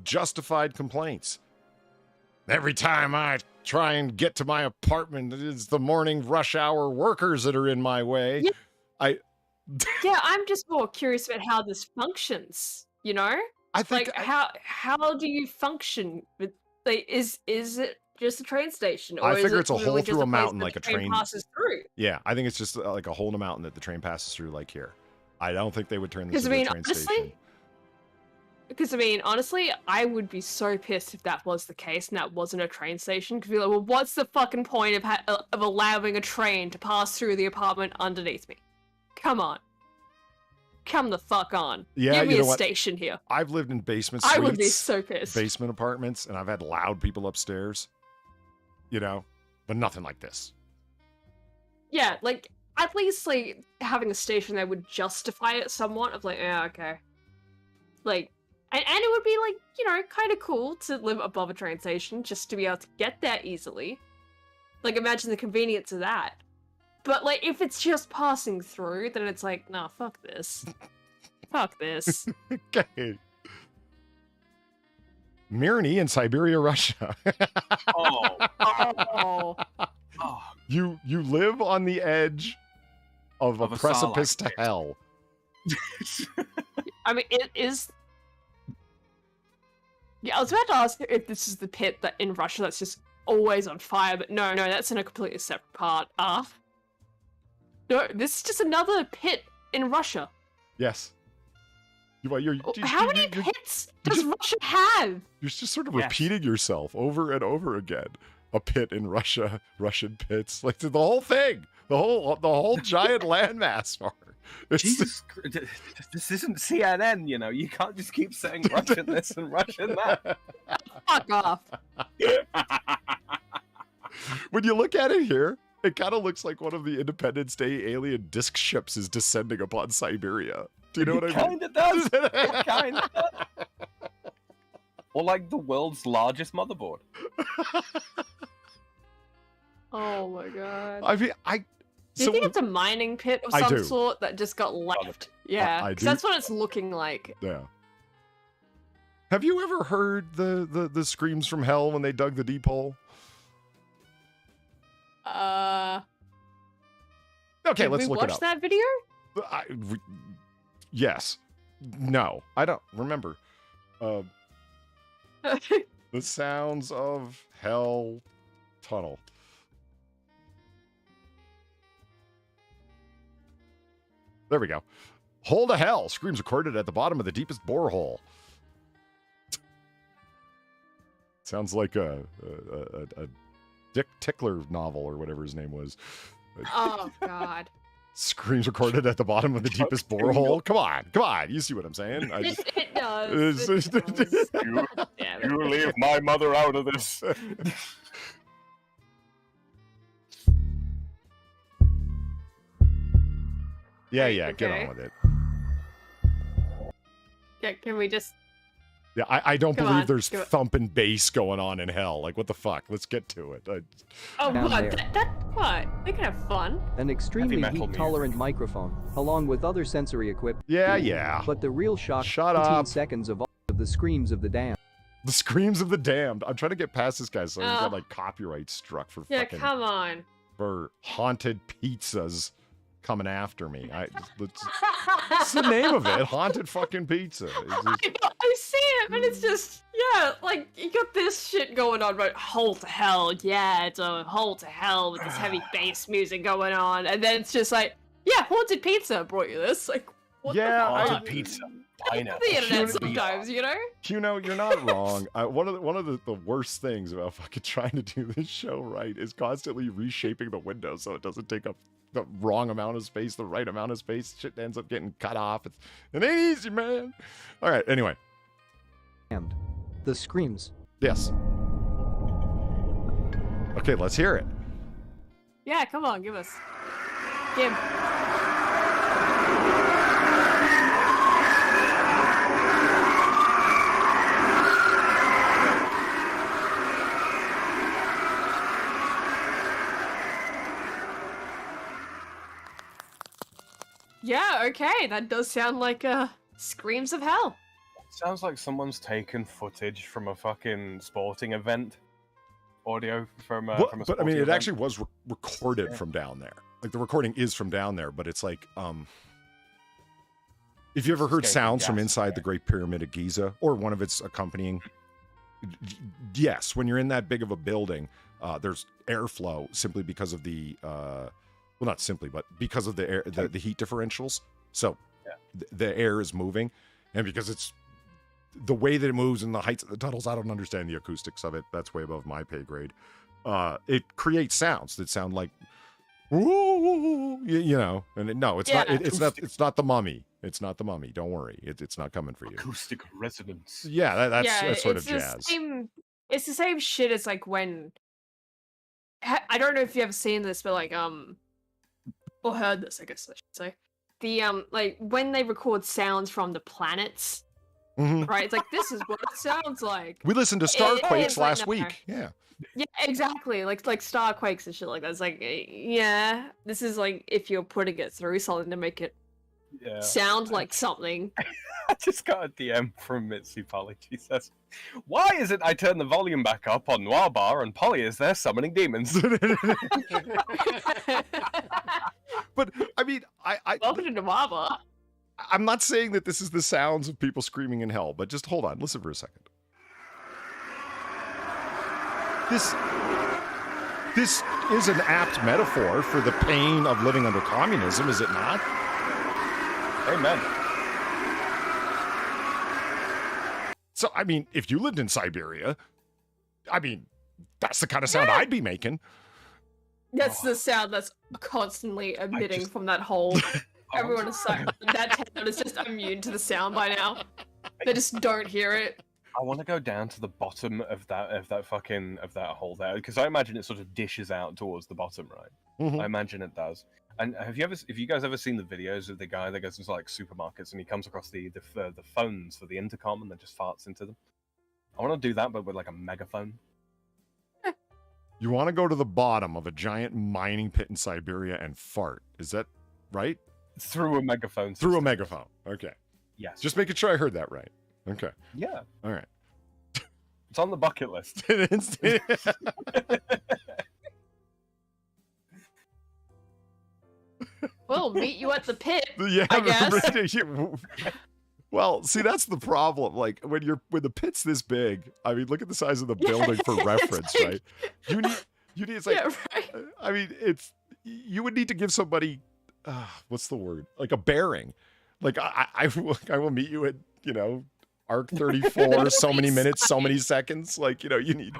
justified complaints. Every time I try and get to my apartment, it's the morning rush hour workers that are in my way. Yeah. Yeah, I'm just more curious about how this functions. You know, I think like how do you function with like is it just a train station, or I is figure it it's a hole literally just through a place mountain that like the a train passes through? Yeah, I think it's just like a hole in a mountain that the train passes through, like here. I don't think they would turn this Because into I mean, a train honestly, station. because I mean, honestly, I would be so pissed if that was the case and that wasn't a train station. Because be like, well, what's the fucking point of allowing a train to pass through the apartment underneath me? Come on, come the fuck on. Yeah, Give me you know a what? station here. I've lived in basement I suites, would be so pissed. basement apartments, and I've had loud people upstairs. You know, but nothing like this. Yeah, like at least like having a station there would justify it somewhat. Of like, yeah, okay, like, and it would be like, you know, kind of cool to live above a train station just to be able to get there easily. Like, imagine the convenience of that. But like, if it's just passing through, then it's like, nah, fuck this, fuck this. Okay. Mirny in Siberia, Russia. Oh, Oh, You live on the edge of a Of a precipice Sarlacc to pit. hell. I mean, it is. Yeah, I was about to ask if this is the pit that in Russia that's just always on fire, but no, that's in a completely separate part. No, this is just another pit in Russia. Yes. How many pits does Russia have? You're just sort of Yes. repeating yourself over and over again. A pit in Russia, Russian pits, like the whole thing, the whole giant landmass. It's Jesus, this isn't CNN, you know. You can't just keep saying Russian this and Russian that. Fuck off. When you look at it here, it kind of looks like one of the Independence Day alien disc ships is descending upon Siberia. Do you know what I mean? Kind of does. It kind of does. Or like the world's largest motherboard. Oh my god. I mean, Do you think it's a mining pit of I some do. sort that just got left? Yeah, I because do. that's what it's looking like. Yeah. Have you ever heard the screams from hell when they dug the deep hole? Okay, Did let's we look watch it up. that video? Yes. No, I don't remember. The sounds of hell tunnel. There we go. Hole to hell. Screams recorded at the bottom of the deepest borehole. Sounds like a Dick Tickler novel or whatever his name was. Oh god. Screams recorded at the bottom of the deepest borehole. Come on. You see what I'm saying? I just, It does. Damn it. You leave my mother out of this. yeah, get Okay. on with it. Yeah, can we just... Yeah, I don't Come believe on, there's go- thumping bass going on in hell. Like, what the fuck? Let's get to it. Oh, Down what? there. What? They can have fun. An extremely metal heat-tolerant microphone, along with other sensory equipment. Yeah. But the real shock, Shut 15 up. seconds of all of the screams of the damned. The screams of the damned. I'm trying to get past this guy so he's got, Oh. like, copyright struck for Yeah, fucking... come on. For haunted pizzas coming after me. It's the name of it. Haunted fucking pizza. It's just- I see it, but it's just, yeah, like, you got this shit going on, right? Hole to hell, yeah, it's a hole to hell with this heavy bass music going on, and then it's just like, yeah, haunted pizza brought you this. Like, what Yeah, the Haunted fuck? pizza. The Pineapple. internet sometimes, you know? You're not wrong. One of the worst things about fucking trying to do this show right is constantly reshaping the window so it doesn't take up the wrong amount of space, the right amount of space. Shit ends up getting cut off. It ain't easy, man. All right. Anyway. The screams. Yes. Okay, let's hear it. Yeah, come on, give us. Give. Yeah, okay, that does sound like screams of hell. Sounds like someone's taken footage from a fucking sporting event. Audio from a But I mean, sporting it event. actually was recorded from down there. Like the recording is from down there, but it's like, if you ever heard Escaping sounds from gas, inside the Great Pyramid of Giza or one of its accompanying, yes, when you're in that big of a building, there's airflow simply because of the, well, not simply, but because of the air, the heat differentials. So the air is moving, and because it's the way that it moves and the heights of the tunnels, I don't understand the acoustics of it. That's way above my pay grade. It creates sounds that sound like, ooh, you know, and no, it's not. It's not the Mummy. It's not the Mummy. Don't worry. It's not coming for you. Acoustic resonance. Yeah, that's sort of the jazz. It's the same shit as like when I don't know if you ever seen this, but like or heard this, I guess I should say. The like when they record sounds from the planets, right? It's like this is what it sounds like. We listened to Starquakes it's like, last no. week. Yeah. Yeah, exactly. Like starquakes and shit like that. It's like, yeah, this is like if you're putting it through something to make it sound like something. I just got a DM from Mitzi Polly. She says, "Why is it I turn the volume back up on Noir Bar and Polly is there summoning demons?" But I mean, welcome to Noir Bar. I'm not saying that this is the sounds of people screaming in hell, but just hold on, listen for a second. This is an apt metaphor for the pain of living under communism, is it not? Amen. So, I mean, if you lived in Siberia, I mean, that's the kind of sound I'd be making. That's the sound that's constantly emitting from that hole. Everyone is so that town is just immune to the sound by now. They just don't hear it. I want to go down to the bottom of that hole there, because I imagine it sort of dishes out towards the bottom, right? I imagine it does. And have you guys ever seen the videos of the guy that goes into like supermarkets and he comes across the phones for the intercom and then just farts into them? I want to do that, but with like a megaphone. You want to go to the bottom of a giant mining pit in Siberia and fart. Is that right? Through a megaphone. Through a megaphone. Okay. Yes. Just making sure I heard that right. Okay. Yeah. All right. It's on the bucket list. We'll meet you at the pit. Yeah, I guess. Well, see, that's the problem. Like when the pit's this big, I mean, look at the size of the building for reference, right? You need it's like, right. I mean, you would need to give somebody, what's the word? Like a bearing. Like I will meet you at, arc 34, so many minutes, so many seconds. Like, you need.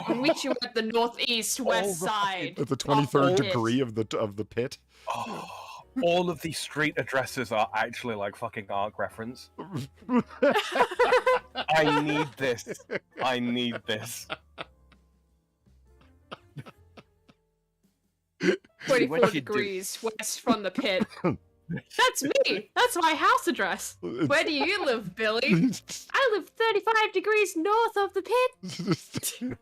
We'll meet you at the northeast west side. At the 23rd degree of the pit. All of these street addresses are actually like fucking ARC reference. I need this. I need this. 24 degrees west from the pit. That's me. That's my house address. Where do you live, Billy? I live 35 degrees north of the pit.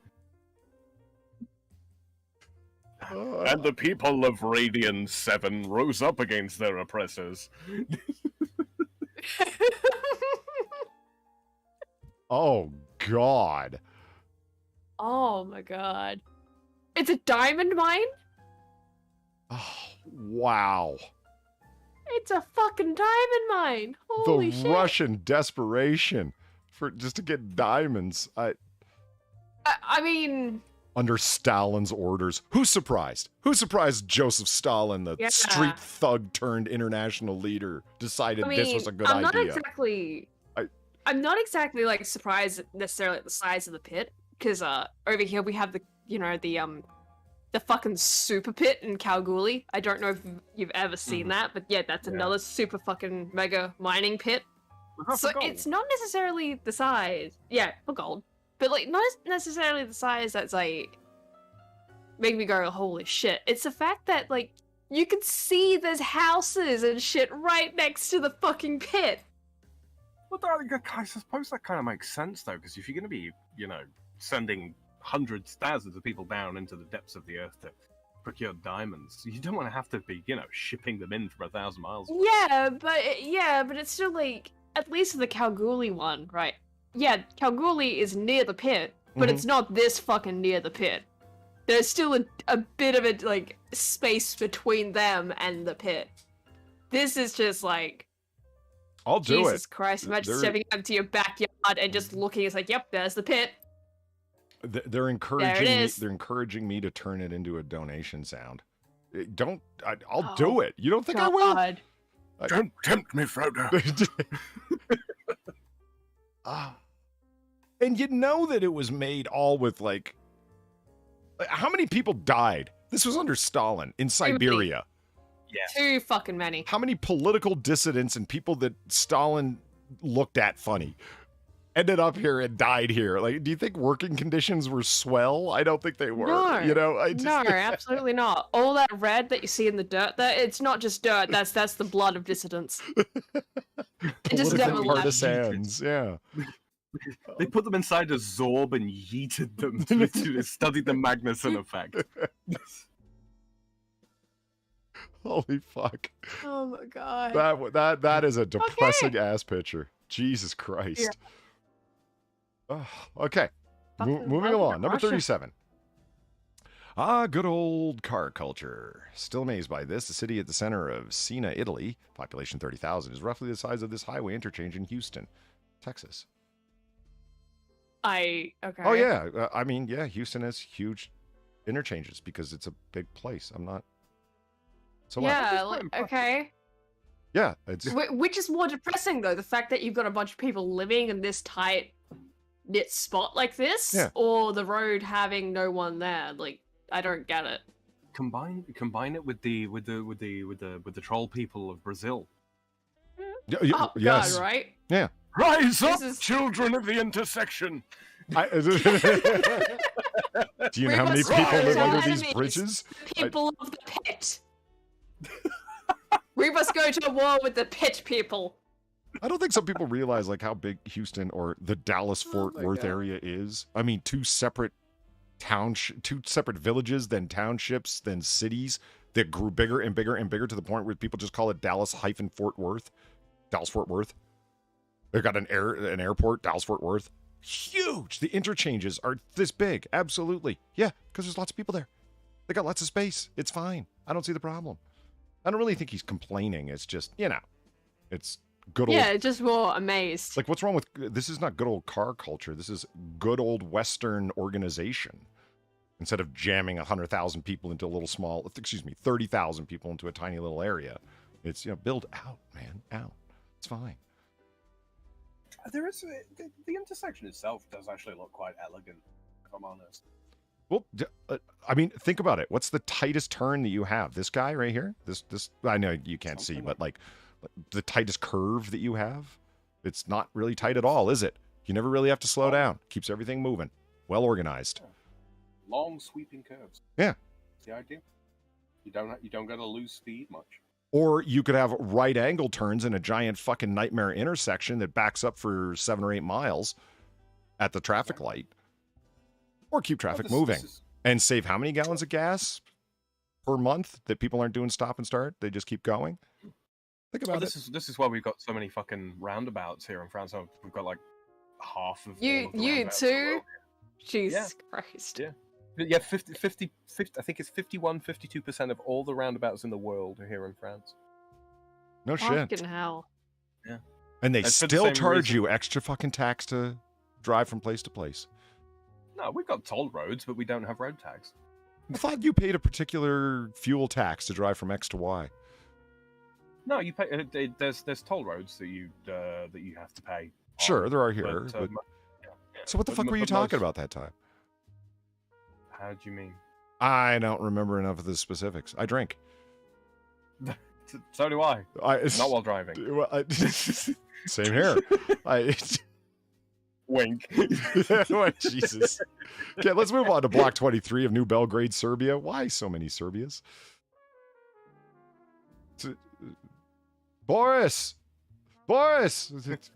And the people of Radian 7 rose up against their oppressors. Oh, God. Oh my god. It's a diamond mine? Oh, wow. It's a fucking diamond mine. Holy The shit. Russian desperation for just to get diamonds. I mean, Under Stalin's orders. Who's surprised? Who's surprised Joseph Stalin, the Yeah. street thug turned international leader, decided this was a good I'm idea? I'm not exactly like surprised necessarily at the size of the pit, because over here we have the fucking super pit in Kalgoorlie. I don't know if you've ever seen that, but yeah, that's another super fucking mega mining pit. So it's not necessarily the size, for gold, but like not necessarily the size that's like make me go holy shit. It's the fact that like you can see there's houses and shit right next to the fucking pit. Well, I suppose that kind of makes sense, though, because if you're going to be, sending hundreds, thousands of people down into the depths of the earth to procure diamonds, you don't want to have to be, shipping them in from 1,000 miles. Yeah, but it's still like, at least the Kalgoorlie one, right? Yeah, Kalgoorlie is near the pit, but it's not this fucking near the pit. There's still a bit of a, like, space between them and the pit. This is just like, I'll do it. Jesus Christ, imagine stepping up to your backyard and just looking, it's like, yep, there's the pit. They're encouraging me. They're encouraging me to turn it into a donation sound. I'll do it. You don't think I will? Don't tempt me, Frodo. And you know that it was made all with like how many people died? This was under Stalin in Siberia. Yeah. Too fucking many. How many political dissidents and people that Stalin looked at funny ended up here and died here? Like, do you think working conditions were swell? I don't think they were. No, no, absolutely not. All that red that you see in the dirt there, it's not just dirt, that's the blood of dissidents. It just never left. Partisans, yeah. They put them inside a Zorb and yeeted them to study the Magnuson effect. Holy fuck. Oh my god. That is a depressing ass picture. Jesus Christ. Yeah. Okay. Moving along. Number 37. Good old car culture. Still amazed by this. The city at the center of Siena, Italy, population 30,000, is roughly the size of this highway interchange in Houston, Texas. Okay. Oh, yeah. I mean, yeah, Houston has huge interchanges because it's a big place. I'm not... So okay. Yeah, it's... Which is more depressing, though, the fact that you've got a bunch of people living in this tight knit spot like this, or the road having no one there. Like, I don't get it. Combine it with the troll people of Brazil. Oh, yes. God, right? Yeah. Rise up, children of the intersection. Do you know how many people live under these bridges? People of the pit. We must go to war with the pit people. I don't think some people realize like how big Houston or the Dallas-Fort Worth area is. I mean, two separate villages, then townships, then cities that grew bigger and bigger and bigger to the point where people just call it Dallas-Fort Worth. Dallas-Fort Worth. They've got an airport, Dallas-Fort Worth. Huge. The interchanges are this big. Absolutely. Yeah, because there's lots of people there. They got lots of space. It's fine. I don't see the problem. I don't really think he's complaining. It's just, it's good old... Yeah, just more amazed. Like, what's wrong with... This is not good old car culture. This is good old Western organization. Instead of jamming 100,000 people into a little small... 30,000 people into a tiny little area. It's, build out, man. Out. It's fine. There is... The intersection itself does actually look quite elegant, if I'm honest. Well, I mean, think about it. What's the tightest turn that you have? This guy right here? This I know you can't see, but like the tightest curve that you have? It's not really tight at all, is it? You never really have to slow down. Keeps everything moving. Well organized. Long sweeping curves. Yeah. That's the idea. You don't got to lose speed much. Or you could have right angle turns in a giant fucking nightmare intersection that backs up for 7 or 8 miles at the traffic light. Or keep traffic moving. And save how many gallons of gas per month that people aren't doing stop and start? They just keep going? Think about it. This is why we've got so many fucking roundabouts here in France. We've got like half of You too? Jesus Christ. Yeah. Yeah, 50, I think it's 52% of all the roundabouts in the world are here in France. No shit. Fucking hell. Yeah. And they That's for the still same charge reason. you extra fucking tax to drive from place to place. No, we've got toll roads, but we don't have road tax. I thought you paid a particular fuel tax to drive from X to Y. No, you pay. There's toll roads that you have to pay. Sure, there are here. But, But, yeah. so what the fuck were you talking about that time? How do you mean? I don't remember enough of the specifics. I drink. So do I. Not while driving. Well, same here. Wink. Oh, Jesus. Okay, let's move on to Block 23 of New Belgrade, Serbia. Why so many Serbias? Boris! Boris!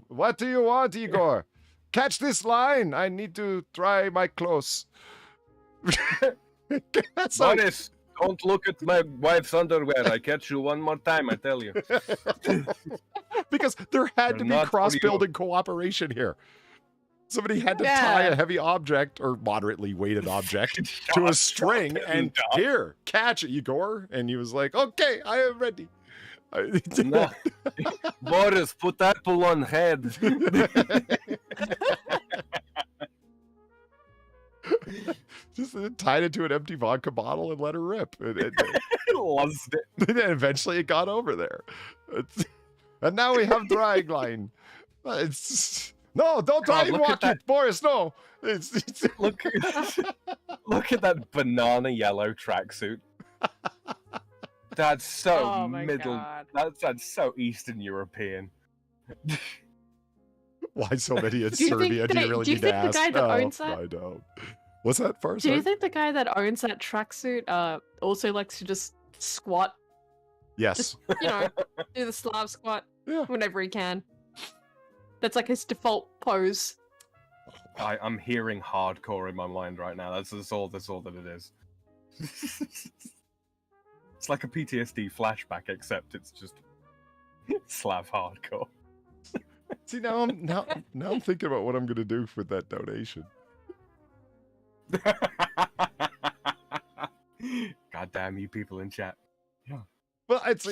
What do you want, Igor? Catch this line. I need to try my clothes. Boris, don't look at my wife's underwear. I catch you one more time, I tell you. Because there had to be Not for cross-building cooperation here. Somebody had to tie a heavy object, or moderately weighted object, to a string, and here, catch it, Igor. And he was like, okay, I am ready. No. Boris, put apple on head. Just tied it to an empty vodka bottle and let her rip. Lost it. And then eventually it got over there. And now we have drying line. No, don't try and walk it, Boris. No. Look at that banana yellow tracksuit. That's so middle. That's so Eastern European. Why so many in Serbia? Do you really need to ask? Do you think the guy that owns that? I don't. What's that first? Do you think the guy that owns that tracksuit also likes to just squat? Yes. Just, do the Slav squat whenever he can. That's like his default pose. I'm hearing hardcore in my mind right now. That's all that it is. It's like a PTSD flashback, except it's just Slav hardcore. See, now I'm thinking about what I'm gonna do with that donation. God damn you people in chat. Yeah. Well, it's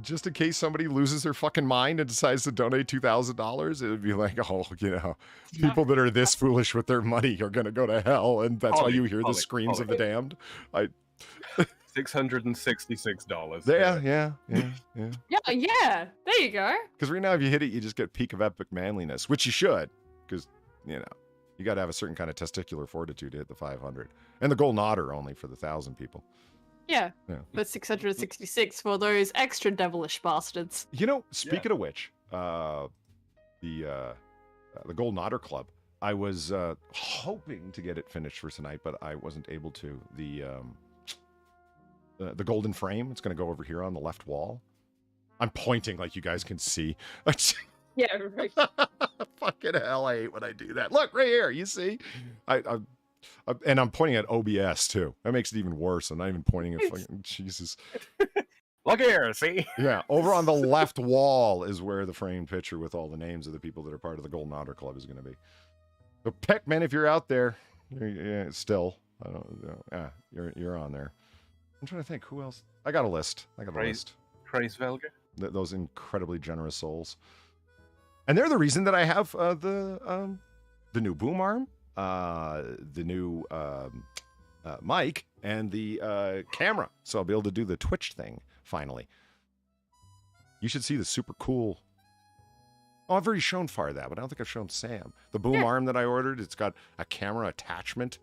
just in case somebody loses their fucking mind and decides to donate $2,000, it would be like, people that are this foolish with their money are gonna go to hell, and that's why you hear the screams of the damned. $666. Yeah. Yeah. There you go. Because right now, if you hit it, you just get peak of epic manliness, which you should, because you got to have a certain kind of testicular fortitude to hit the 500, and the golden otter only for the 1,000 people. Yeah. But 666 for those extra devilish bastards. Speaking of which, the Golden Otter Club, I was hoping to get it finished for tonight, but I wasn't able to. The golden frame, it's going to go over here on the left wall. I'm pointing like you guys can see. Yeah, right. Fucking hell, I hate when I do that. Look, right here, you see? And I'm pointing at OBS, too. That makes it even worse. I'm not even pointing at fucking... Jesus. Look here, see? Yeah, over on the left wall is where the framed picture with all the names of the people that are part of the Golden Otter Club is going to be. So, Peckman, if you're out there, still, I don't know. Yeah, you're on there. I'm trying to think who else. I got a list. Praise Velga. Those incredibly generous souls, and they're the reason that I have the new boom arm, the new mic, and the camera, so I'll be able to do the Twitch thing finally. You should see the super cool. Oh, I've already shown Far that, but I don't think I've shown Sam the boom arm that I ordered. It's got a camera attachment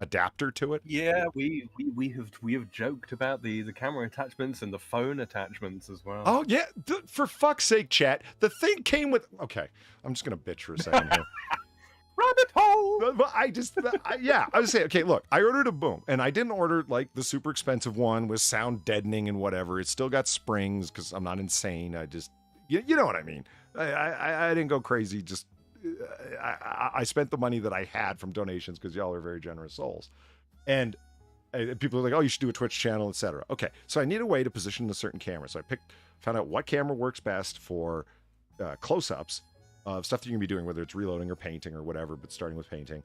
adapter to it. Yeah, we have joked about the camera attachments and the phone attachments as well. Oh yeah, for fuck's sake, chat. The thing came with. Okay, I'm just gonna bitch for a second here. Rabbit hole. But I was saying, okay, look, I ordered a boom, and I didn't order like the super expensive one with sound deadening and whatever. It's still got springs because I'm not insane. I just, you know what I mean. I didn't go crazy. Just I spent the money that I had from donations because y'all are very generous souls, and people are like, oh, you should do a Twitch channel, etc. Okay, so I need a way to position a certain camera. So I found out what camera works best for close-ups of stuff that you can be doing, whether it's reloading or painting or whatever, but starting with painting,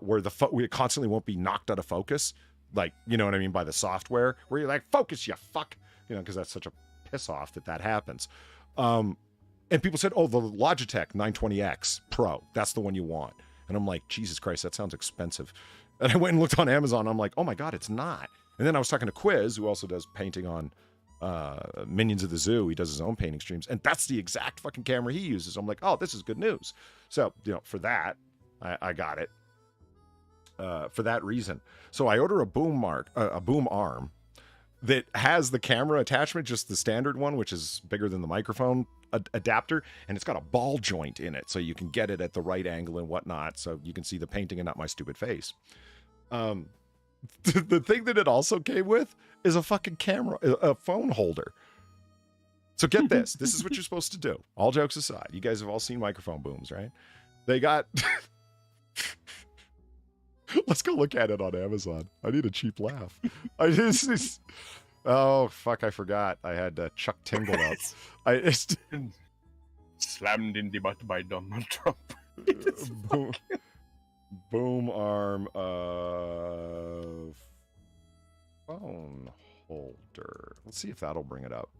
where we constantly won't be knocked out of focus, like, you know what I mean, by the software, where you're like, focus, you fuck, you know, because that's such a piss off that happens. And people said, oh, the Logitech 920X Pro, that's the one you want. And I'm like, Jesus Christ, that sounds expensive. And I went and looked on Amazon, and I'm like, oh my God, it's not. And then I was talking to Quiz, who also does painting on Minions of the Zoo. He does his own painting streams, and that's the exact fucking camera he uses. I'm like, oh, this is good news. So, you know, for that, I got it for that reason. So I order a boom arm that has the camera attachment, just the standard one, which is bigger than the microphone adapter, and it's got a ball joint in it, so you can get it at the right angle and whatnot, so you can see the painting and not my stupid face. The thing that it also came with is a fucking camera, a phone holder. So get this. This is what you're supposed to do. All jokes aside, you guys have all seen microphone booms, right? They got... Let's go look at it on Amazon. I need a cheap laugh. Oh, fuck, I forgot. I had Chuck Tingle up. Slammed in the butt by Donald Trump. Boom arm phone holder. Let's see if that'll bring it up.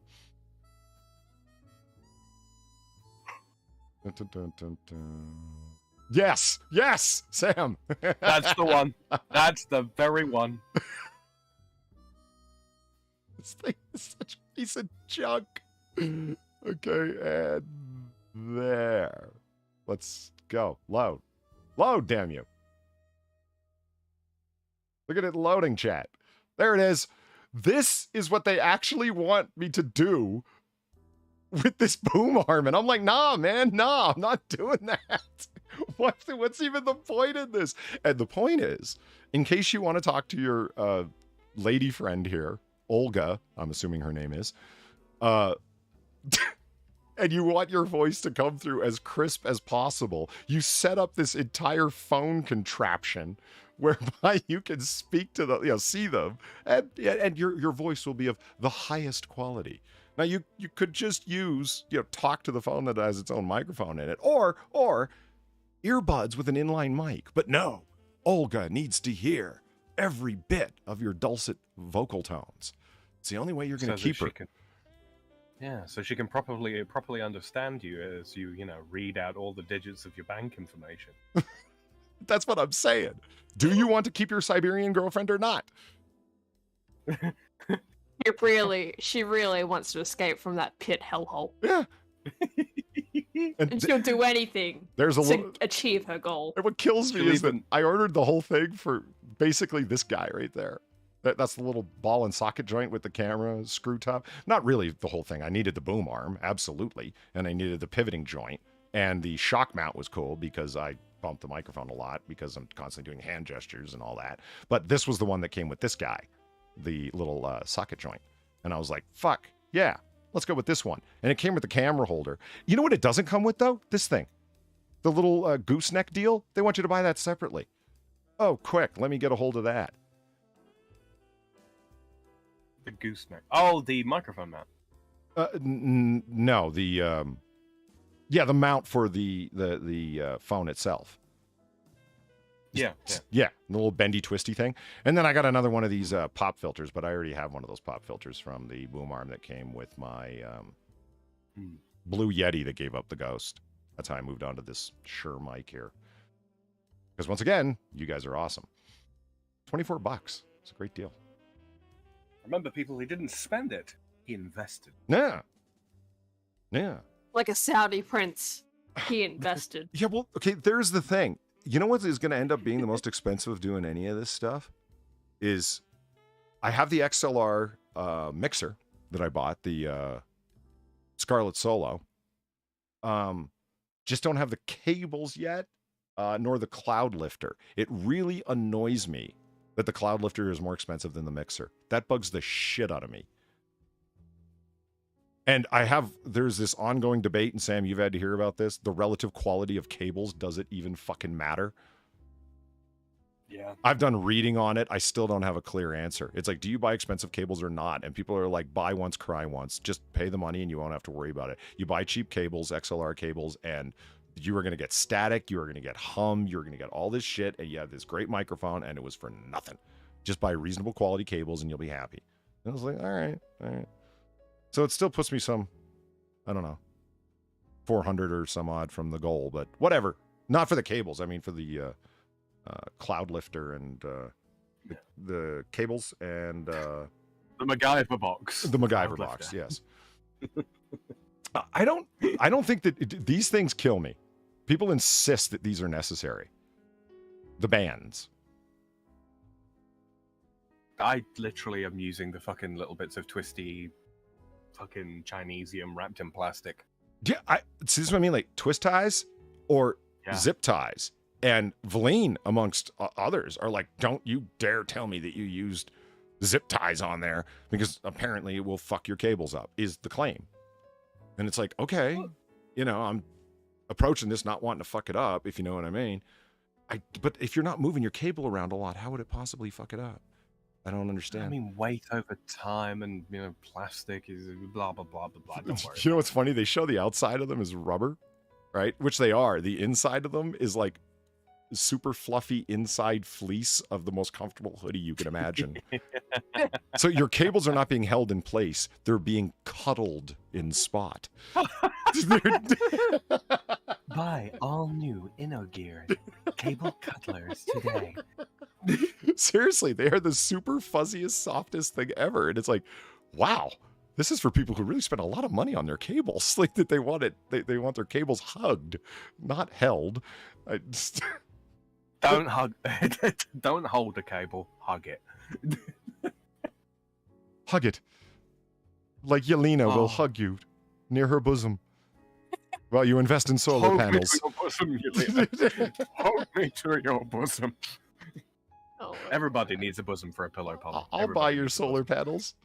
Dun, dun, dun, dun. Yes, Sam. That's the one. That's the very one. This thing is such a piece of junk. Okay, and there. Let's go. Load, damn you. Look at it loading, chat. There it is. This is what they actually want me to do with this boom arm. And I'm like, nah, man, nah, I'm not doing that. What's even the point in this? And the point is, in case you want to talk to your lady friend here, Olga, I'm assuming her name is, and you want your voice to come through as crisp as possible, you set up this entire phone contraption whereby you can speak to them, you know, see them, and your voice will be of the highest quality. Now you could just use, you know, talk to the phone that has its own microphone in it, or earbuds with an inline mic. But no, Olga needs to hear every bit of your dulcet vocal tones. It's the only way you're going to keep her. So she can properly understand you as you read out all the digits of your bank information. That's what I'm saying. Do you want to keep your Siberian girlfriend or not? She really wants to escape from that pit hellhole. Yeah. And she'll do anything to achieve her goal. And what kills me is that I ordered the whole thing for basically this guy right there. That's the little ball and socket joint with the camera screw top. Not really the whole thing. I needed the boom arm, absolutely. And I needed the pivoting joint. And the shock mount was cool because I bumped the microphone a lot because I'm constantly doing hand gestures and all that. But this was the one that came with this guy, the little socket joint. And I was like, fuck, yeah, let's go with this one. And it came with the camera holder. You know what it doesn't come with, though? This thing. The little gooseneck deal. They want you to buy that separately. Oh, quick, let me get a hold of that. The gooseneck. Oh, the microphone mount. No, the mount for the phone itself. Yeah, the little bendy twisty thing. And then I got another one of these pop filters, but I already have one of those pop filters from the boom arm that came with my Blue Yeti that gave up the ghost. That's how I moved on to this Shure mic here. Because once again, you guys are awesome. $24. It's a great deal. Remember, people, he didn't spend it. He invested. Yeah. Like a Saudi prince, he invested. Yeah, well, okay, there's the thing. You know what is going to end up being the most expensive of doing any of this stuff? Is I have the XLR mixer that I bought, the Scarlet Solo. Just don't have the cables yet, nor the cloud lifter. It really annoys me that the cloud lifter is more expensive than the mixer. That bugs the shit out of me. And there's this ongoing debate, and Sam, you've had to hear about this. The relative quality of cables, does it even fucking matter? Yeah. I've done reading on it. I still don't have a clear answer. It's like, do you buy expensive cables or not? And people are like, buy once, cry once. Just pay the money and you won't have to worry about it. You buy cheap cables, XLR cables, and you are going to get static. You are going to get hum. You're going to get all this shit. And you have this great microphone, and it was for nothing. Just buy reasonable quality cables and you'll be happy. And I was like, all right. So it still puts me some, I don't know, 400 or some odd from the goal, but whatever. Not for the cables. I mean, for the cloud lifter and the cables and the MacGyver box. The MacGyver box, yes. I don't think that these things kill me. People insist that these are necessary. The bands. I literally am using the fucking little bits of twisty fucking Chinesium wrapped in plastic. Yeah, see, this is what I mean, like twist ties or zip ties. And Valine, amongst others, are like, don't you dare tell me that you used zip ties on there, because apparently it will fuck your cables up, is the claim. And it's like, okay, you know, I'm approaching this not wanting to fuck it up, if you know what I mean. But if you're not moving your cable around a lot, how would it possibly fuck it up? I don't understand. I mean, weight over time and, you know, plastic is blah, blah, blah, blah, blah. Don't worry. You know what's funny? They show the outside of them as rubber, right? Which they are. The inside of them is like super fluffy inside fleece of the most comfortable hoodie you can imagine. So your cables are not being held in place. They're being cuddled in spot. Buy all new InnoGear cable cuddlers today. Seriously, they are the super fuzziest, softest thing ever. And it's like, wow, this is for people who really spend a lot of money on their cables. Like that they want it, they want their cables hugged, not held. Don't hug. Don't hold the cable. Hug it. Hug it. Like Yelena will hug you near her bosom. While you invest in solar panels. Me to your bosom, Yelena. Hold me to your bosom. Oh, everybody needs a bosom for a pillow, Polly. I'll buy your solar panels.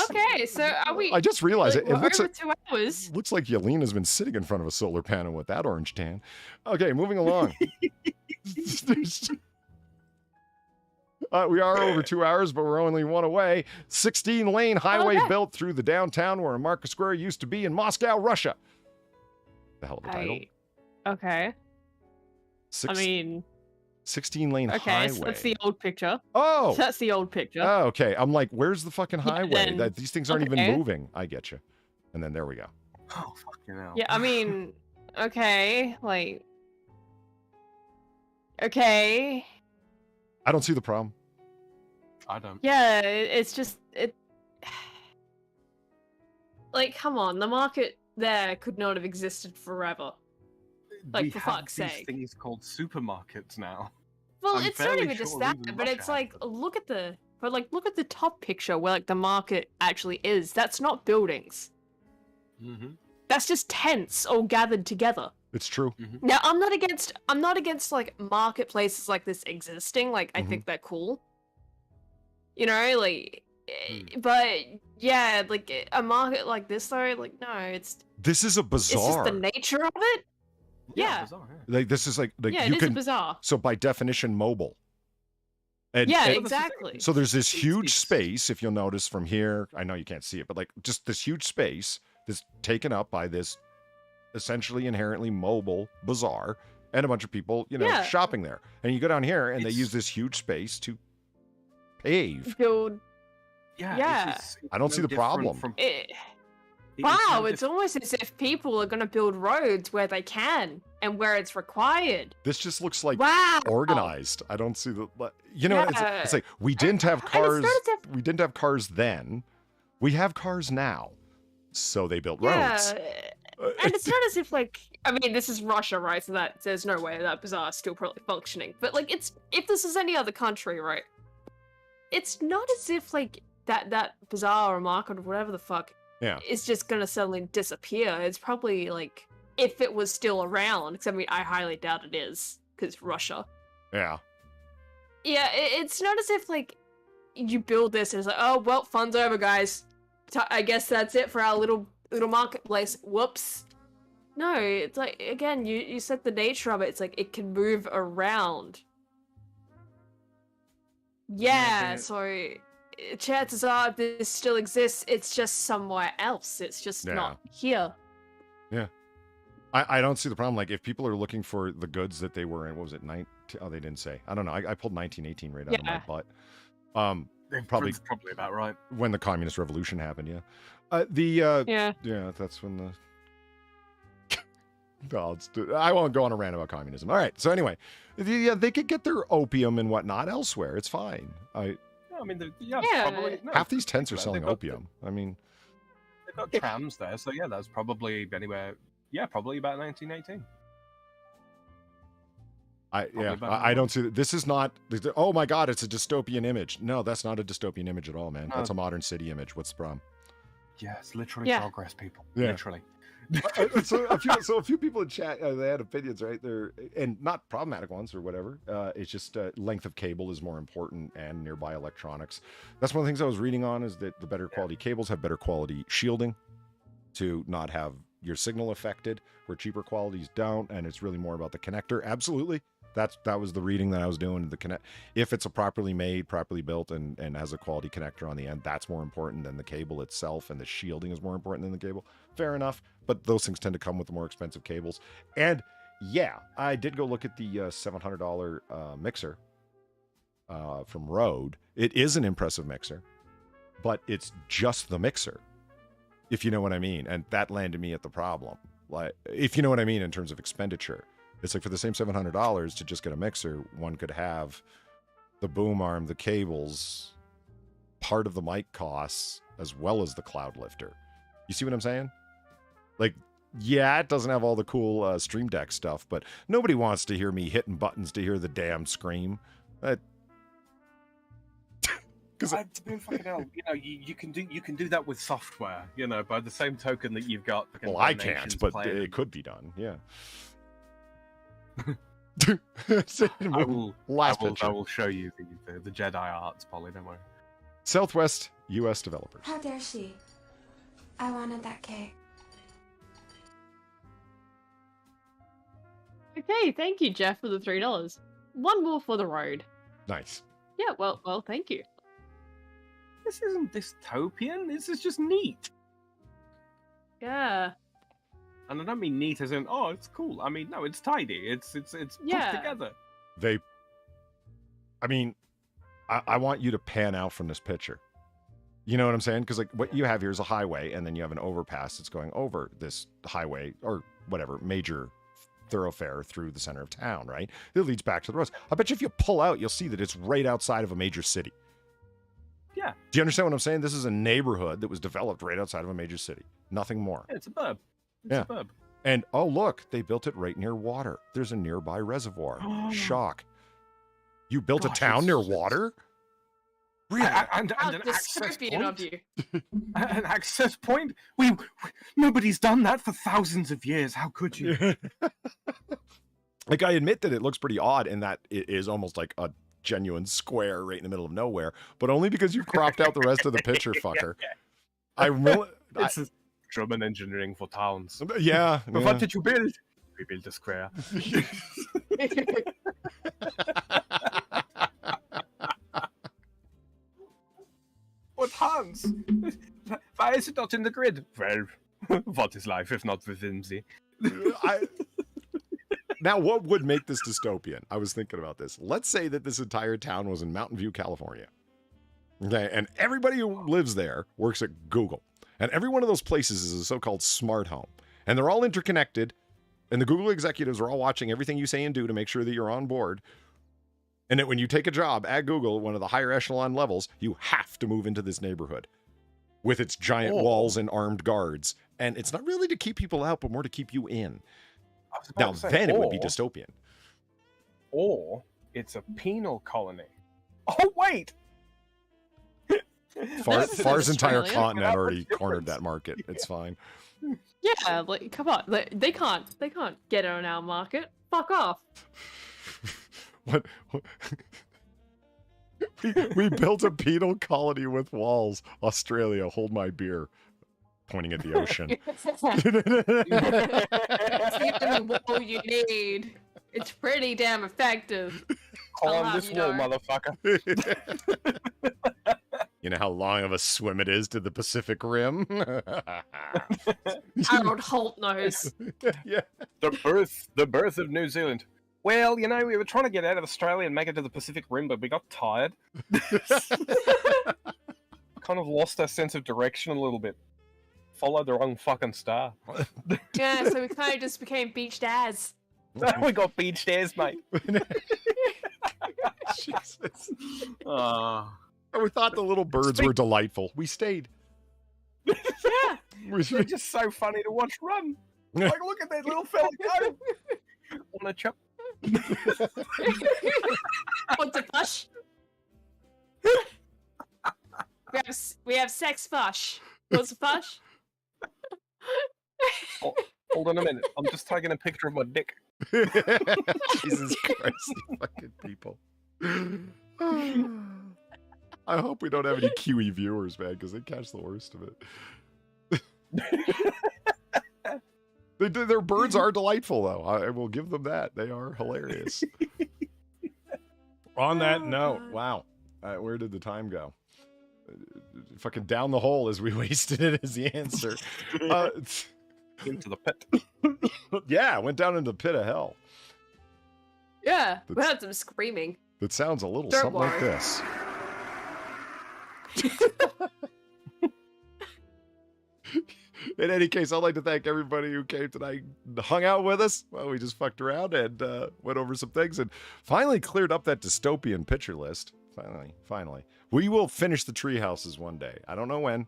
Okay, so are we? I just realized it looks over like 2 hours. Looks like Yelena's been sitting in front of a solar panel with that orange tan. Okay, moving along. We are over 2 hours, but we're only one away. 16-lane highway built through the downtown where Market Square used to be in Moscow, Russia. The hell of a title. Okay. I mean, 16-lane highway. Okay, so that's the old picture. Oh! So that's the old picture. Oh, okay. I'm like, where's the fucking highway? then- These things aren't even moving. I get you. And then there we go. Oh, fucking hell. Yeah, I mean, okay, like, okay. I don't see the problem. I don't. Yeah, it's just like, come on, the market there could not have existed forever. Like, we for have fuck's these sake. things called supermarkets now. Well, I'm it's not fairly even just sure that, even but Russia it's has like, them. look at the top picture where like the market actually is. That's not buildings. Mm-hmm. That's just tents all gathered together. It's true. Mm-hmm. Now, I'm not against like marketplaces like this existing. Like, I think they're cool. You know, like, but yeah, like a market like this though, like, no, This is a bazaar. It's just the nature of it. Yeah. Bizarre, Like this is like Yeah, you it is can. a bazaar. So by definition, mobile. And, Yeah, and- exactly. So there's this huge space, if you'll notice from here. I know you can't see it, but like just this huge space that's taken up by this essentially inherently mobile bazaar and a bunch of people, you know, Yeah. shopping there. And you go down here and they use this huge space to pave. Build. Yeah. Yeah. I don't see the problem. Wow, it's almost as if people are going to build roads where they can and where it's required. This just looks like Wow. organized. I don't see the, you know, Yeah. it's like we didn't have And it's cars. not as We didn't have cars then. We have cars now. So they built Yeah, roads. And it's not as if, like, I mean, this is Russia, right? So that there's no way that bazaar is still probably functioning. But, like, it's, if this is any other country, right? It's not as if, like, that bazaar or market or whatever the fuck is just gonna suddenly disappear. It's probably, like, if it was still around, because, I mean, I highly doubt it is, because Russia. Yeah. Yeah, it's not as if, like, you build this and it's like, oh, well, fun's over, guys. I guess that's it for our little marketplace. Whoops. No, it's like, again, you said the nature of it. It's like, it can move around. Yeah, so chances are this still exists. It's just somewhere else. It's just not here. Yeah. I don't see the problem. Like, if people are looking for the goods that they were in, what was it, oh, they didn't say. I don't know. I pulled 1918 right out of my butt. Probably about right. When the communist revolution happened, yeah. That's when the I won't go on a rant about communism. All right. So anyway, they could get their opium and whatnot elsewhere. It's fine. Probably. No, half these tents are selling opium. I mean, they've got trams there, so yeah, that's probably anywhere. Yeah, probably about 1918. I don't see that. This is not. Oh my God, it's a dystopian image. No, that's not a dystopian image at all, man. That's a modern city image. What's the problem? Yeah, it's literally progress, people. Yeah. Literally. so a few people in chat, they had opinions, right? They're, and not problematic ones or whatever. It's just length of cable is more important, and nearby electronics. That's one of the things I was reading on, is that the better quality cables have better quality shielding to not have your signal affected, where cheaper qualities don't. And it's really more about the connector. Absolutely. That was the reading that I was doing. If it's a properly made, properly built, and has a quality connector on the end, that's more important than the cable itself, and the shielding is more important than the cable. Fair enough, but those things tend to come with the more expensive cables. And yeah, I did go look at the $700 mixer from Rode. It is an impressive mixer, but it's just the mixer, if you know what I mean. And that landed me at the problem. Like, if you know what I mean in terms of expenditure. It's like, for the same $700 to just get a mixer, one could have the boom arm, the cables, part of the mic costs, as well as the cloud lifter. You see what I'm saying? Like, yeah, it doesn't have all the cool Stream Deck stuff, but nobody wants to hear me hitting buttons to hear the damn scream. To be fucking hell, you can do that with software. By the same token that you've got. Well, I can't, but it could be done. Yeah. I will show you the Jedi arts, Polly, don't worry. Southwest U.S. developers. How dare she? I wanted that cake. Okay, thank you, Jeff, for the $3. One more for the road. Nice. Yeah, well, thank you. This isn't dystopian. This is just neat. Yeah. And I don't mean neat as in, oh, it's cool. I mean, no, it's tidy. It's put together. I want you to pan out from this picture. You know what I'm saying? Because, like, what you have here is a highway, and then you have an overpass that's going over this highway, or whatever, major thoroughfare through the center of town, right? It leads back to the roads. I bet you if you pull out, you'll see that it's right outside of a major city. Yeah. Do you understand what I'm saying? This is a neighborhood that was developed right outside of a major city. Nothing more. Yeah, it's a burb. It's a burb. And, oh, look, they built it right near water. There's a nearby reservoir. Shock. You built a town near water? Really? And an access point? Of you. An access point? Nobody's done that for thousands of years. How could you? Like, I admit that it looks pretty odd in that it is almost like a genuine square right in the middle of nowhere, but only because you cropped out the rest of the picture, fucker. This is German engineering for towns. Yeah. But what did you build? We built a square. But Hans, why is it not in the grid? Well, what is life if not within the... Now, what would make this dystopian? I was thinking about this. Let's say that this entire town was in Mountain View, California. Okay, and everybody who lives there works at Google. And every one of those places is a so-called smart home. And they're all interconnected. And the Google executives are all watching everything you say and do to make sure that you're on board. And that when you take a job at Google, one of the higher echelon levels, you have to move into this neighborhood. with its giant walls and armed guards. And it's not really to keep people out, but more to keep you in. Now, then it would be dystopian. Or it's a penal colony. Oh, wait! Far's entire Australia. continent already cornered that market. It's fine. Yeah, like, come on. They can't get on our market. Fuck off. What? We built a penal colony with walls. Australia, hold my beer. Pointing at the ocean. It's even the wall you need. It's pretty damn effective. Climb this wall, motherfucker. You know how long of a swim it is to the Pacific Rim? Harold Holt knows. Yeah. The birth of New Zealand. Well, you know, we were trying to get out of Australia and make it to the Pacific Rim, but we got tired. Kind of lost our sense of direction a little bit. Followed the wrong fucking star. Yeah, so we kind of just became beached as. We got beached as, mate. Jesus. We thought the little birds were delightful. We stayed. Yeah. They're just so funny to watch run. Like, look at that little fella go. Want a chop? What's a push? We have sex push. What's a push? Oh, hold on a minute. I'm just taking a picture of my dick. Jesus Christ, you fucking people. I hope we don't have any kiwi viewers, man, because they catch the worst of it. Their birds are delightful, though. I will give them that. They are hilarious. On that note, wow. Where did the time go? Fucking down the hole as we wasted it as the answer. Into the pit. Yeah, went down into the pit of hell. Yeah, we had some screaming. That sounds a little Don't something like worry. this. In any case, I'd like to thank everybody who came tonight and hung out with us. Well, we just fucked around and went over some things and finally cleared up that dystopian picture list. Finally. We will finish the tree houses one day. I don't know when,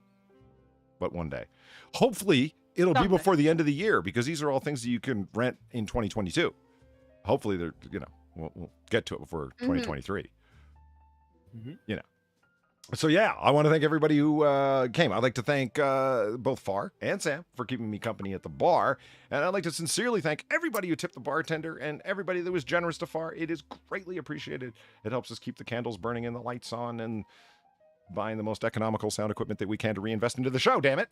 but one day. Hopefully, it'll be before the end of the year because these are all things that you can rent in 2022. Hopefully, they're, we'll get to it before 2023. You know. So yeah, I want to thank everybody who came. I'd like to thank both Far and Sam for keeping me company at the bar. And I'd like to sincerely thank everybody who tipped the bartender and everybody that was generous to Far. It is greatly appreciated. It helps us keep the candles burning and the lights on and buying the most economical sound equipment that we can to reinvest into the show, damn it.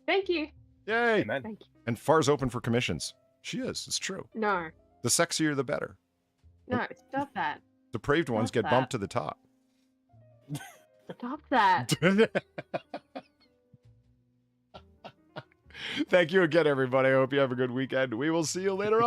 Thank you. Yay. Amen. Thank you. And Far's open for commissions. She is. It's true. No. The sexier, the better. No, stop that. Depraved ones Stop get bumped to the top. Stop that. Thank you again, everybody. I hope you have a good weekend. We will see you later on.